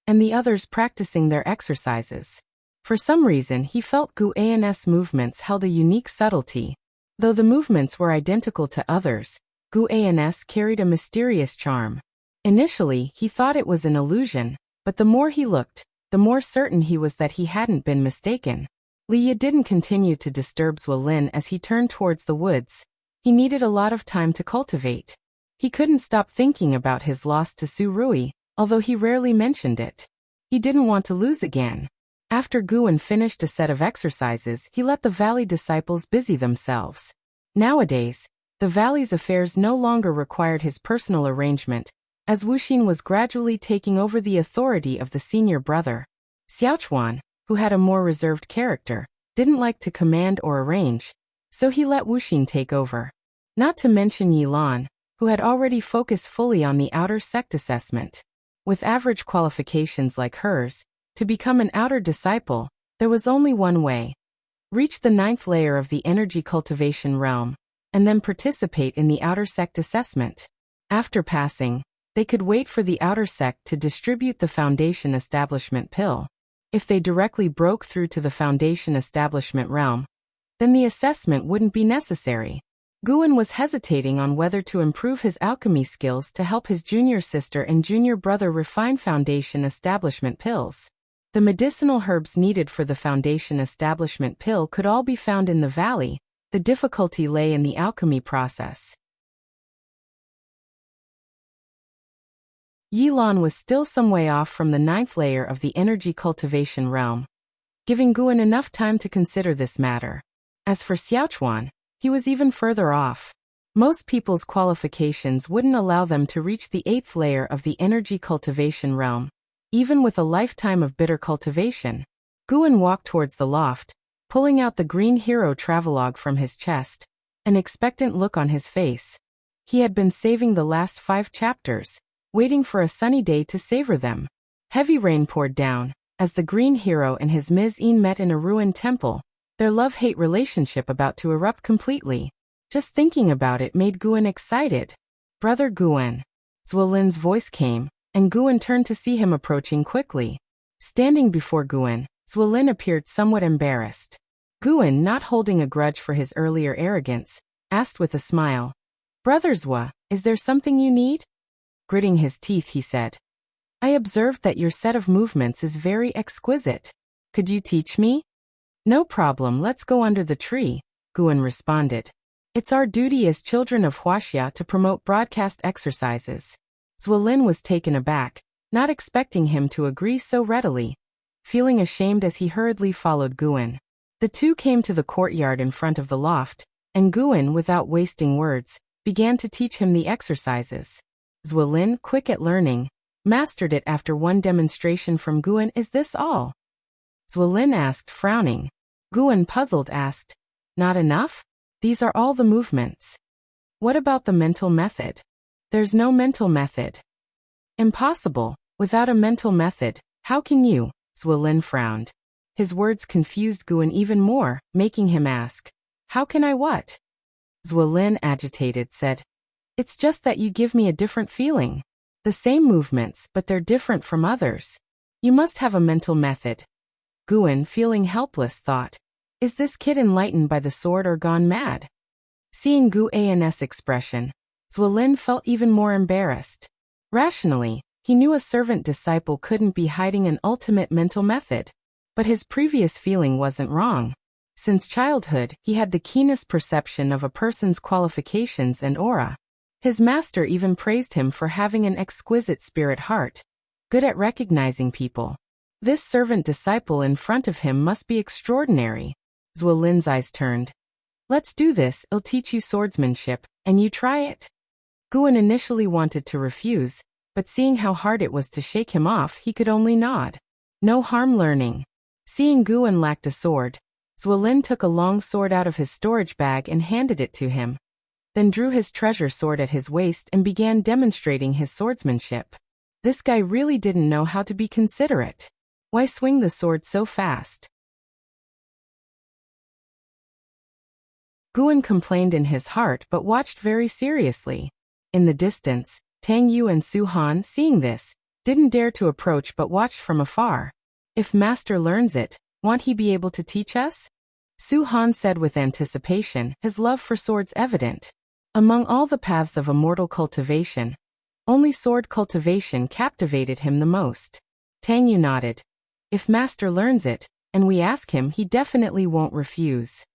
and the others practicing their exercises. For some reason he felt Guan's movements held a unique subtlety. Though the movements were identical to others, Guan's carried a mysterious charm. Initially he thought it was an illusion, but the more he looked, the more certain he was that he hadn't been mistaken. Liya didn't continue to disturb Zuolin as he turned towards the woods. He needed a lot of time to cultivate. He couldn't stop thinking about his loss to Su Ruye, although he rarely mentioned it. He didn't want to lose again. After Guan finished a set of exercises, he let the valley disciples busy themselves. Nowadays, the valley's affairs no longer required his personal arrangement, as Wuxin was gradually taking over the authority of the senior brother. Xiaochuan, who had a more reserved character, didn't like to command or arrange, so he let Wuxin take over. Not to mention Yilan, who had already focused fully on the outer sect assessment. With average qualifications like hers, to become an outer disciple, there was only one way. Reach the 9th layer of the energy cultivation realm, and then participate in the outer sect assessment. After passing, they could wait for the outer sect to distribute the foundation establishment pill. If they directly broke through to the foundation establishment realm, then the assessment wouldn't be necessary. Guan was hesitating on whether to improve his alchemy skills to help his junior sister and junior brother refine foundation establishment pills. The medicinal herbs needed for the foundation establishment pill could all be found in the valley. The difficulty lay in the alchemy process. Yilan was still some way off from the 9th layer of the energy cultivation realm, giving Guan enough time to consider this matter. As for Xiaochuan, he was even further off. Most people's qualifications wouldn't allow them to reach the 8th layer of the energy cultivation realm, even with a lifetime of bitter cultivation. Guan walked towards the loft, pulling out the green hero travelogue from his chest, an expectant look on his face. He had been saving the last 5 chapters, waiting for a sunny day to savor them. Heavy rain poured down, as the green hero and his Ms-in met in a ruined temple, their love-hate relationship about to erupt completely. Just thinking about it made Guan excited. Brother Guan. Zuolin's voice came, and Guan turned to see him approaching quickly. Standing before Guan, Zuolin appeared somewhat embarrassed. Guan, not holding a grudge for his earlier arrogance, asked with a smile, Brother Zwa, is there something you need? Gritting his teeth, he said, I observed that your set of movements is very exquisite. Could you teach me? No problem, let's go under the tree, Guan responded. It's our duty as children of Wuxia to promote broadcast exercises. Zuelin was taken aback, not expecting him to agree so readily. Feeling ashamed as he hurriedly followed Guan. The two came to the courtyard in front of the loft, and Guan, without wasting words, began to teach him the exercises. Zuelin, quick at learning, mastered it after one demonstration from Guan. Is this all? Zuelin asked, frowning. Guan, puzzled, asked, not enough? These are all the movements. What about the mental method? There's no mental method. Impossible. Without a mental method, how can you? Zuelin frowned. His words confused Guan even more, making him ask, how can I what? Zuelin, agitated, said, it's just that you give me a different feeling. The same movements, but they're different from others. You must have a mental method. Guan, feeling helpless, thought, is this kid enlightened by the sword or gone mad? Seeing Guan's expression, Zuelin felt even more embarrassed. Rationally, he knew a servant disciple couldn't be hiding an ultimate mental method. But his previous feeling wasn't wrong. Since childhood, he had the keenest perception of a person's qualifications and aura. His master even praised him for having an exquisite spirit heart, good at recognizing people. This servant disciple in front of him must be extraordinary. Zuelin's eyes turned. Let's do this, I'll teach you swordsmanship, and you try it. Guan initially wanted to refuse, but seeing how hard it was to shake him off, he could only nod. No harm learning. Seeing Guan lacked a sword, Zuelin took a long sword out of his storage bag and handed it to him. Then drew his treasure sword at his waist and began demonstrating his swordsmanship. This guy really didn't know how to be considerate. Why swing the sword so fast? Guan complained in his heart but watched very seriously. In the distance, Tang Yu and Su Han, seeing this, didn't dare to approach but watched from afar. If master learns it, won't he be able to teach us? Su Han said with anticipation, his love for swords evident. Among all the paths of immortal cultivation, only sword cultivation captivated him the most. Tang Yu nodded. If master learns it, and we ask him, he definitely won't refuse.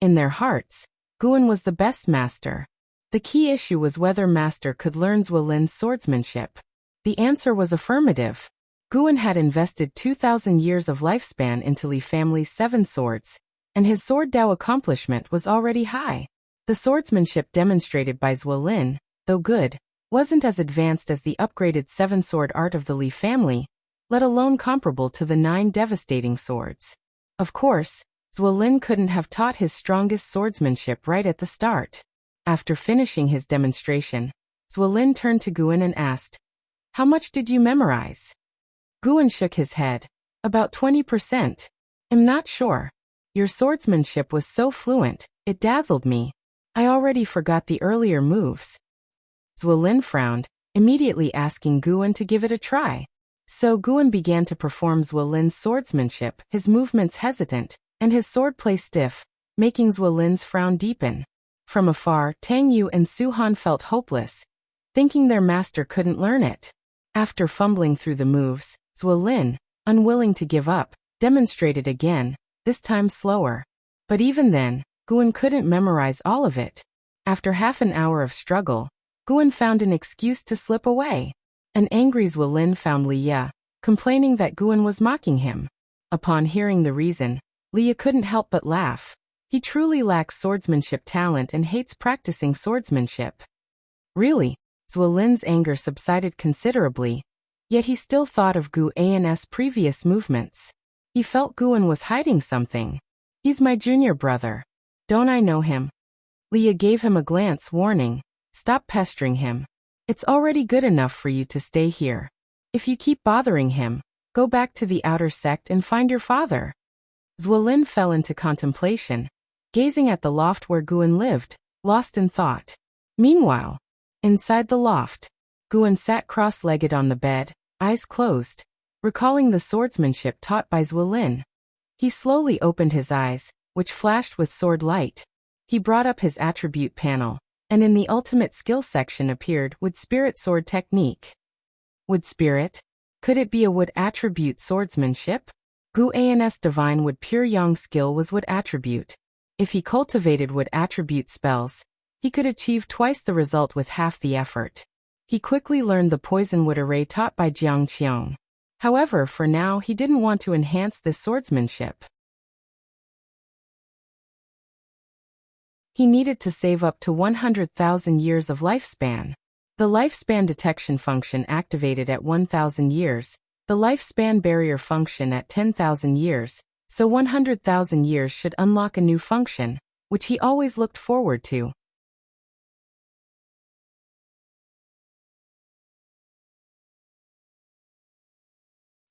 In their hearts, Guan was the best master. The key issue was whether master could learn Zuelin's swordsmanship. The answer was affirmative. Guan had invested 2,000 years of lifespan into Li family's 7 swords, and his sword Dao accomplishment was already high. The swordsmanship demonstrated by Zuelin, though good, wasn't as advanced as the upgraded 7-sword art of the Li family, let alone comparable to the 9 devastating swords. Of course, Zuelin couldn't have taught his strongest swordsmanship right at the start. After finishing his demonstration, Zuelin turned to Guan and asked, how much did you memorize? Guan shook his head. About 20%. I'm not sure. Your swordsmanship was so fluent, it dazzled me. I already forgot the earlier moves. Zuelin frowned, immediately asking Guan to give it a try. So Guan began to perform Zuelin's swordsmanship, his movements hesitant, and his swordplay stiff, making Zuelin's frown deepen. From afar, Tang Yu and Su Han felt hopeless, thinking their master couldn't learn it. After fumbling through the moves, Zuelin, unwilling to give up, demonstrated again, this time slower. But even then, Guan couldn't memorize all of it. After half an hour of struggle, Guan found an excuse to slip away. An angry Zuelin found Liye, complaining that Guan was mocking him. Upon hearing the reason, Liye couldn't help but laugh. He truly lacks swordsmanship talent and hates practicing swordsmanship. Really, Zuelin's anger subsided considerably, yet he still thought of Guan's previous movements. He felt Guan was hiding something. He's my junior brother. Don't I know him? Liye gave him a glance warning, stop pestering him. It's already good enough for you to stay here. If you keep bothering him, go back to the outer sect and find your father. Zuelin fell into contemplation, gazing at the loft where Guan lived, lost in thought. Meanwhile, inside the loft, Guan sat cross-legged on the bed, eyes closed, recalling the swordsmanship taught by Zuelin. He slowly opened his eyes, which flashed with sword light. He brought up his attribute panel, and in the ultimate skill section appeared Wood Spirit Sword Technique. Wood Spirit? Could it be a wood attribute swordsmanship? Guan's divine wood pure yang skill was wood attribute. If he cultivated wood attribute spells, he could achieve twice the result with half the effort. He quickly learned the poison wood array taught by Jiang Qiong. However, for now he didn't want to enhance this swordsmanship. He needed to save up to 100,000 years of lifespan. The lifespan detection function activated at 1,000 years, the lifespan barrier function at 10,000 years, so 100,000 years should unlock a new function, which he always looked forward to.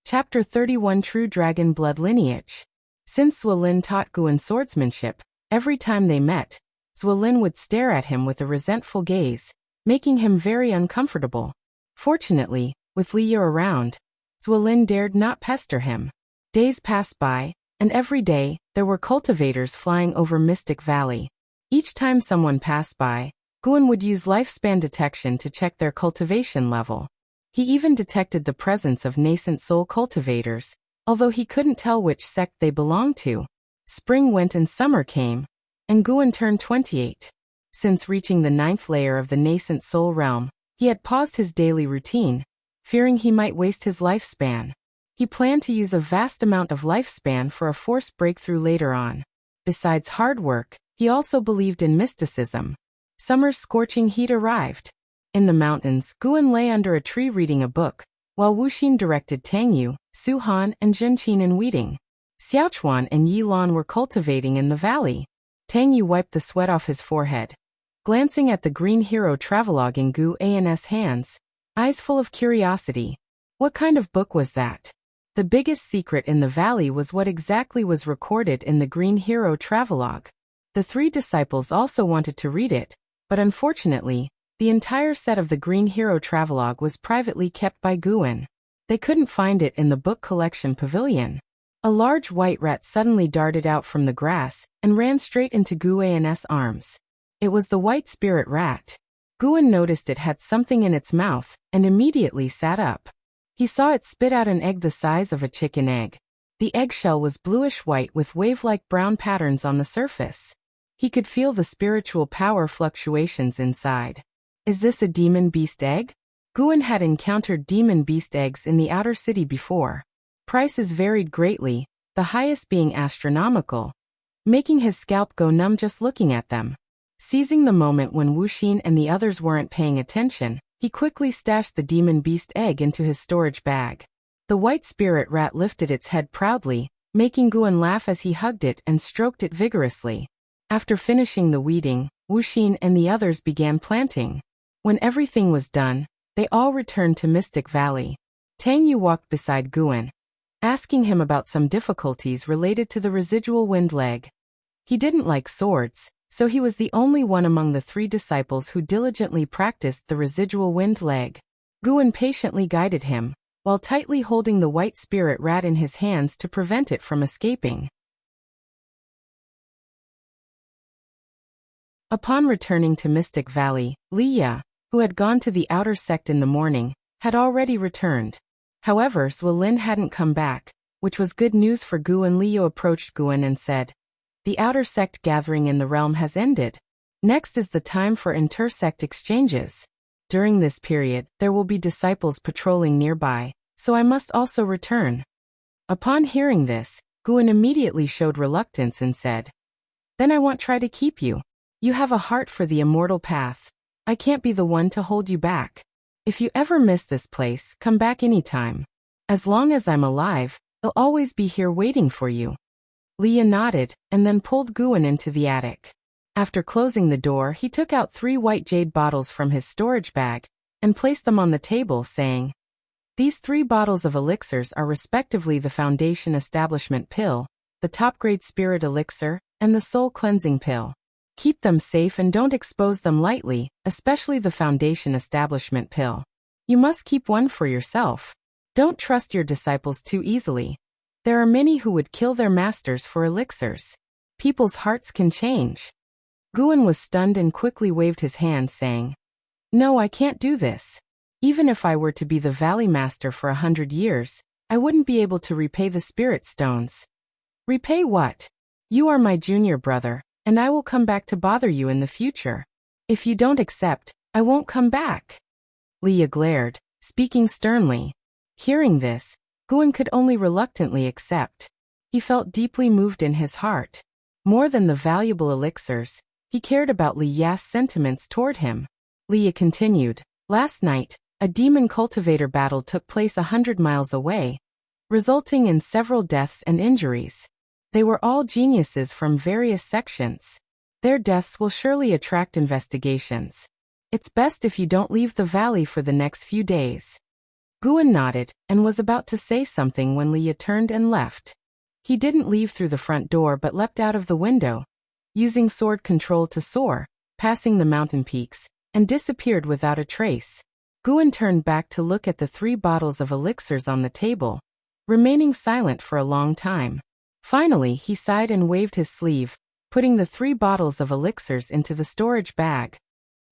Chapter 31 True Dragon Blood Lineage. Since Zuelin taught Guan swordsmanship, every time they met, Zuelin would stare at him with a resentful gaze, making him very uncomfortable. Fortunately, with Liye around, Zuelin dared not pester him. Days passed by, and every day, there were cultivators flying over Mystic Valley. Each time someone passed by, Guan would use lifespan detection to check their cultivation level. He even detected the presence of nascent soul cultivators, although he couldn't tell which sect they belonged to. Spring went and summer came, and Guan turned 28. Since reaching the 9th layer of the Nascent Soul Realm, he had paused his daily routine, fearing he might waste his lifespan. He planned to use a vast amount of lifespan for a forced breakthrough later on. Besides hard work, he also believed in mysticism. Summer's scorching heat arrived. In the mountains, Guan lay under a tree reading a book, while Wuxia directed Tangyu, Suhan, and Zhenqin in weeding. Xiaochuan and Yilan were cultivating in the valley. Tangyu wiped the sweat off his forehead. Glancing at the green hero travelogue in Guan's hands, eyes full of curiosity. What kind of book was that? The biggest secret in the valley was what exactly was recorded in the green hero travelogue. The three disciples also wanted to read it, but unfortunately, the entire set of the green hero travelogue was privately kept by Guan. They couldn't find it in the book collection pavilion. A large white rat suddenly darted out from the grass and ran straight into Guan's arms. It was the white spirit rat. Guan noticed it had something in its mouth and immediately sat up. He saw it spit out an egg the size of a chicken egg. The eggshell was bluish-white with wave-like brown patterns on the surface. He could feel the spiritual power fluctuations inside. Is this a demon beast egg? Guan had encountered demon beast eggs in the outer city before. Prices varied greatly, the highest being astronomical, making his scalp go numb just looking at them. Seizing the moment when Wuxia and the others weren't paying attention, he quickly stashed the demon beast egg into his storage bag. The white spirit rat lifted its head proudly, making Guan laugh as he hugged it and stroked it vigorously. After finishing the weeding, Wuxia and the others began planting. When everything was done, they all returned to Mystic Valley. Tangyu walked beside Guan, asking him about some difficulties related to the residual wind leg. He didn't like swords, so he was the only one among the three disciples who diligently practiced the residual wind leg. Guan patiently guided him, while tightly holding the white spirit rat in his hands to prevent it from escaping. Upon returning to Mystic Valley, Liye, who had gone to the outer sect in the morning, had already returned. However, Zuelin hadn't come back, which was good news for Guan. Liye approached Guan and said, "The outer sect gathering in the realm has ended. Next is the time for inter-sect exchanges. During this period, there will be disciples patrolling nearby, so I must also return." Upon hearing this, Guan immediately showed reluctance and said, "Then I won't try to keep you. You have a heart for the immortal path. I can't be the one to hold you back. If you ever miss this place, come back anytime. As long as I'm alive, I'll always be here waiting for you." Liye nodded, and then pulled Guan into the attic. After closing the door, he took out 3 white jade bottles from his storage bag, and placed them on the table, saying, "These 3 bottles of elixirs are respectively the Foundation Establishment Pill, the Top-Grade Spirit Elixir, and the Soul Cleansing Pill. Keep them safe and don't expose them lightly, especially the Foundation Establishment Pill. You must keep one for yourself. Don't trust your disciples too easily. There are many who would kill their masters for elixirs. People's hearts can change." Guan was stunned and quickly waved his hand, saying, "No, I can't do this. Even if I were to be the Valley Master for 100 years, I wouldn't be able to repay the spirit stones." "Repay what? You are my junior brother, and I will come back to bother you in the future. If you don't accept, I won't come back." Liye glared, speaking sternly. Hearing this, Guan could only reluctantly accept. He felt deeply moved in his heart. More than the valuable elixirs, he cared about Liye's sentiments toward him. Liye continued, "Last night, a demon cultivator battle took place 100 miles away, resulting in several deaths and injuries. They were all geniuses from various sections. Their deaths will surely attract investigations. It's best if you don't leave the valley for the next few days." Guan nodded and was about to say something when Liye turned and left. He didn't leave through the front door but leapt out of the window, using sword control to soar, passing the mountain peaks, and disappeared without a trace. Guan turned back to look at the 3 bottles of elixirs on the table, remaining silent for a long time. Finally, he sighed and waved his sleeve, putting the 3 bottles of elixirs into the storage bag.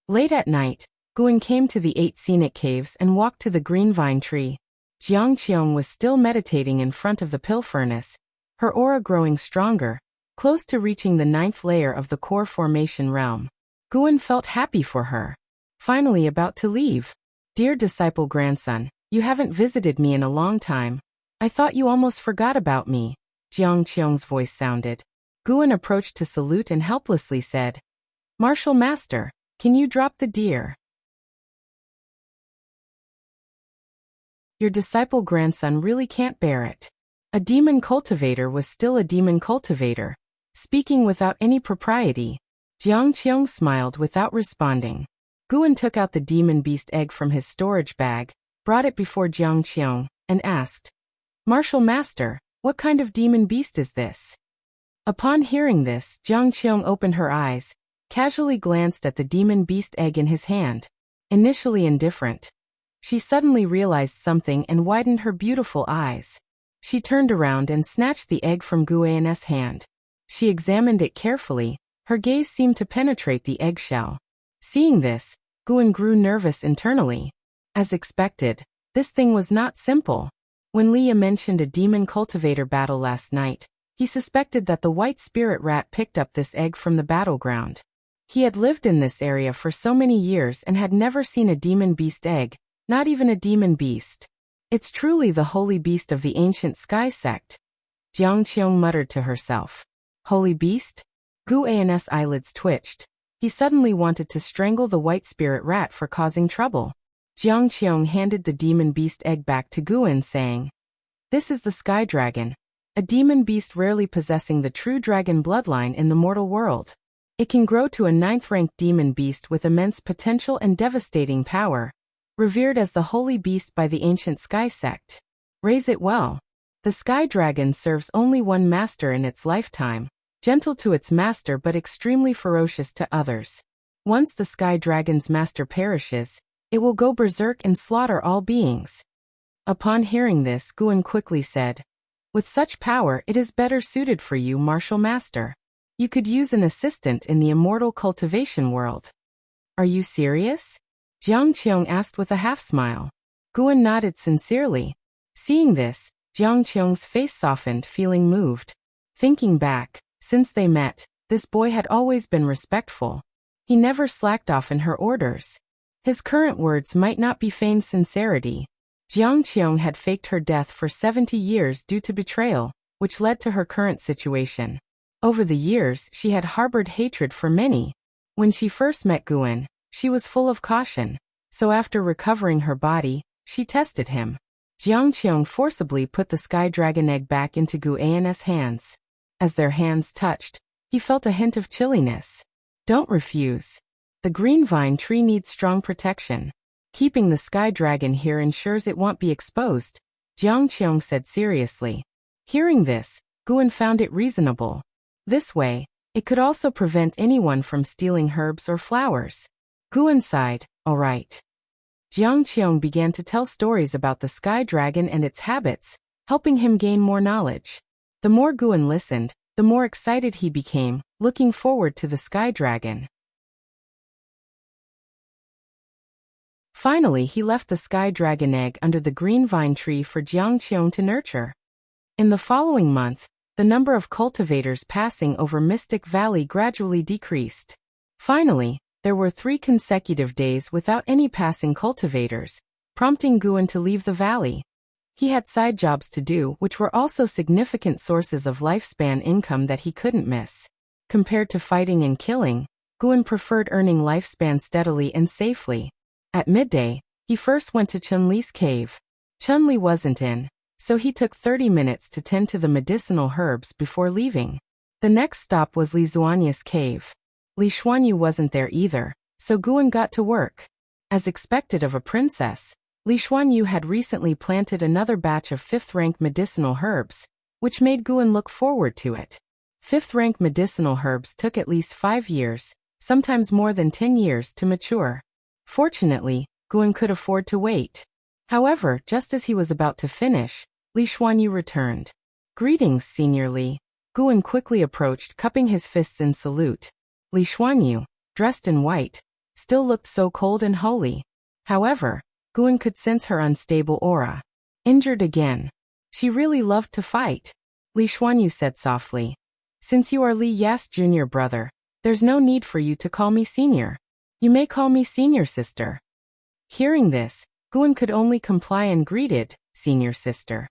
Late at night, Guan came to the 8 scenic caves and walked to the green vine tree. Qiong was still meditating in front of the pill furnace, her aura growing stronger, close to reaching the 9th layer of the core formation realm. Guan felt happy for her. Finally about to leave. "Dear disciple grandson, you haven't visited me in a long time. I thought you almost forgot about me," Qiong's voice sounded. Guan approached to salute and helplessly said, "Martial Master, can you drop the deer?" Your disciple grandson really can't bear it. A demon cultivator was still a demon cultivator, speaking without any propriety. Qiong smiled without responding. Guan took out the demon beast egg from his storage bag, brought it before Qiong, and asked, "Martial Master, what kind of demon beast is this?" Upon hearing this, Qiong opened her eyes, casually glanced at the demon beast egg in his hand. Initially indifferent, she suddenly realized something and widened her beautiful eyes. She turned around and snatched the egg from Guan's hand. She examined it carefully, her gaze seemed to penetrate the eggshell. Seeing this, Guan grew nervous internally. As expected, this thing was not simple. When Liye mentioned a demon cultivator battle last night, he suspected that the white spirit rat picked up this egg from the battleground. He had lived in this area for so many years and had never seen a demon beast egg, not even a demon beast. "It's truly the holy beast of the ancient sky sect," Qiong muttered to herself. "Holy beast?" Guan's eyelids twitched. He suddenly wanted to strangle the white spirit rat for causing trouble. Qiong handed the demon beast egg back to Guan, saying, "This is the sky dragon, a demon beast rarely possessing the true dragon bloodline in the mortal world. It can grow to a 9th-ranked demon beast with immense potential and devastating power, revered as the holy beast by the ancient sky sect. Raise it well. The sky dragon serves only one master in its lifetime, gentle to its master but extremely ferocious to others. Once the sky dragon's master perishes, it will go berserk and slaughter all beings." Upon hearing this, Guan quickly said, "With such power, it is better suited for you, Martial Master. You could use an assistant in the immortal cultivation world." "Are you serious?" Qiong asked with a half-smile. Guan nodded sincerely. Seeing this, Qiong's face softened, feeling moved. Thinking back, since they met, this boy had always been respectful. He never slacked off in her orders. His current words might not be feigned sincerity. Qiong had faked her death for 70 years due to betrayal, which led to her current situation. Over the years, she had harbored hatred for many. When she first met Guan, she was full of caution, so after recovering her body, she tested him. Qiong forcibly put the sky dragon egg back into Guan's hands. As their hands touched, he felt a hint of chilliness. "Don't refuse. The green vine tree needs strong protection. Keeping the sky dragon here ensures it won't be exposed," Qiong said seriously. Hearing this, Guan found it reasonable. This way, it could also prevent anyone from stealing herbs or flowers. Guan sighed, "All right." Qiong began to tell stories about the sky dragon and its habits, helping him gain more knowledge. The more Guan listened, the more excited he became, looking forward to the sky dragon. Finally, he left the sky dragon egg under the green vine tree for Qiong to nurture. In the following month, the number of cultivators passing over Mystic Valley gradually decreased. Finally, there were 3 consecutive days without any passing cultivators, prompting Guan to leave the valley. He had side jobs to do, which were also significant sources of lifespan income that he couldn't miss. Compared to fighting and killing, Guan preferred earning lifespan steadily and safely. At midday, he first went to Chun-Li's cave. Chun-Li wasn't in, so he took 30 minutes to tend to the medicinal herbs before leaving. The next stop was Li Xuanye's cave. Li Xuanyu wasn't there either, so Guan got to work. As expected of a princess, Li Xuanyu had recently planted another batch of 5th-rank medicinal herbs, which made Guan look forward to it. 5th-rank medicinal herbs took at least 5 years, sometimes more than 10 years to mature. Fortunately, Guan could afford to wait. However, just as he was about to finish, Li Xuanyu returned. "Greetings, Senior Li." Guan quickly approached, cupping his fists in salute. Li Xuanyu, dressed in white, still looked so cold and holy. However, Guan could sense her unstable aura. "Injured again. She really loved to fight," Li Xuanyu said softly. "Since you are Li Ya's junior brother, there's no need for you to call me senior. You may call me senior sister." Hearing this, Guan could only comply and greeted, "Senior sister."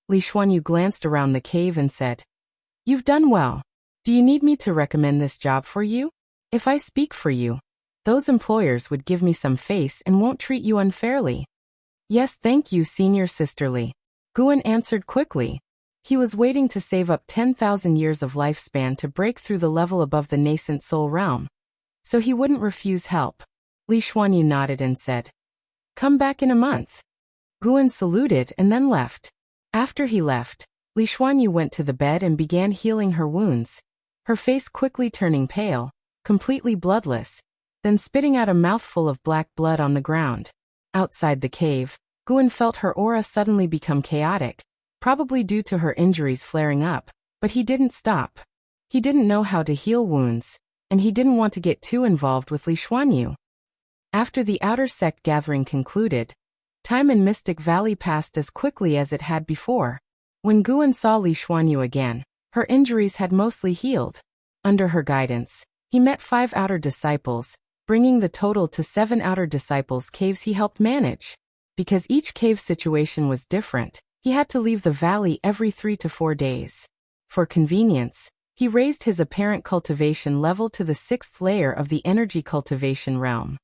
Li Xuanyu glanced around the cave and said, "You've done well. Do you need me to recommend this job for you? If I speak for you, those employers would give me some face and won't treat you unfairly." "Yes, thank you, Senior Sister Li," Guan answered quickly. He was waiting to save up 10,000 years of lifespan to break through the level above the Nascent Soul Realm, so he wouldn't refuse help. Li Xuanyu nodded and said, "Come back in a month." Guan saluted and then left. After he left, Li Xuanyu went to the bed and began healing her wounds, her face quickly turning pale, completely bloodless, then spitting out a mouthful of black blood on the ground. Outside the cave, Guan felt her aura suddenly become chaotic, probably due to her injuries flaring up, but he didn't stop. He didn't know how to heal wounds, and he didn't want to get too involved with Li Xuanyu. After the outer sect gathering concluded, time in Mystic Valley passed as quickly as it had before. When Guan saw Li Xuanyu again, her injuries had mostly healed. Under her guidance, he met 5 outer disciples, bringing the total to 7 outer disciples' caves he helped manage. Because each cave situation was different, he had to leave the valley every 3 to 4 days. For convenience, he raised his apparent cultivation level to the 6th layer of the energy cultivation realm.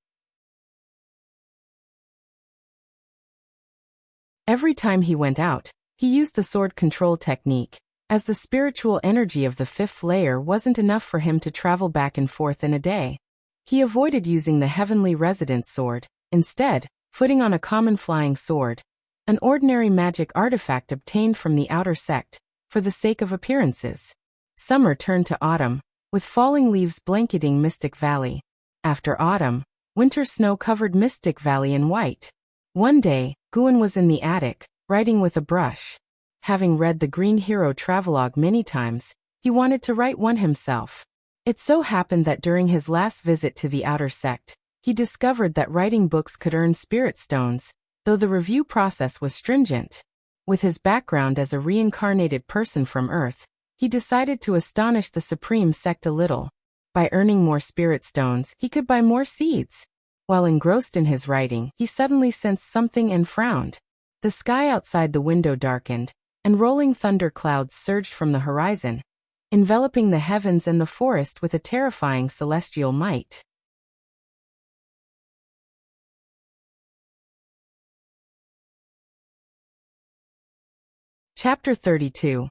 Every time he went out, he used the sword control technique, as the spiritual energy of the 5th layer wasn't enough for him to travel back and forth in a day. He avoided using the heavenly residence sword, instead, footing on a common flying sword, an ordinary magic artifact obtained from the outer sect, for the sake of appearances. Summer turned to autumn, with falling leaves blanketing Mystic Valley. After autumn, winter snow covered Mystic Valley in white. One day, Guan was in the attic, writing with a brush. Having read the Green Hero travelogue many times, he wanted to write one himself. It so happened that during his last visit to the outer sect, he discovered that writing books could earn spirit stones, though the review process was stringent. With his background as a reincarnated person from Earth, he decided to astonish the Supreme Sect a little. By earning more spirit stones, he could buy more seeds. While engrossed in his writing, he suddenly sensed something and frowned. The sky outside the window darkened, and rolling thunder clouds surged from the horizon, enveloping the heavens and the forest with a terrifying celestial might. Chapter 32.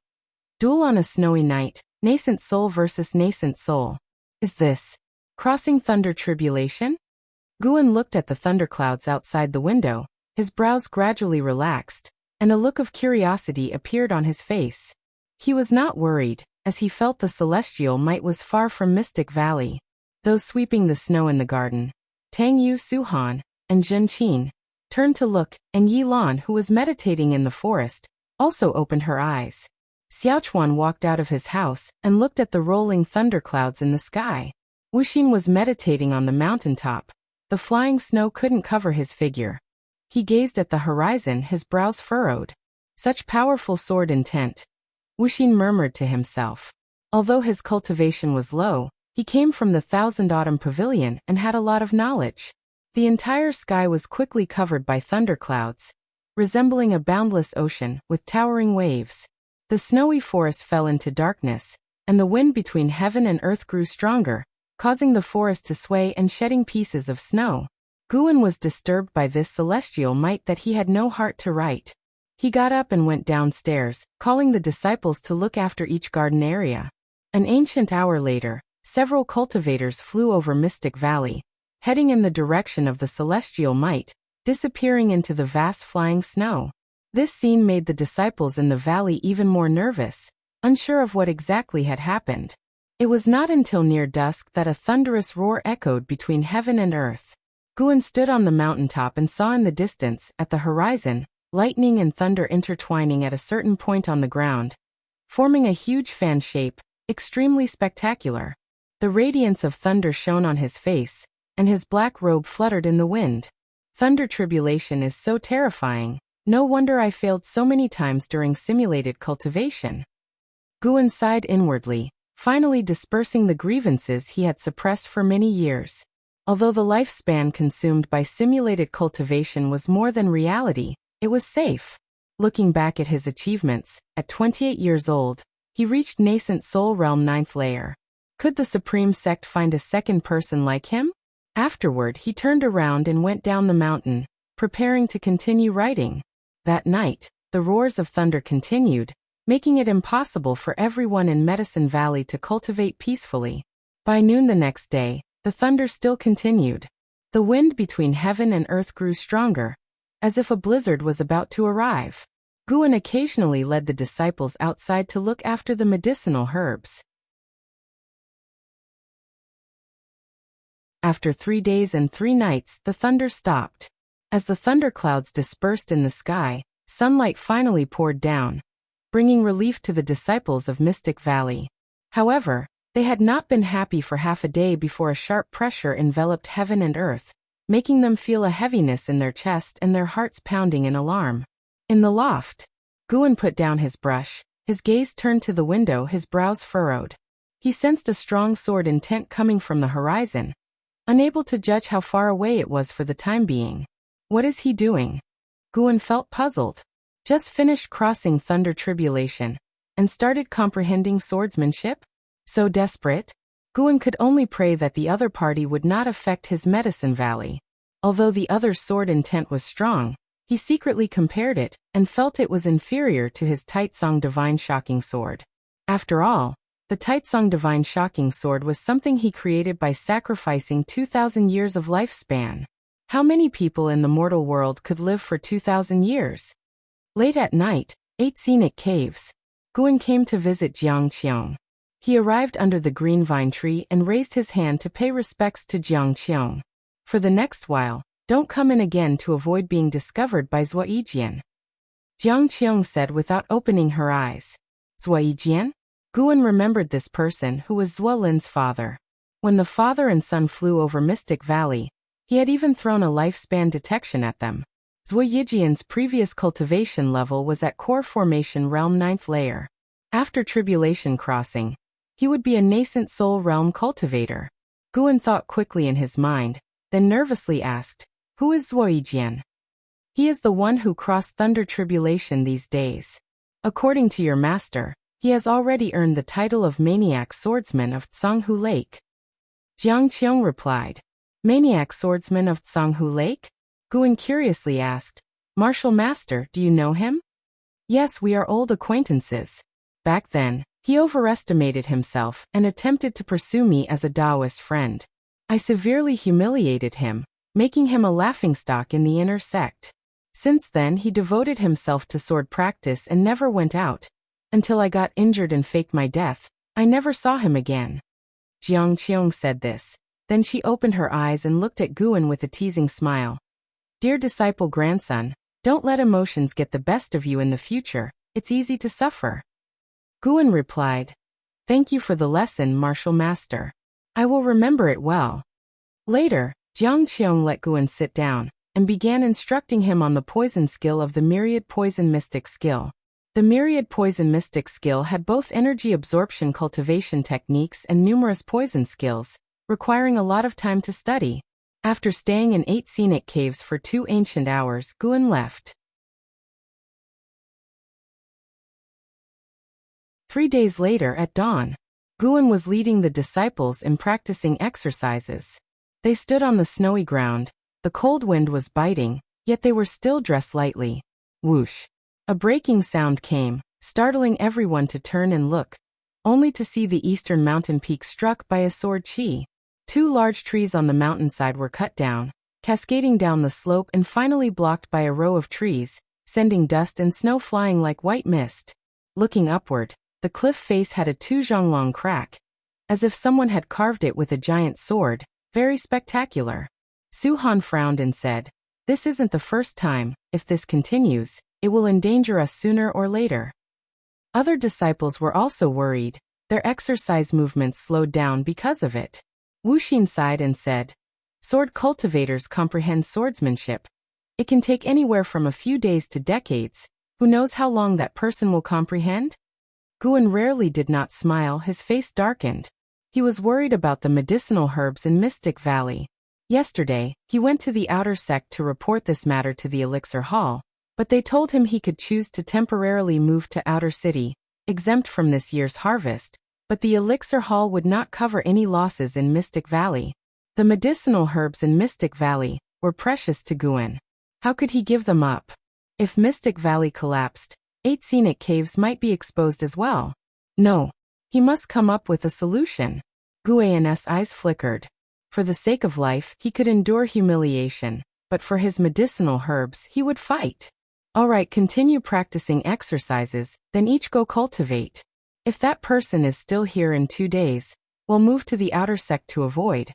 Duel on a Snowy Night, Nascent Soul versus Nascent Soul. Is this crossing thunder tribulation? Guan looked at the thunderclouds outside the window, his brows gradually relaxed, and a look of curiosity appeared on his face. He was not worried, as he felt the celestial might was far from Mystic Valley. Those sweeping the snow in the garden, Tang Yu Suhan, and Zhen Qin, turned to look, and Yi Lan, who was meditating in the forest, also opened her eyes. Xiaochuan walked out of his house and looked at the rolling thunderclouds in the sky. Wuxia was meditating on the mountaintop. The flying snow couldn't cover his figure. He gazed at the horizon, his brows furrowed. Such powerful sword intent. Wuxia murmured to himself. Although his cultivation was low, he came from the Thousand Autumn Pavilion and had a lot of knowledge. The entire sky was quickly covered by thunderclouds, resembling a boundless ocean with towering waves. The snowy forest fell into darkness, and the wind between heaven and earth grew stronger, causing the forest to sway and shedding pieces of snow. Guan was disturbed by this celestial might that he had no heart to write. He got up and went downstairs, calling the disciples to look after each garden area. An ancient hour later, several cultivators flew over Mystic Valley, heading in the direction of the celestial might, disappearing into the vast flying snow. This scene made the disciples in the valley even more nervous, unsure of what exactly had happened. It was not until near dusk that a thunderous roar echoed between heaven and earth. Guan stood on the mountaintop and saw in the distance, at the horizon, lightning and thunder intertwining at a certain point on the ground, forming a huge fan shape, extremely spectacular. The radiance of thunder shone on his face, and his black robe fluttered in the wind. Thunder tribulation is so terrifying. No wonder I failed so many times during simulated cultivation. Guan sighed inwardly, finally dispersing the grievances he had suppressed for many years. Although the lifespan consumed by simulated cultivation was more than reality, it was safe. Looking back at his achievements, at 28 years old, he reached Nascent Soul Realm 9th layer. Could the Supreme Sect find a second person like him? Afterward, he turned around and went down the mountain, preparing to continue writing. That night, the roars of thunder continued, making it impossible for everyone in Medicine Valley to cultivate peacefully. By noon the next day, the thunder still continued. The wind between heaven and earth grew stronger, as if a blizzard was about to arrive. Guan occasionally led the disciples outside to look after the medicinal herbs. After 3 days and 3 nights, the thunder stopped. As the thunderclouds dispersed in the sky, sunlight finally poured down, bringing relief to the disciples of Mystic Valley. However, they had not been happy for half a day before a sharp pressure enveloped heaven and earth, making them feel a heaviness in their chest and their hearts pounding in alarm. In the loft, Guan put down his brush, his gaze turned to the window, his brows furrowed. He sensed a strong sword intent coming from the horizon, unable to judge how far away it was for the time being. What is he doing? Guan felt puzzled. Just finished crossing thunder tribulation, and started comprehending swordsmanship? So desperate? Guan could only pray that the other party would not affect his Medicine Valley. Although the other's sword intent was strong, he secretly compared it, and felt it was inferior to his Taicang Divine Shocking Sword. After all, the Taicang Divine Shocking Sword was something he created by sacrificing 2,000 years of lifespan. How many people in the mortal world could live for 2,000 years? Late at night, 8 scenic caves. Guan came to visit Qiong. He arrived under the green vine tree and raised his hand to pay respects to Qiong. For the next while, don't come in again to avoid being discovered by Ziwei. Qiong said without opening her eyes. Ziwei? Guan remembered this person who was Zuolin's father. When the father and son flew over Mystic Valley, he had even thrown a lifespan detection at them. Ziwei's previous cultivation level was at Core Formation Realm 9th layer. After Tribulation Crossing, he would be a Nascent Soul Realm cultivator. Guan thought quickly in his mind, then nervously asked, "Who is Ziwei?" "He is the one who crossed Thunder Tribulation these days. According to your master, he has already earned the title of Maniac Swordsman of Tsanghu Lake." Qiong replied. "Maniac Swordsman of Tsanghu Lake?" Guan curiously asked, "Martial Master, do you know him?" "Yes, we are old acquaintances. Back then, he overestimated himself and attempted to pursue me as a Taoist friend. I severely humiliated him, making him a laughingstock in the inner sect. Since then he devoted himself to sword practice and never went out. Until I got injured and faked my death, I never saw him again." Qiong said this. Then she opened her eyes and looked at Guan with a teasing smile. "Dear disciple grandson, don't let emotions get the best of you in the future, it's easy to suffer." Guan replied, "Thank you for the lesson, martial master. I will remember it well." Later, Qiong let Guan sit down and began instructing him on the poison skill of the Myriad Poison Mystic skill. The Myriad Poison Mystic skill had both energy absorption cultivation techniques and numerous poison skills, requiring a lot of time to study. After staying in 8 scenic caves for 2 ancient hours, Guan left. 3 days later at dawn, Guan was leading the disciples in practicing exercises. They stood on the snowy ground, the cold wind was biting, yet they were still dressed lightly. Whoosh! A breaking sound came, startling everyone to turn and look, only to see the eastern mountain peak struck by a sword chi. 2 large trees on the mountainside were cut down, cascading down the slope and finally blocked by a row of trees, sending dust and snow flying like white mist. Looking upward, the cliff face had a 2-zhonglong crack, as if someone had carved it with a giant sword, very spectacular. Su Han frowned and said, "This isn't the first time. If this continues, it will endanger us sooner or later." Other disciples were also worried. Their exercise movements slowed down because of it. Wuxia sighed and said, "Sword cultivators comprehend swordsmanship. It can take anywhere from a few days to decades. Who knows how long that person will comprehend?" Guan rarely did not smile, his face darkened. He was worried about the medicinal herbs in Mystic Valley. Yesterday, he went to the outer sect to report this matter to the Elixir Hall, but they told him he could choose to temporarily move to Outer City, exempt from this year's harvest, but the Elixir Hall would not cover any losses in Mystic Valley. The medicinal herbs in Mystic Valley were precious to Guan. How could he give them up? If Mystic Valley collapsed, 8 scenic caves might be exposed as well. No. He must come up with a solution. Guan's eyes flickered. For the sake of life, he could endure humiliation, but for his medicinal herbs, he would fight. All right, continue practicing exercises, then each go cultivate. If that person is still here in 2 days, we'll move to the outer sect to avoid.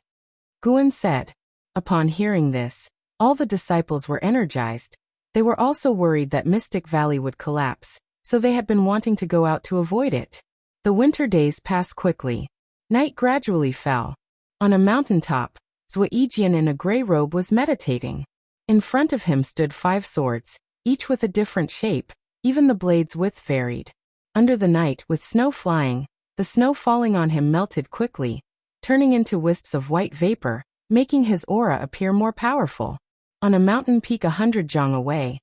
Guan said. Upon hearing this, all the disciples were energized. They were also worried that Mystic Valley would collapse, so they had been wanting to go out to avoid it. The winter days passed quickly. Night gradually fell. On a mountaintop, Ziwei in a gray robe was meditating. In front of him stood 5 swords, each with a different shape, even the blades' width varied. Under the night, with snow flying, the snow falling on him melted quickly, turning into wisps of white vapor, making his aura appear more powerful. On a mountain peak 100 zhang away,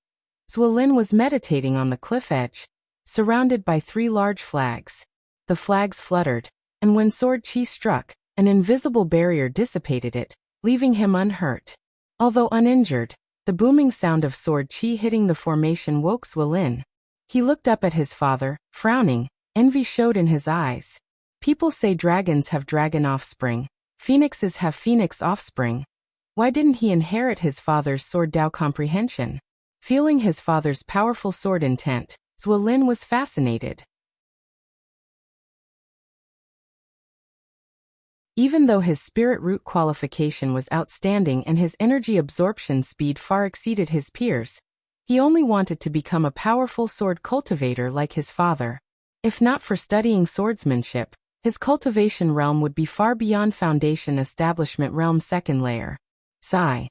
Ziwei was meditating on the cliff edge, surrounded by 3 large flags. The flags fluttered, and when sword chi struck, an invisible barrier dissipated it, leaving him unhurt. Although uninjured, the booming sound of sword chi hitting the formation woke Ziwei. He looked up at his father, frowning. Envy showed in his eyes. People say dragons have dragon offspring, phoenixes have phoenix offspring. Why didn't he inherit his father's sword Dao comprehension? Feeling his father's powerful sword intent, Ziwei was fascinated. Even though his spirit root qualification was outstanding and his energy absorption speed far exceeded his peers, he only wanted to become a powerful sword cultivator like his father. If not for studying swordsmanship, his cultivation realm would be far beyond foundation establishment realm second layer. Sigh.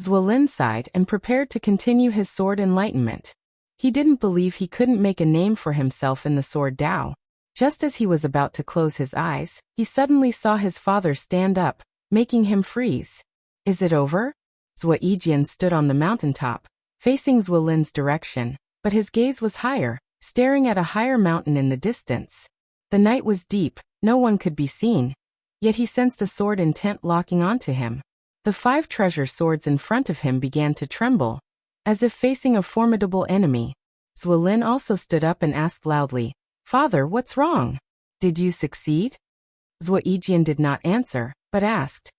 Ziwei sighed and prepared to continue his sword enlightenment. He didn't believe he couldn't make a name for himself in the sword Dao. Just as he was about to close his eyes, he suddenly saw his father stand up, making him freeze. Is it over? Ziwei stood on the mountaintop, facing Ziwei's direction, but his gaze was higher, staring at a higher mountain in the distance. The night was deep, no one could be seen, yet he sensed a sword intent locking onto him. The 5 treasure swords in front of him began to tremble, as if facing a formidable enemy. Ziwei also stood up and asked loudly, "Father, what's wrong? Did you succeed?" Ziwei did not answer, but asked,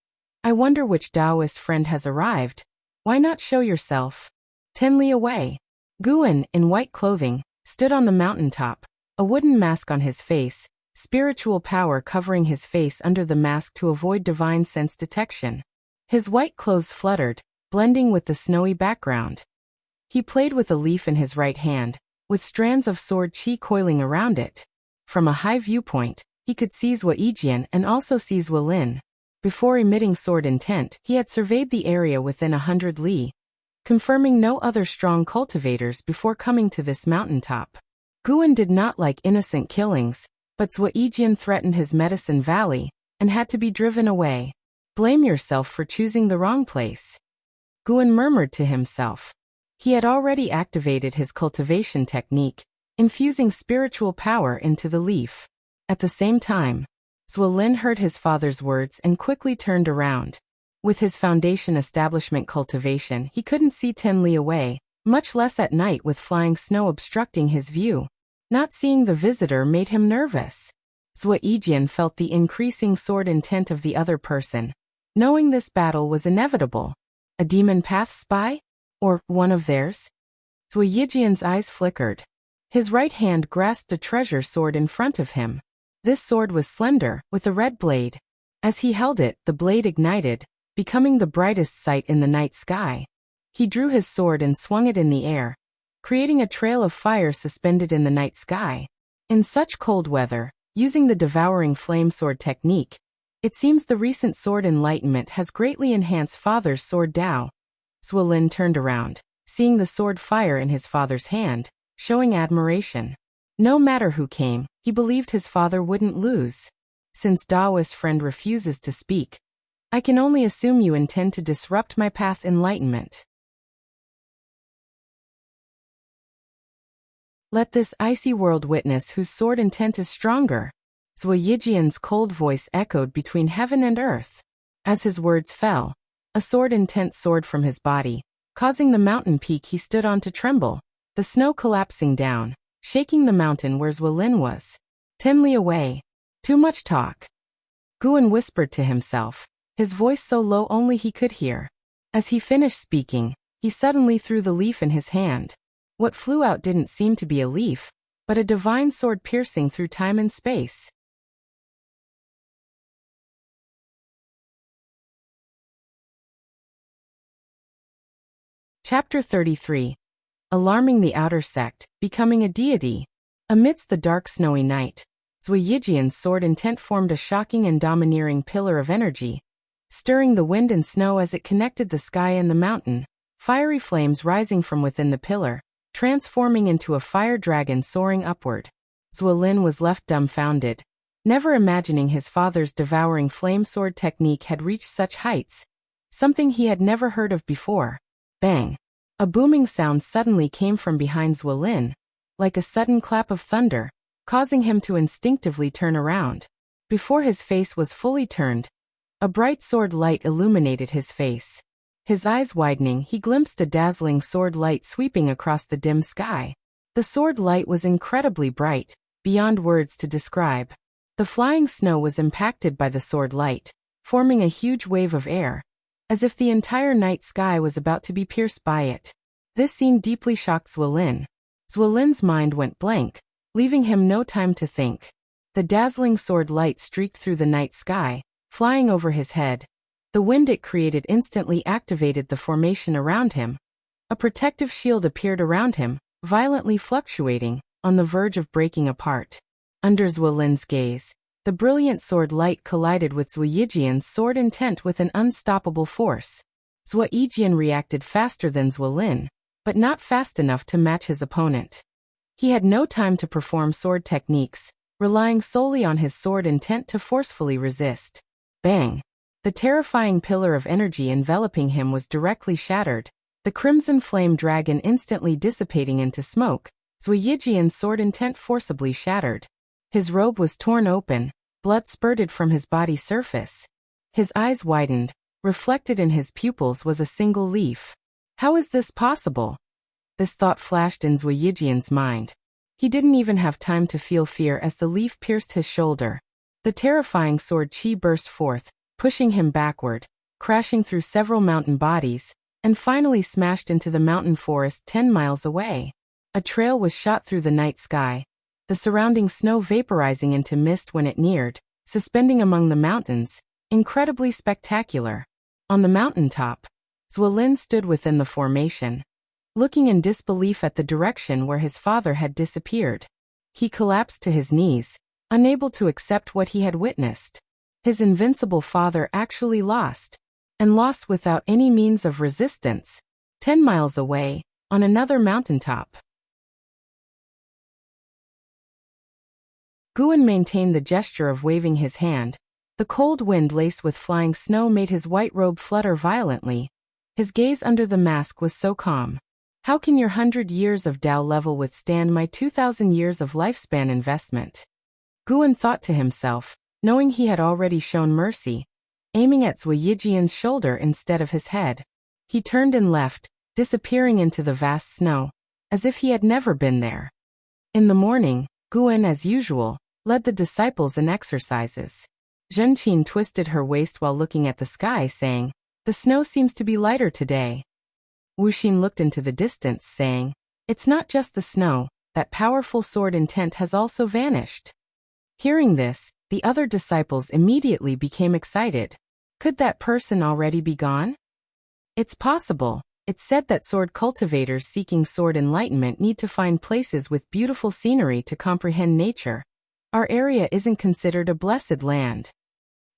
"I wonder which Taoist friend has arrived. Why not show yourself?" 10 li away. Guan, in white clothing, stood on the mountaintop, a wooden mask on his face, spiritual power covering his face under the mask to avoid divine sense detection. His white clothes fluttered, blending with the snowy background. He played with a leaf in his right hand, with strands of sword chi coiling around it. From a high viewpoint, he could see Ziwei and also see Ziwei. Before emitting sword intent, he had surveyed the area within 100 li, confirming no other strong cultivators before coming to this mountaintop. Guan did not like innocent killings, but Ziwei threatened his medicine valley and had to be driven away. Blame yourself for choosing the wrong place, Guan murmured to himself. He had already activated his cultivation technique, infusing spiritual power into the leaf. At the same time, Ziwei heard his father's words and quickly turned around. With his foundation establishment cultivation, he couldn't see 10 li away, much less at night with flying snow obstructing his view. Not seeing the visitor made him nervous. Ziwei felt the increasing sword intent of the other person. Knowing this battle was inevitable. A demon path spy? Or one of theirs? Ziwei's eyes flickered. His right hand grasped a treasure sword in front of him. This sword was slender, with a red blade. As he held it, the blade ignited, becoming the brightest sight in the night sky. He drew his sword and swung it in the air, creating a trail of fire suspended in the night sky. In such cold weather, using the devouring flame sword technique, it seems the recent sword enlightenment has greatly enhanced father's sword Dao. Ziwei turned around, seeing the sword fire in his father's hand, showing admiration. No matter who came, he believed his father wouldn't lose. Since Daoist friend refuses to speak, I can only assume you intend to disrupt my path enlightenment. Let this icy world witness whose sword intent is stronger. Ziwei's cold voice echoed between heaven and earth. As his words fell, a sword intent soared from his body, causing the mountain peak he stood on to tremble, the snow collapsing down, shaking the mountain where Ziwei was. 10 li away. Too much talk. Guan whispered to himself, his voice so low only he could hear. As he finished speaking, he suddenly threw the leaf in his hand. What flew out didn't seem to be a leaf, but a divine sword piercing through time and space. Chapter 33. Alarming the outer sect, becoming a deity. Amidst the dark snowy night, Ziwei's sword intent formed a shocking and domineering pillar of energy, stirring the wind and snow as it connected the sky and the mountain, fiery flames rising from within the pillar, transforming into a fire dragon soaring upward. Ziwei was left dumbfounded, never imagining his father's devouring flame sword technique had reached such heights, something he had never heard of before. Bang! A booming sound suddenly came from behind Ziwei, like a sudden clap of thunder, causing him to instinctively turn around. Before his face was fully turned, a bright sword light illuminated his face. His eyes widening, he glimpsed a dazzling sword light sweeping across the dim sky. The sword light was incredibly bright, beyond words to describe. The flying snow was impacted by the sword light, forming a huge wave of air, as if the entire night sky was about to be pierced by it. This scene deeply shocked Ziwei. Ziwei's mind went blank, leaving him no time to think. The dazzling sword light streaked through the night sky, flying over his head. The wind it created instantly activated the formation around him. A protective shield appeared around him, violently fluctuating, on the verge of breaking apart. Under Ziwei's gaze, the brilliant sword light collided with Ziwei's sword intent with an unstoppable force. Ziwei reacted faster than Ziwei, but not fast enough to match his opponent. He had no time to perform sword techniques, relying solely on his sword intent to forcefully resist. Bang! The terrifying pillar of energy enveloping him was directly shattered, the crimson flame dragon instantly dissipating into smoke. Ziwei's sword intent forcibly shattered. His robe was torn open, blood spurted from his body surface. His eyes widened, reflected in his pupils was a single leaf. How is this possible? This thought flashed in Ziwei's mind. He didn't even have time to feel fear as the leaf pierced his shoulder. The terrifying sword chi burst forth, pushing him backward, crashing through several mountain bodies, and finally smashed into the mountain forest 10 miles away. A trail was shot through the night sky, the surrounding snow vaporizing into mist when it neared, suspending among the mountains, incredibly spectacular. On the mountaintop, Ziwei stood within the formation, looking in disbelief at the direction where his father had disappeared. He collapsed to his knees, unable to accept what he had witnessed. His invincible father actually lost, and lost without any means of resistance, 10 miles away, on another mountaintop. Guan maintained the gesture of waving his hand. The cold wind laced with flying snow made his white robe flutter violently. His gaze under the mask was so calm. How can your 100 years of Tao level withstand my 2,000 years of lifespan investment? Guan thought to himself, knowing he had already shown mercy, aiming at Zui Yijian's shoulder instead of his head. He turned and left, disappearing into the vast snow, as if he had never been there. In the morning, Guan, as usual, led the disciples in exercises. Zhenqin twisted her waist while looking at the sky, saying, "The snow seems to be lighter today." Wuxia looked into the distance, saying, "It's not just the snow, that powerful sword intent has also vanished." Hearing this, the other disciples immediately became excited. Could that person already be gone? It's possible. It's said that sword cultivators seeking sword enlightenment need to find places with beautiful scenery to comprehend nature. Our area isn't considered a blessed land.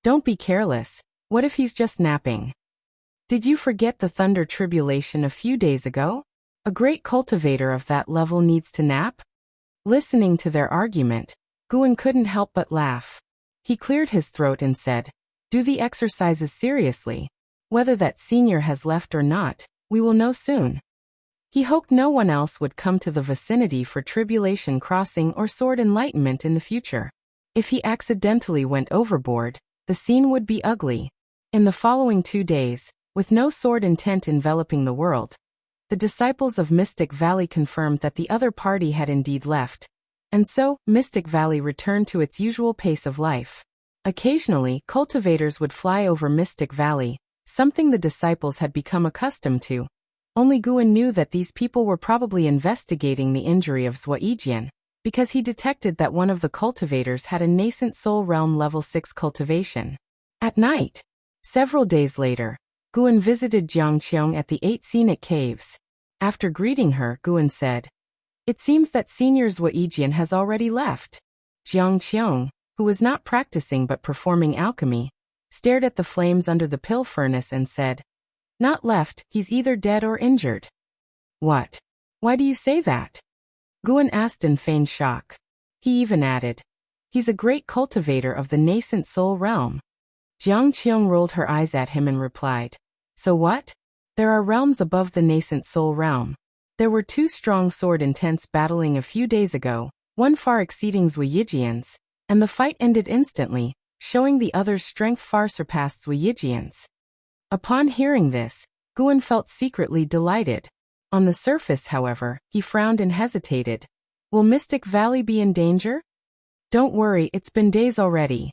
Don't be careless. What if he's just napping? Did you forget the thunder tribulation a few days ago? A great cultivator of that level needs to nap? Listening to their argument, Guan couldn't help but laugh. He cleared his throat and said, "Do the exercises seriously. Whether that senior has left or not, we will know soon." He hoped no one else would come to the vicinity for tribulation crossing or sword enlightenment in the future. If he accidentally went overboard, the scene would be ugly. In the following 2 days, with no sword intent enveloping the world, the disciples of Mystic Valley confirmed that the other party had indeed left, and so Mystic Valley returned to its usual pace of life. Occasionally, cultivators would fly over Mystic Valley, something the disciples had become accustomed to. Only Guan knew that these people were probably investigating the injury of Zui Yijian, because he detected that one of the cultivators had a Nascent Soul Realm level 6 cultivation. At night, several days later, Guan visited Qiong at the 8 scenic caves. After greeting her, Guan said, "It seems that Senior Zui Yijian has already left." Qiong, who was not practicing but performing alchemy, stared at the flames under the pill furnace and said, "Not left, he's either dead or injured." "What? Why do you say that?" Guan asked in feigned shock. He even added, "He's a great cultivator of the Nascent Soul Realm." Qiong rolled her eyes at him and replied, "So what? There are realms above the Nascent Soul Realm. There were 2 strong sword intents battling a few days ago, one far exceeding Zui Yijian's, and the fight ended instantly, showing the other's strength far surpassed Zui Yijian's." Upon hearing this, Guan felt secretly delighted. On the surface, however, he frowned and hesitated. Will Mystic Valley be in danger? Don't worry, it's been days already.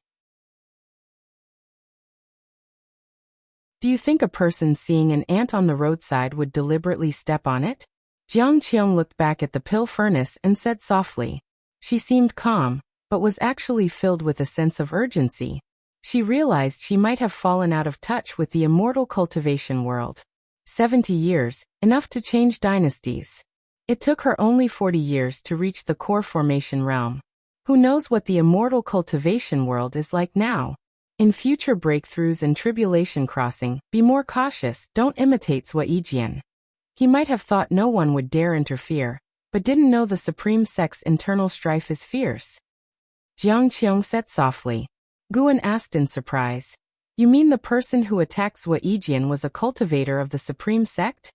Do you think a person seeing an ant on the roadside would deliberately step on it? Qiong looked back at the pill furnace and said softly. She seemed calm, but was actually filled with a sense of urgency. She realized she might have fallen out of touch with the immortal cultivation world. 70 years, enough to change dynasties. It took her only 40 years to reach the core formation realm. Who knows what the immortal cultivation world is like now? In future breakthroughs and tribulation crossing, be more cautious, don't imitate Zui Yijian. He might have thought no one would dare interfere, but didn't know the Supreme Sect's internal strife is fierce. Qiong said softly. Guan asked in surprise, "You mean the person who attacked Zui Yijian was a cultivator of the Supreme Sect?"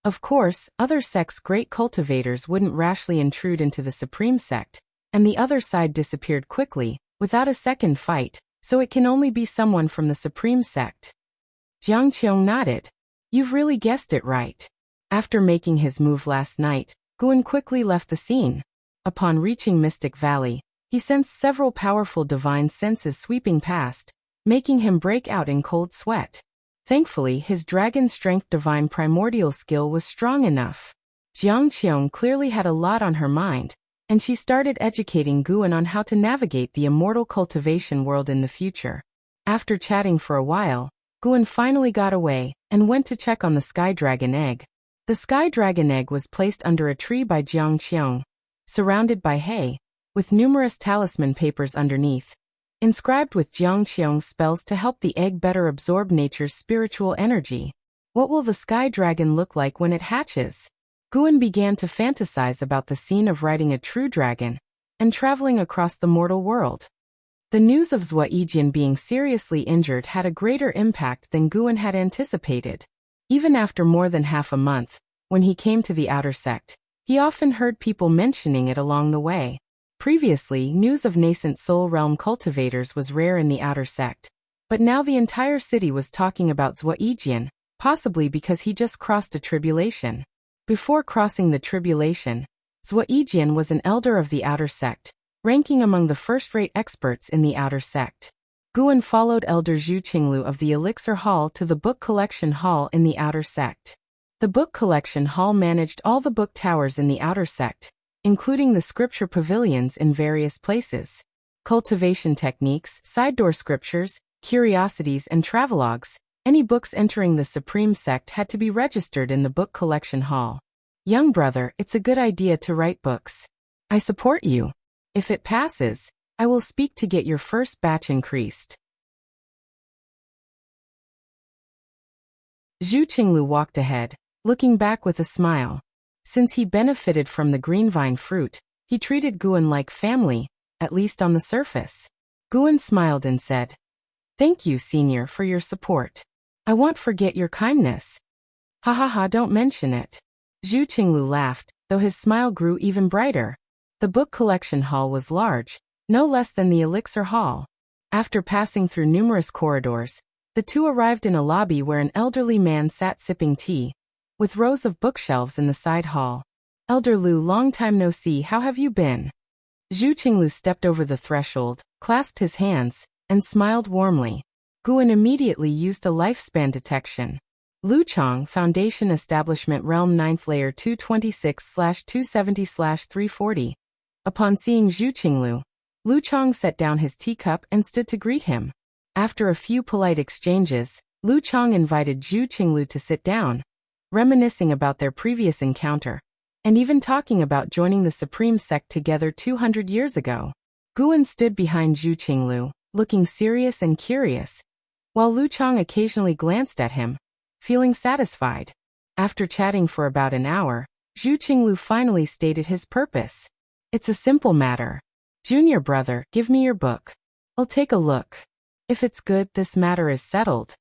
Of course, other sects' great cultivators wouldn't rashly intrude into the Supreme Sect, and the other side disappeared quickly, without a second fight, so it can only be someone from the Supreme Sect. Qiong nodded. You've really guessed it right. After making his move last night, Guan quickly left the scene. Upon reaching Mystic Valley, he sensed several powerful divine senses sweeping past, making him break out in cold sweat. Thankfully, his dragon strength divine primordial skill was strong enough. Qiong clearly had a lot on her mind, and she started educating Guan on how to navigate the immortal cultivation world in the future. After chatting for a while, Guan finally got away and went to check on the sky dragon egg. The sky dragon egg was placed under a tree by Jiang, surrounded by hay, with numerous talisman papers underneath, inscribed with Qiong's spells to help the egg better absorb nature's spiritual energy. What will the sky dragon look like when it hatches? Guan began to fantasize about the scene of riding a true dragon and traveling across the mortal world. The news of Ziwei being seriously injured had a greater impact than Guan had anticipated. Even after more than half a month, when he came to the outer sect, he often heard people mentioning it along the way. Previously, news of Nascent Soul Realm cultivators was rare in the outer sect, but now the entire city was talking about Ziwei, possibly because he just crossed a tribulation. Before crossing the tribulation, Ziwei was an elder of the outer sect, ranking among the first-rate experts in the outer sect. Guan followed Elder Zhu Qinglu of the Elixir Hall to the Book Collection Hall in the outer sect. The Book Collection Hall managed all the book towers in the outer sect, including the scripture pavilions in various places, cultivation techniques, side door scriptures, curiosities, and travelogues. Any books entering the Supreme Sect had to be registered in the Book Collection Hall. Young brother, it's a good idea to write books. I support you. If it passes, I will speak to get your first batch increased. Zhu Qinglu walked ahead, looking back with a smile. Since he benefited from the green vine fruit, he treated Guan like family, at least on the surface. Guan smiled and said, "Thank you, senior, for your support. I won't forget your kindness." "Ha ha ha, don't mention it." Zhu Qinglu laughed, though his smile grew even brighter. The book collection hall was large, no less than the Elixir Hall. After passing through numerous corridors, the two arrived in a lobby where an elderly man sat sipping tea, with rows of bookshelves in the side hall. "Elder Lu, long time no see, how have you been?" Zhu Qinglu stepped over the threshold, clasped his hands, and smiled warmly. Guan immediately used a lifespan detection. Qiong, Foundation Establishment Realm 9th Layer 226/270/340. Upon seeing Zhu Qinglu, Qiong set down his teacup and stood to greet him. After a few polite exchanges, Qiong invited Zhu Qinglu to sit down, reminiscing about their previous encounter, and even talking about joining the Supreme Sect together 200 years ago. Guan stood behind Zhu Qinglu, looking serious and curious, while Qiong occasionally glanced at him, feeling satisfied. After chatting for about an hour, Zhu Qinglu finally stated his purpose. "It's a simple matter. Junior brother, give me your book. I'll take a look. If it's good, this matter is settled."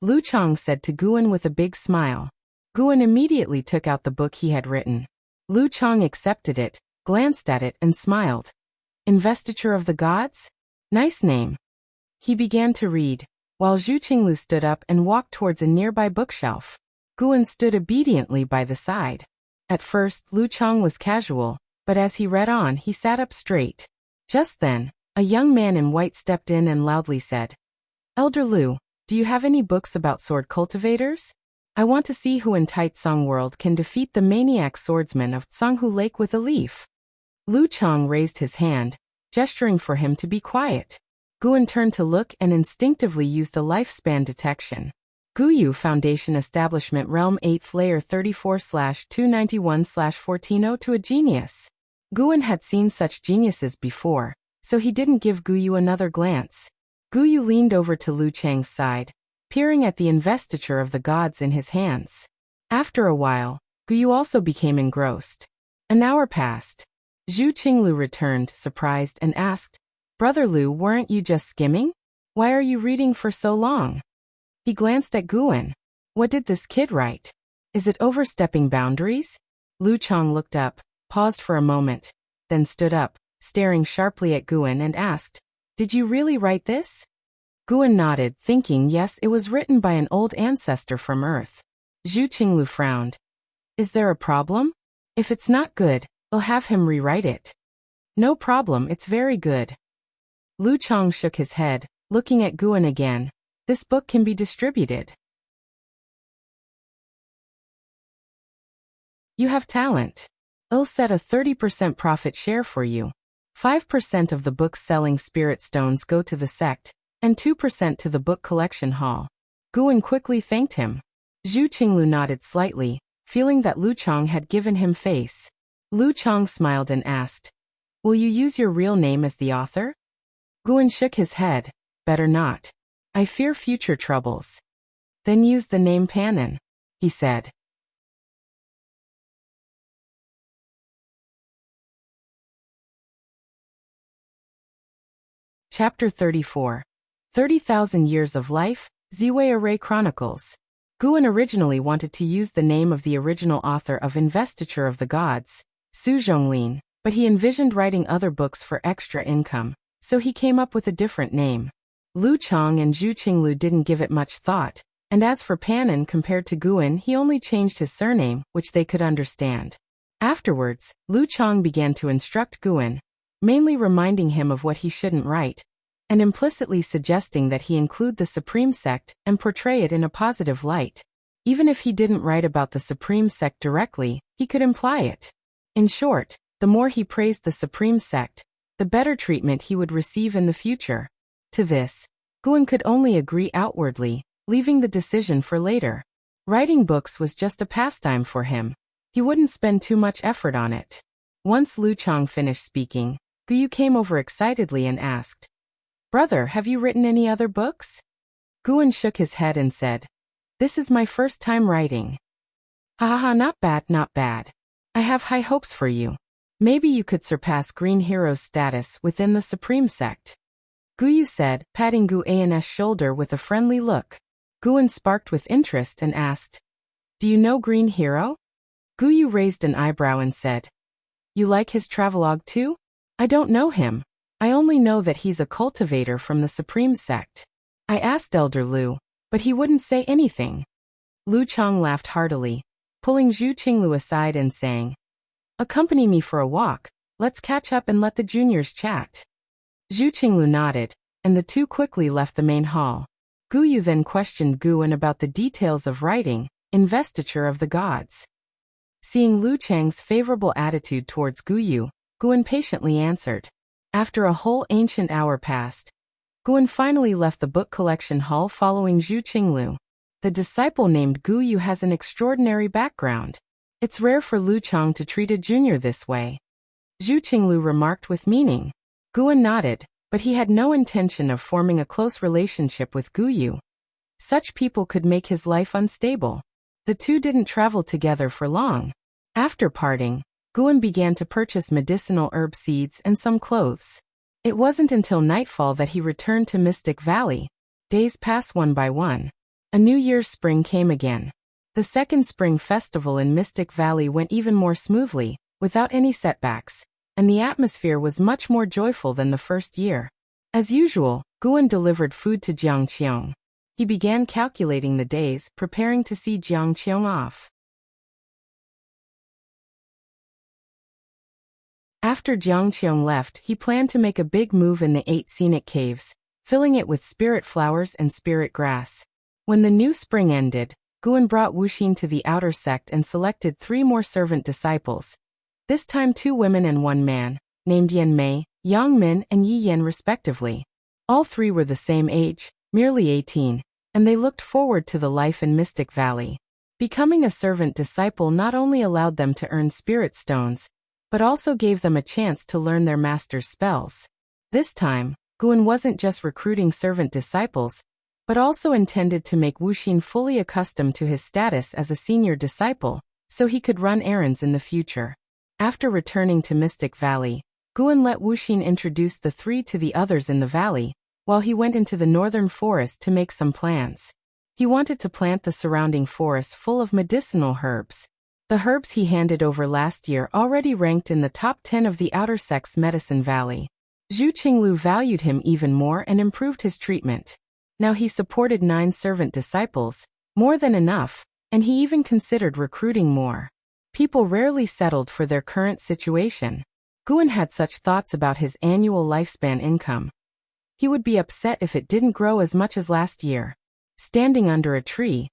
Qiong said to Guan with a big smile. Guan immediately took out the book he had written. Qiong accepted it, glanced at it, and smiled. "Investiture of the Gods? Nice name." He began to read, while Zhu Qinglu stood up and walked towards a nearby bookshelf. Guan stood obediently by the side. At first, Qiong was casual, but as he read on, he sat up straight. Just then, a young man in white stepped in and loudly said, "Elder Lu, do you have any books about sword cultivators? I want to see who in Taicang world can defeat the maniac swordsman of Tsanghu Lake with a leaf." Qiong raised his hand, gesturing for him to be quiet. Guan turned to look and instinctively used a lifespan detection. Guyu, Foundation Establishment Realm 8th Layer 34/291/14 to a genius. Guan had seen such geniuses before, so he didn't give Guyu another glance. Guyu leaned over to Qiong's side, peering at the investiture of the gods in his hands. After a while, Guyu also became engrossed. An hour passed. Zhu Qinglu returned, surprised, and asked, "Brother Lu, weren't you just skimming? Why are you reading for so long?" He glanced at Guan. "What did this kid write? Is it overstepping boundaries?" Qiong looked up, paused for a moment, then stood up, staring sharply at Guan and asked, "Did you really write this?" Guan nodded, thinking yes, it was written by an old ancestor from Earth. Zhu Qinglu frowned. "Is there a problem? If it's not good, I'll have him rewrite it." "No problem, it's very good." Qiong shook his head, looking at Guan again. "This book can be distributed. You have talent. I'll set a 30% profit share for you. 5% of the book's selling spirit stones go to the sect, and 2% to the book collection hall." Guan quickly thanked him. Zhu Qinglu nodded slightly, feeling that Qiong had given him face. Qiong smiled and asked, Will you use your real name as the author? Guan shook his head. Better not. I fear future troubles. Then use the name Panin, he said. Chapter 34. 30,000 Years of Life, Ziwei Array Chronicles. Guan originally wanted to use the name of the original author of Investiture of the Gods, Su Zhonglin, but he envisioned writing other books for extra income, so he came up with a different name. Lu Qiong and Zhu Qinglu didn't give it much thought, and as for Panin compared to Guan, he only changed his surname, which they could understand. Afterwards, Lu Qiong began to instruct Guan, mainly reminding him of what he shouldn't write, and implicitly suggesting that he include the Supreme Sect and portray it in a positive light. Even if he didn't write about the Supreme Sect directly, he could imply it. In short, the more he praised the Supreme Sect, the better treatment he would receive in the future. To this, Guan could only agree outwardly, leaving the decision for later. Writing books was just a pastime for him. He wouldn't spend too much effort on it. Once Lu Qiong finished speaking, Guyu came over excitedly and asked, "Brother, have you written any other books?" Guan shook his head and said, "This is my first time writing." "Ha ha ha, not bad, not bad. I have high hopes for you. Maybe you could surpass Green Hero's status within the Supreme Sect," Guyu said, patting Guan's shoulder with a friendly look. Guan sparked with interest and asked, "Do you know Green Hero?" Guyu raised an eyebrow and said, "You like his travelogue too?" "I don't know him. I only know that he's a cultivator from the Supreme Sect." I asked Elder Lu, but he wouldn't say anything. Lu Qiong laughed heartily, pulling Zhu Qinglu aside and saying, "Accompany me for a walk, let's catch up and let the juniors chat." Zhu Qinglu nodded, and the two quickly left the main hall. Guyu then questioned Guan about the details of writing Investiture of the Gods. Seeing Lu Cheng's favorable attitude towards Guyu, Guan patiently answered. After a whole ancient hour passed, Guan finally left the book collection hall following Zhu Qinglu. The disciple named Guyu has an extraordinary background. It's rare for Lu Qiong to treat a junior this way. Zhu Qinglu remarked with meaning. Guan nodded, but he had no intention of forming a close relationship with Guyu. Such people could make his life unstable. The two didn't travel together for long. After parting, Guan began to purchase medicinal herb seeds and some clothes. It wasn't until nightfall that he returned to Mystic Valley. Days passed one by one. A New Year's spring came again. The second spring festival in Mystic Valley went even more smoothly, without any setbacks, and the atmosphere was much more joyful than the first year. As usual, Guan delivered food to Jiang Qiong. He began calculating the days, preparing to see Jiang Qiong off. After Jiang Qiong left, he planned to make a big move in the 8 scenic caves, filling it with spirit flowers and spirit grass. When the new spring ended, Guan brought Wuxia to the outer sect and selected 3 more servant disciples. This time 2 women and 1 man, named Yan Mei, Yang Min and Yi Yan respectively. All 3 were the same age, merely 18, and they looked forward to the life in Mystic Valley. Becoming a servant disciple not only allowed them to earn spirit stones, but also gave them a chance to learn their master's spells. This time, Guan wasn't just recruiting servant disciples, but also intended to make Wuxia fully accustomed to his status as a senior disciple, so he could run errands in the future. After returning to Mystic Valley, Guan let Wuxia introduce the 3 to the others in the valley, while he went into the northern forest to make some plans. He wanted to plant the surrounding forest full of medicinal herbs. The herbs he handed over last year already ranked in the top 10 of the Outer Sect's Medicine Valley. Zhu Qinglu valued him even more and improved his treatment. Now he supported 9 servant disciples, more than enough, and he even considered recruiting more. People rarely settled for their current situation. Guan had such thoughts about his annual lifespan income. He would be upset if it didn't grow as much as last year. Standing under a tree,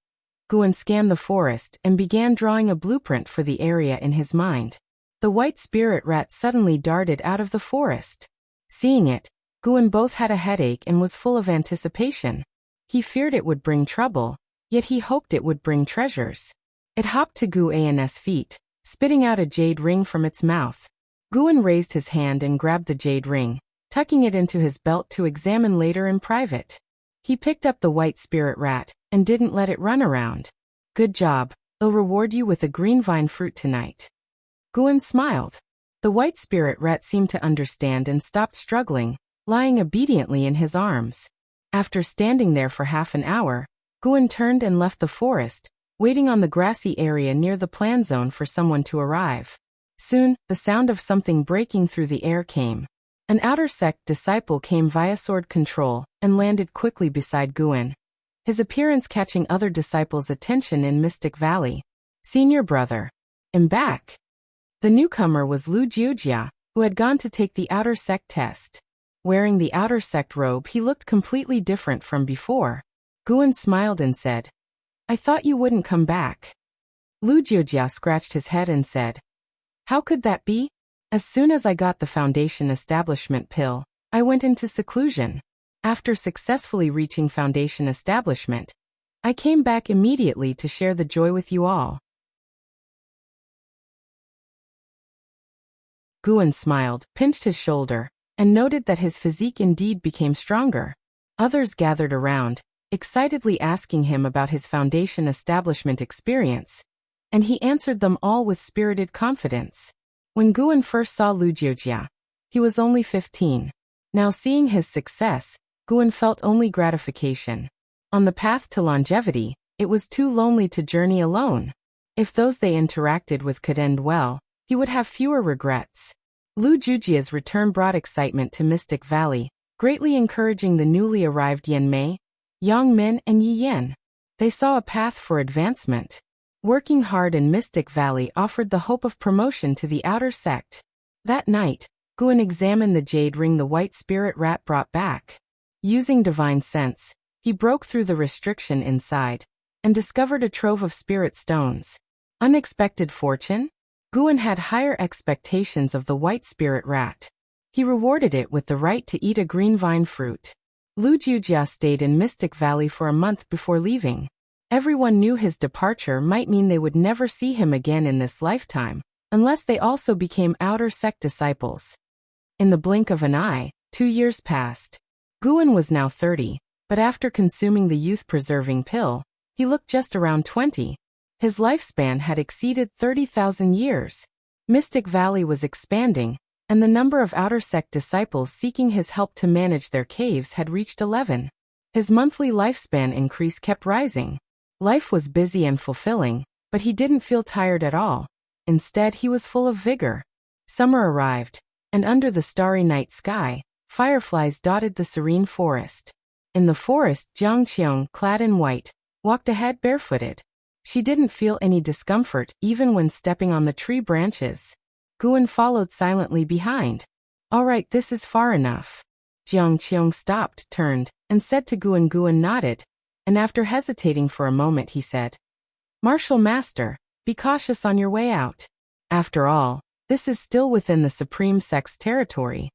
Guan scanned the forest and began drawing a blueprint for the area in his mind. The white spirit rat suddenly darted out of the forest. Seeing it, Guan both had a headache and was full of anticipation. He feared it would bring trouble, yet he hoped it would bring treasures. It hopped to Guan's feet, spitting out a jade ring from its mouth. Guan raised his hand and grabbed the jade ring, tucking it into his belt to examine later in private. He picked up the white spirit rat and didn't let it run around. Good job. I'll reward you with a green vine fruit tonight. Guan smiled. The white spirit rat seemed to understand and stopped struggling, lying obediently in his arms. After standing there for half an hour, Guan turned and left the forest, waiting on the grassy area near the plan zone for someone to arrive. Soon, the sound of something breaking through the air came. An outer sect disciple came via sword control and landed quickly beside Guan, his appearance catching other disciples' attention in Mystic Valley. Senior brother. I'm back. The newcomer was Lu Jiujia, who had gone to take the outer sect test. Wearing the outer sect robe, he looked completely different from before. Guan smiled and said, I thought you wouldn't come back. Lu Jiujia scratched his head and said, How could that be? As soon as I got the Foundation Establishment pill, I went into seclusion. After successfully reaching Foundation Establishment, I came back immediately to share the joy with you all. Guan smiled, pinched his shoulder, and noted that his physique indeed became stronger. Others gathered around, excitedly asking him about his Foundation Establishment experience, and he answered them all with spirited confidence. When Guan first saw Lu Jiujia, he was only 15. Now seeing his success, Guan felt only gratification. On the path to longevity, it was too lonely to journey alone. If those they interacted with could end well, he would have fewer regrets. Lu Jiujia's return brought excitement to Mystic Valley, greatly encouraging the newly arrived Yan Mei, Yang Min and Yi Yan. They saw a path for advancement. Working hard in Mystic Valley offered the hope of promotion to the outer sect. That night, Guan examined the jade ring the white spirit rat brought back. Using divine sense, he broke through the restriction inside and discovered a trove of spirit stones. Unexpected fortune? Guan had higher expectations of the white spirit rat. He rewarded it with the right to eat a green vine fruit. Lu Jiujia stayed in Mystic Valley for a month before leaving. Everyone knew his departure might mean they would never see him again in this lifetime, unless they also became outer sect disciples. In the blink of an eye, 2 years passed. Guan was now 30, but after consuming the youth-preserving pill, he looked just around 20. His lifespan had exceeded 30,000 years. Mystic Valley was expanding, and the number of outer sect disciples seeking his help to manage their caves had reached 11. His monthly lifespan increase kept rising. Life was busy and fulfilling, but he didn't feel tired at all. Instead, he was full of vigor. Summer arrived, and under the starry night sky, fireflies dotted the serene forest. In the forest, Qiong, clad in white, walked ahead barefooted. She didn't feel any discomfort even when stepping on the tree branches. Guan followed silently behind. All right, this is far enough. Qiong stopped, turned, and said to Guan. Guan nodded, and after hesitating for a moment he said, Martial Master, be cautious on your way out. After all, this is still within the Supreme Sect's territory.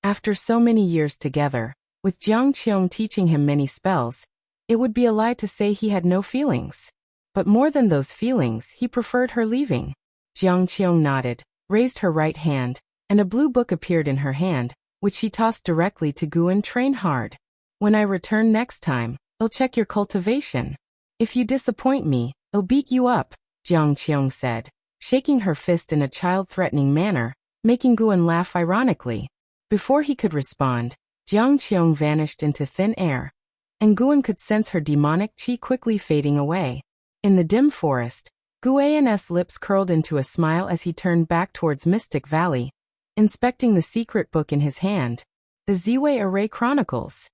After so many years together, with Qiong teaching him many spells, it would be a lie to say he had no feelings. But more than those feelings, he preferred her leaving. Qiong nodded, raised her right hand, and a blue book appeared in her hand, which she tossed directly to Guan. Train hard. When I return next time, I'll check your cultivation. If you disappoint me, I'll beat you up, Qiong said, shaking her fist in a child-threatening manner, making Guan laugh ironically. Before he could respond, Qiong vanished into thin air, and Guan could sense her demonic chi quickly fading away. In the dim forest, Guan's lips curled into a smile as he turned back towards Mystic Valley, inspecting the secret book in his hand, the Ziwei Array Chronicles.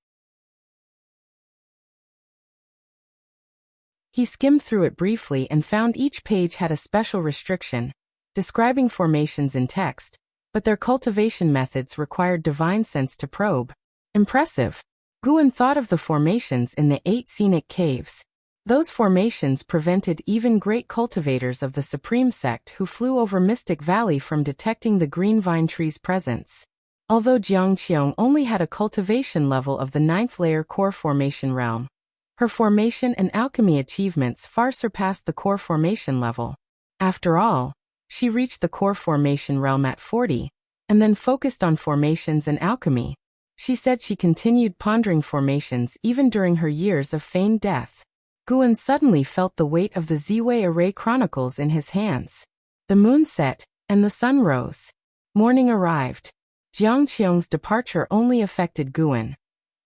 He skimmed through it briefly and found each page had a special restriction, describing formations in text, but their cultivation methods required divine sense to probe. Impressive. Guan thought of the formations in the 8 scenic caves. Those formations prevented even great cultivators of the Supreme Sect who flew over Mystic Valley from detecting the green vine tree's presence. Although Qiong only had a cultivation level of the 9th layer core formation realm, her formation and alchemy achievements far surpassed the core formation level. After all, She reached the core formation realm at 40, and then focused on formations and alchemy. She said she continued pondering formations even during her years of feigned death. Guan suddenly felt the weight of the Ziwei array Chronicles in his hands. The moon set, and the sun rose. Morning arrived. Jiang Qiong's departure only affected Guan.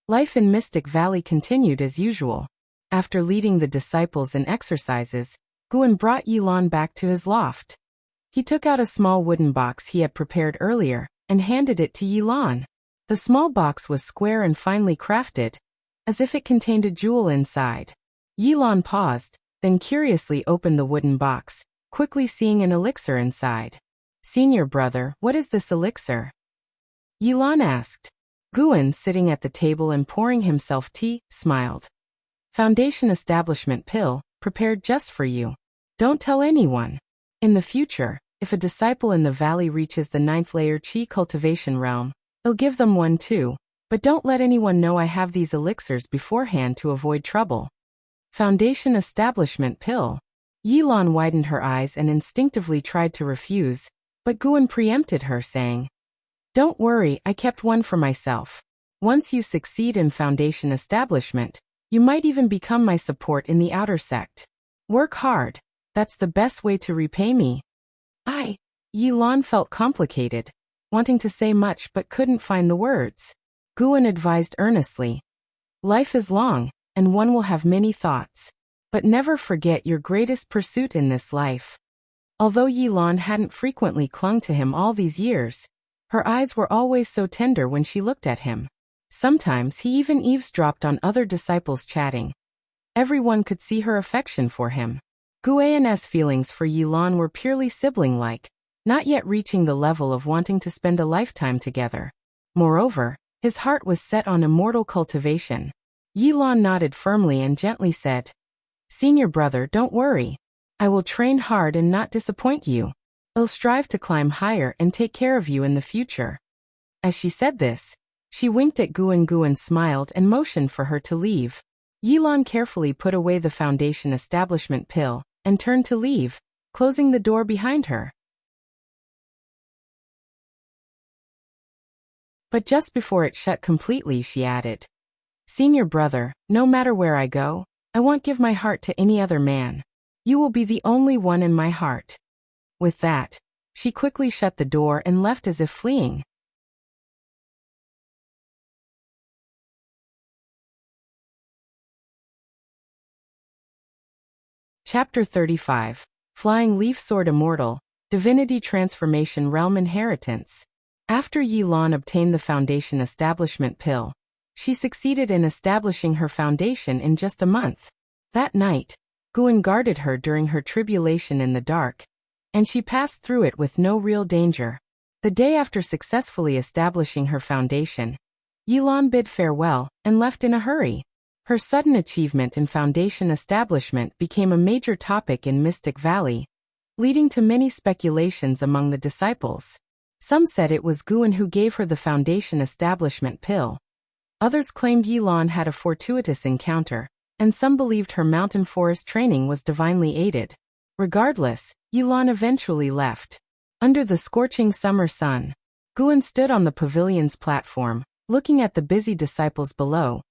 Life in Mystic Valley continued as usual. After leading the disciples in exercises, Guan brought Yilan back to his loft. He took out a small wooden box he had prepared earlier, and handed it to Yilan. The small box was square and finely crafted, as if it contained a jewel inside. Yilan paused, then curiously opened the wooden box, quickly seeing an elixir inside. "Senior brother, what is this elixir?" Yilan asked. Guan, sitting at the table and pouring himself tea, smiled. "Foundation Establishment pill, prepared just for you. Don't tell anyone. In the future, if a disciple in the valley reaches the 9th layer Qi cultivation realm, I'll give them one too, but don't let anyone know I have these elixirs beforehand to avoid trouble." Foundation Establishment pill. Yilan widened her eyes and instinctively tried to refuse, but Guan preempted her, saying, "Don't worry, I kept one for myself. Once you succeed in Foundation Establishment, you might even become my support in the outer sect. Work hard. That's the best way to repay me." Yilan felt complicated, wanting to say much but couldn't find the words. Guan advised earnestly, "Life is long, and one will have many thoughts. But never forget your greatest pursuit in this life." Although Yilan hadn't frequently clung to him all these years, her eyes were always so tender when she looked at him. Sometimes he even eavesdropped on other disciples chatting. Everyone could see her affection for him. Guan's feelings for Yilan were purely sibling-like, not yet reaching the level of wanting to spend a lifetime together. Moreover, his heart was set on immortal cultivation. Yilan nodded firmly and gently said, "Senior brother, don't worry. I will train hard and not disappoint you. I'll strive to climb higher and take care of you in the future." As she said this, she winked at Guan. Guan smiled and motioned for her to leave. Yilan carefully put away the Foundation Establishment pill and turned to leave, closing the door behind her. But just before it shut completely, she added, "Senior brother, no matter where I go, I won't give my heart to any other man. You will be the only one in my heart." With that, she quickly shut the door and left as if fleeing. Chapter 35. Flying Leaf Sword Immortal, Divinity Transformation Realm Inheritance. After Yilan obtained the Foundation Establishment pill, she succeeded in establishing her foundation in just a month. That night, Guan guarded her during her tribulation in the dark, and she passed through it with no real danger. The day after successfully establishing her foundation, Yilan bid farewell and left in a hurry. Her sudden achievement in foundation establishment became a major topic in Mystic Valley, leading to many speculations among the disciples. Some said it was Guan who gave her the Foundation Establishment pill. Others claimed Yilan had a fortuitous encounter, and some believed her mountain forest training was divinely aided. Regardless, Yilan eventually left. Under the scorching summer sun, Guan stood on the pavilion's platform, looking at the busy disciples below,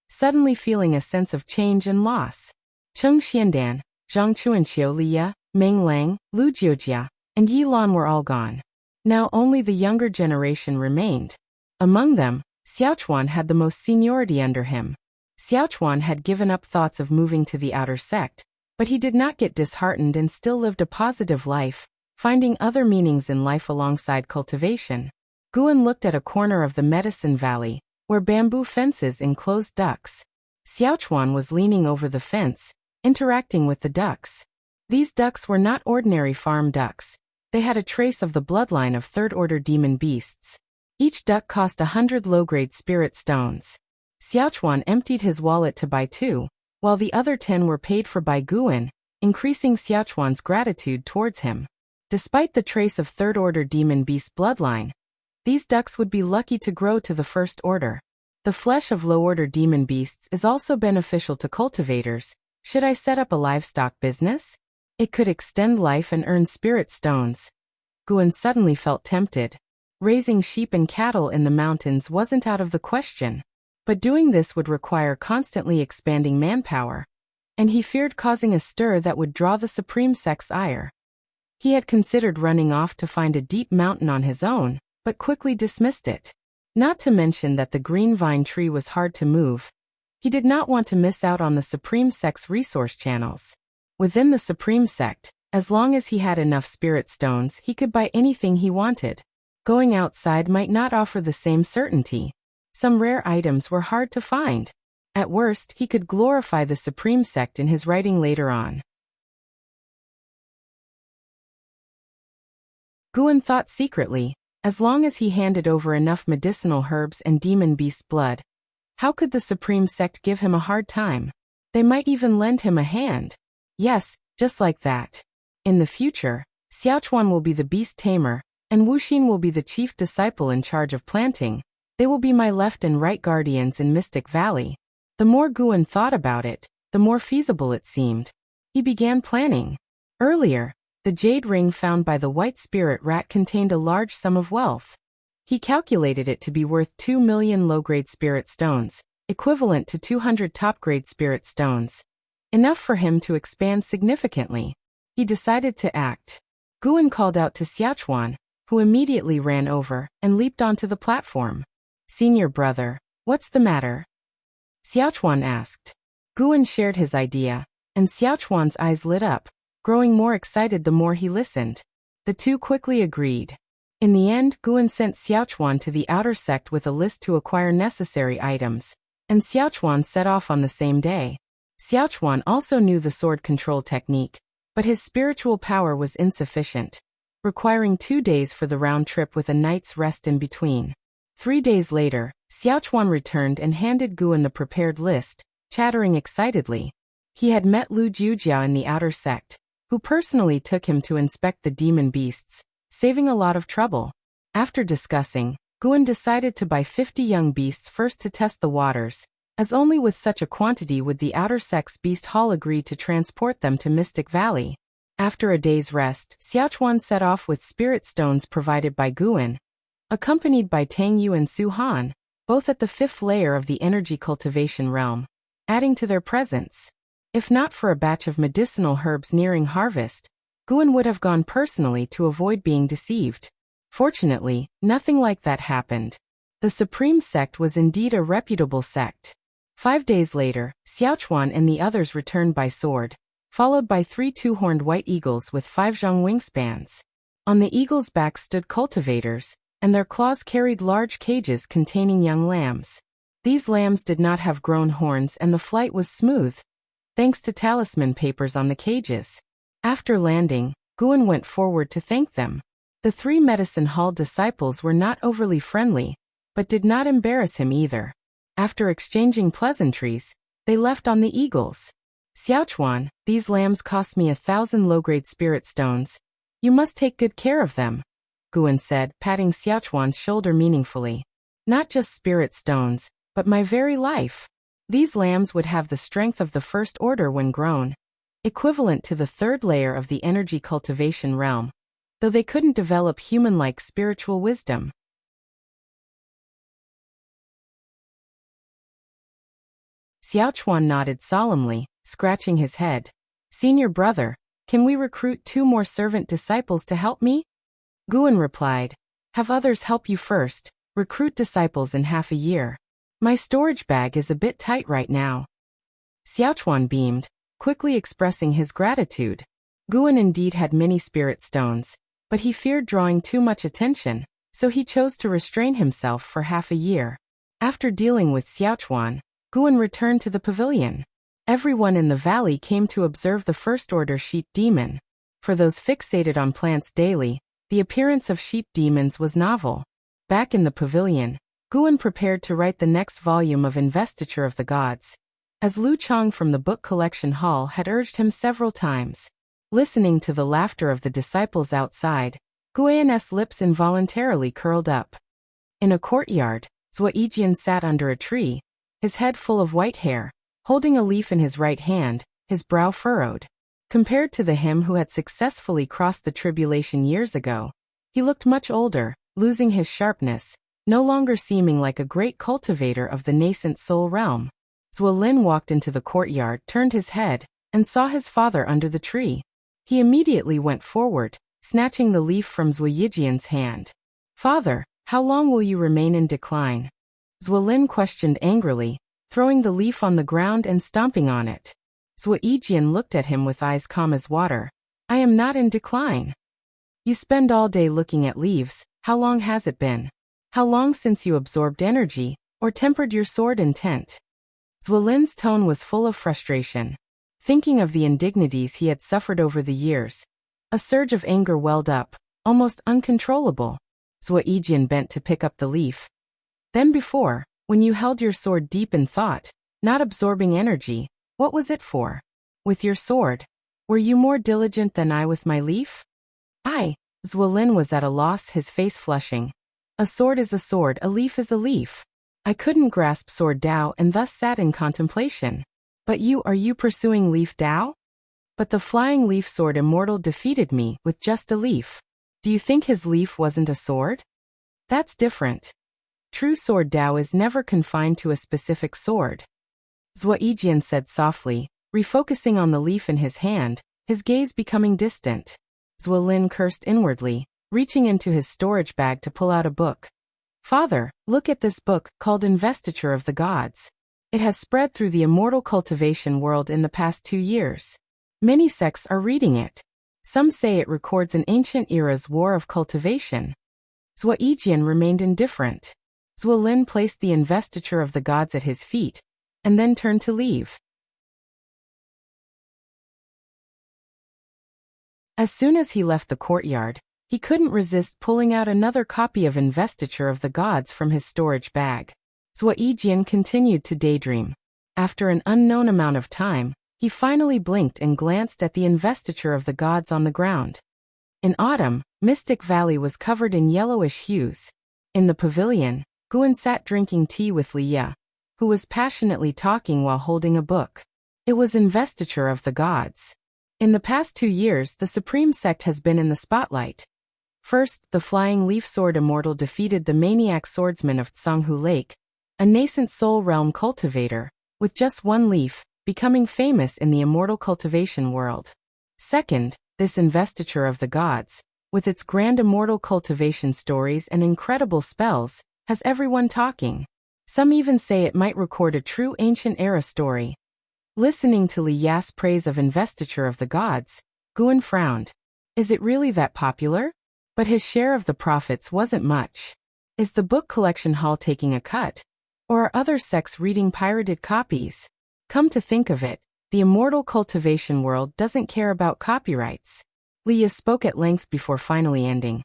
suddenly feeling a sense of change and loss. Cheng Xiandan, Zhang Chuanqiu Liya, Meng Lang, Lu Jiujia, and Yilan were all gone. Now only the younger generation remained. Among them, Xiaochuan had the most seniority under him. Xiaochuan had given up thoughts of moving to the outer sect, but he did not get disheartened and still lived a positive life, finding other meanings in life alongside cultivation. Guan looked at a corner of the Medicine Valley, where bamboo fences enclosed ducks. Xiaochuan was leaning over the fence, interacting with the ducks. These ducks were not ordinary farm ducks. They had a trace of the bloodline of third-order demon beasts. Each duck cost 100 low-grade spirit stones. Xiaochuan emptied his wallet to buy 2, while the other 10 were paid for by Guan, increasing Xiaochuan's gratitude towards him. Despite the trace of third-order demon beast bloodline, these ducks would be lucky to grow to the first order. The flesh of low-order demon beasts is also beneficial to cultivators. Should I set up a livestock business? It could extend life and earn spirit stones. Guan suddenly felt tempted. Raising sheep and cattle in the mountains wasn't out of the question. But doing this would require constantly expanding manpower, and he feared causing a stir that would draw the Supreme Sect's ire. He had considered running off to find a deep mountain on his own, but quickly dismissed it. Not to mention that the green vine tree was hard to move. He did not want to miss out on the Supreme Sect's resource channels. Within the Supreme Sect, as long as he had enough spirit stones, he could buy anything he wanted. Going outside might not offer the same certainty. Some rare items were hard to find. At worst, he could glorify the Supreme Sect in his writing later on. Guan thought secretly, as long as he handed over enough medicinal herbs and demon beast blood, how could the Supreme Sect give him a hard time? They might even lend him a hand. Yes, just like that. In the future, Xiaochuan will be the beast tamer, and Wuxia will be the chief disciple in charge of planting. They will be my left and right guardians in Mystic Valley. The more Guan thought about it, the more feasible it seemed. He began planning. Earlier, the jade ring found by the white spirit rat contained a large sum of wealth. He calculated it to be worth 2 million low-grade spirit stones, equivalent to 200 top-grade spirit stones. Enough for him to expand significantly. He decided to act. Guan called out to Xiaochuan, who immediately ran over and leaped onto the platform. "Senior brother, what's the matter?" Xiaochuan asked. Guan shared his idea, and Xiaochuan's eyes lit up, growing more excited the more he listened. The two quickly agreed. In the end, Guan sent Xiaochuan to the outer sect with a list to acquire necessary items, and Xiaochuan set off on the same day. Xiaochuan also knew the sword control technique, but his spiritual power was insufficient, requiring 2 days for the round trip with a night's rest in between. 3 days later, Xiaochuan returned and handed Guan the prepared list, chattering excitedly. He had met Lu Jujiao in the outer sect, who personally took him to inspect the demon beasts, saving a lot of trouble. After discussing, Guan decided to buy 50 young beasts first to test the waters, as only with such a quantity would the outer sect's beast hall agree to transport them to Mystic Valley. After a day's rest, Xiaochuan set off with spirit stones provided by Guan, accompanied by Tang Yu and Su Han, both at the 5th layer of the energy cultivation realm, adding to their presence. If not for a batch of medicinal herbs nearing harvest, Guan would have gone personally to avoid being deceived. Fortunately, nothing like that happened. The Supreme Sect was indeed a reputable sect. 5 days later, Xiaochuan and the others returned by sword, followed by 3 two-horned white eagles with 5 zhang wingspans. On the eagles' backs stood cultivators, and their claws carried large cages containing young lambs. These lambs did not have grown horns and the flight was smooth, thanks to talisman papers on the cages. After landing, Guan went forward to thank them. The 3 medicine hall disciples were not overly friendly, but did not embarrass him either. After exchanging pleasantries, they left on the eagles. "Xiaochuan, these lambs cost me 1,000 low-grade spirit stones. You must take good care of them," Guan said, patting Xiaochuan's shoulder meaningfully. "Not just spirit stones, but my very life. These lambs would have the strength of the first order when grown, equivalent to the 3rd layer of the energy cultivation realm, though they couldn't develop human-like spiritual wisdom." Xiaochuan nodded solemnly, scratching his head. "Senior brother, can we recruit 2 more servant disciples to help me?" Guan replied, "Have others help you first. Recruit disciples in half a year. My storage bag is a bit tight right now." Xiaochuan beamed, quickly expressing his gratitude. Guan indeed had many spirit stones, but he feared drawing too much attention, so he chose to restrain himself for half a year. After dealing with Xiaochuan, Guan returned to the pavilion. Everyone in the valley came to observe the first-order sheep demon. For those fixated on plants daily, the appearance of sheep demons was novel. Back in the pavilion, Guan prepared to write the next volume of Investiture of the Gods, as Lu Qiong from the book collection hall had urged him several times. Listening to the laughter of the disciples outside, Guan's lips involuntarily curled up. In a courtyard, Ziwei sat under a tree, his head full of white hair, holding a leaf in his right hand, his brow furrowed. Compared to the him who had successfully crossed the tribulation years ago, he looked much older, losing his sharpness, no longer seeming like a great cultivator of the nascent soul realm. Zuelin walked into the courtyard, turned his head, and saw his father under the tree. He immediately went forward, snatching the leaf from Zueyijian's hand. "Father, how long will you remain in decline?" Zuelin questioned angrily, throwing the leaf on the ground and stomping on it. Zueyijian looked at him with eyes calm as water. "I am not in decline. You spend all day looking at leaves. How long has it been? How long since you absorbed energy, or tempered your sword intent?" Zuelin's tone was full of frustration. Thinking of the indignities he had suffered over the years, a surge of anger welled up, almost uncontrollable. Zueyijian bent to pick up the leaf. "Then before, when you held your sword deep in thought, not absorbing energy, what was it for? With your sword, were you more diligent than I with my leaf?" Zuelin was at a loss, his face flushing. "A sword is a sword, a leaf is a leaf. I couldn't grasp sword Dao and thus sat in contemplation. But are you pursuing leaf Dao? But the flying leaf sword Immortal defeated me with just a leaf. Do you think his leaf wasn't a sword? That's different. True sword Dao is never confined to a specific sword." Zueyijian said softly, refocusing on the leaf in his hand, his gaze becoming distant. Zuelin cursed inwardly, reaching into his storage bag to pull out a book. "Father, look at this book, called Investiture of the Gods. It has spread through the immortal cultivation world in the past 2 years. Many sects are reading it. Some say it records an ancient era's war of cultivation." Zueyijian remained indifferent. Zuelin placed the Investiture of the Gods at his feet, and then turned to leave. As soon as he left the courtyard, he couldn't resist pulling out another copy of Investiture of the Gods from his storage bag. Zueyijian continued to daydream. After an unknown amount of time, he finally blinked and glanced at the Investiture of the Gods on the ground. In autumn, Mystic Valley was covered in yellowish hues. In the pavilion, Guan sat drinking tea with Liye, who was passionately talking while holding a book. It was Investiture of the Gods. In the past 2 years, the Supreme Sect has been in the spotlight. First, the Flying Leaf Sword Immortal defeated the maniac swordsman of Tsanghu Lake, a nascent soul realm cultivator, with just 1 leaf, becoming famous in the immortal cultivation world. Second, this Investiture of the Gods, with its grand immortal cultivation stories and incredible spells, has everyone talking. Some even say it might record a true ancient era story. Listening to Liye's praise of Investiture of the Gods, Guan frowned. Is it really that popular? But his share of the profits wasn't much. Is the book collection hall taking a cut? Or are other sects reading pirated copies? Come to think of it, the immortal cultivation world doesn't care about copyrights. Liye spoke at length before finally ending.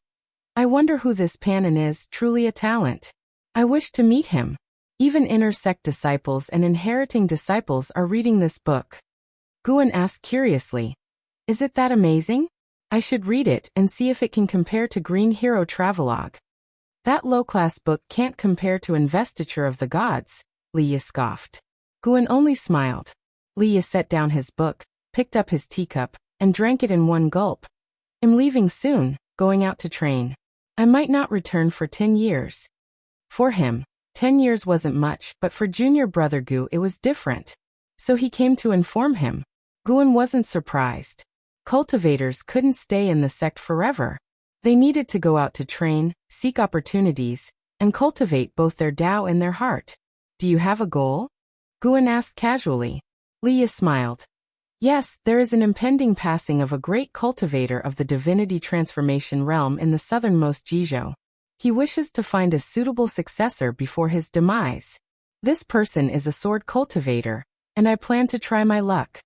I wonder who this Panin is, truly a talent. I wish to meet him. Even inner sect disciples and inheriting disciples are reading this book. Guan asked curiously. Is it that amazing? I should read it and see if it can compare to Green Hero Travelogue. That low-class book can't compare to Investiture of the Gods, Liye scoffed. Guan only smiled. Liye set down his book, picked up his teacup, and drank it in one gulp. I'm leaving soon, going out to train. I might not return for 10 years. For him, 10 years wasn't much, but for junior brother Gu it was different. So he came to inform him. Guan wasn't surprised. Cultivators couldn't stay in the sect forever. They needed to go out to train, seek opportunities, and cultivate both their Dao and their heart. Do you have a goal? Guan asked casually. Liye smiled. Yes, there is an impending passing of a great cultivator of the Divinity transformation realm in the southernmost Jizhou. He wishes to find a suitable successor before his demise. This person is a sword cultivator, and I plan to try my luck.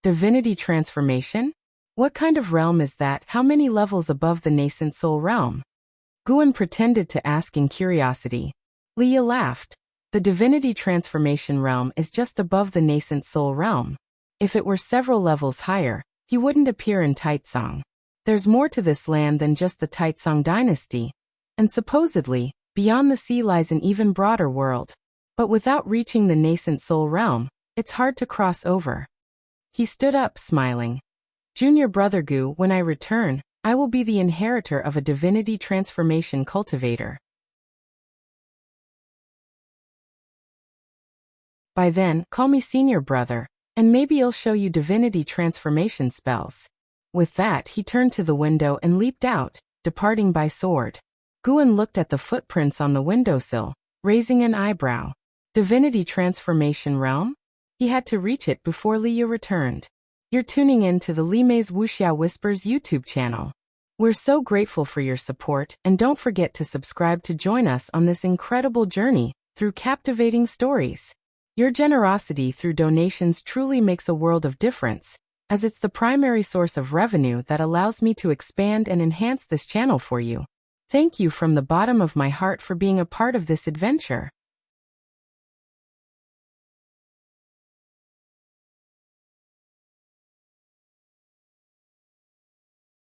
Divinity transformation? What kind of realm is that? How many levels above the Nascent Soul Realm? Guan pretended to ask in curiosity. Liye laughed. The Divinity transformation realm is just above the Nascent Soul Realm. If it were several levels higher, he wouldn't appear in Taicang. There's more to this land than just the Taicang dynasty, and supposedly, beyond the sea lies an even broader world. But without reaching the Nascent Soul Realm, it's hard to cross over. He stood up, smiling. Junior brother Gu, when I return, I will be the inheritor of a divinity transformation cultivator. By then, call me senior brother, and maybe I'll show you divinity transformation spells. With that, he turned to the window and leaped out, departing by sword. Guan looked at the footprints on the windowsill, raising an eyebrow. Divinity transformation realm? He had to reach it before Liya returned. You're tuning in to the Lime's Wuxia Whispers YouTube channel. We're so grateful for your support, and don't forget to subscribe to join us on this incredible journey through captivating stories. Your generosity through donations truly makes a world of difference, as it's the primary source of revenue that allows me to expand and enhance this channel for you. Thank you from the bottom of my heart for being a part of this adventure.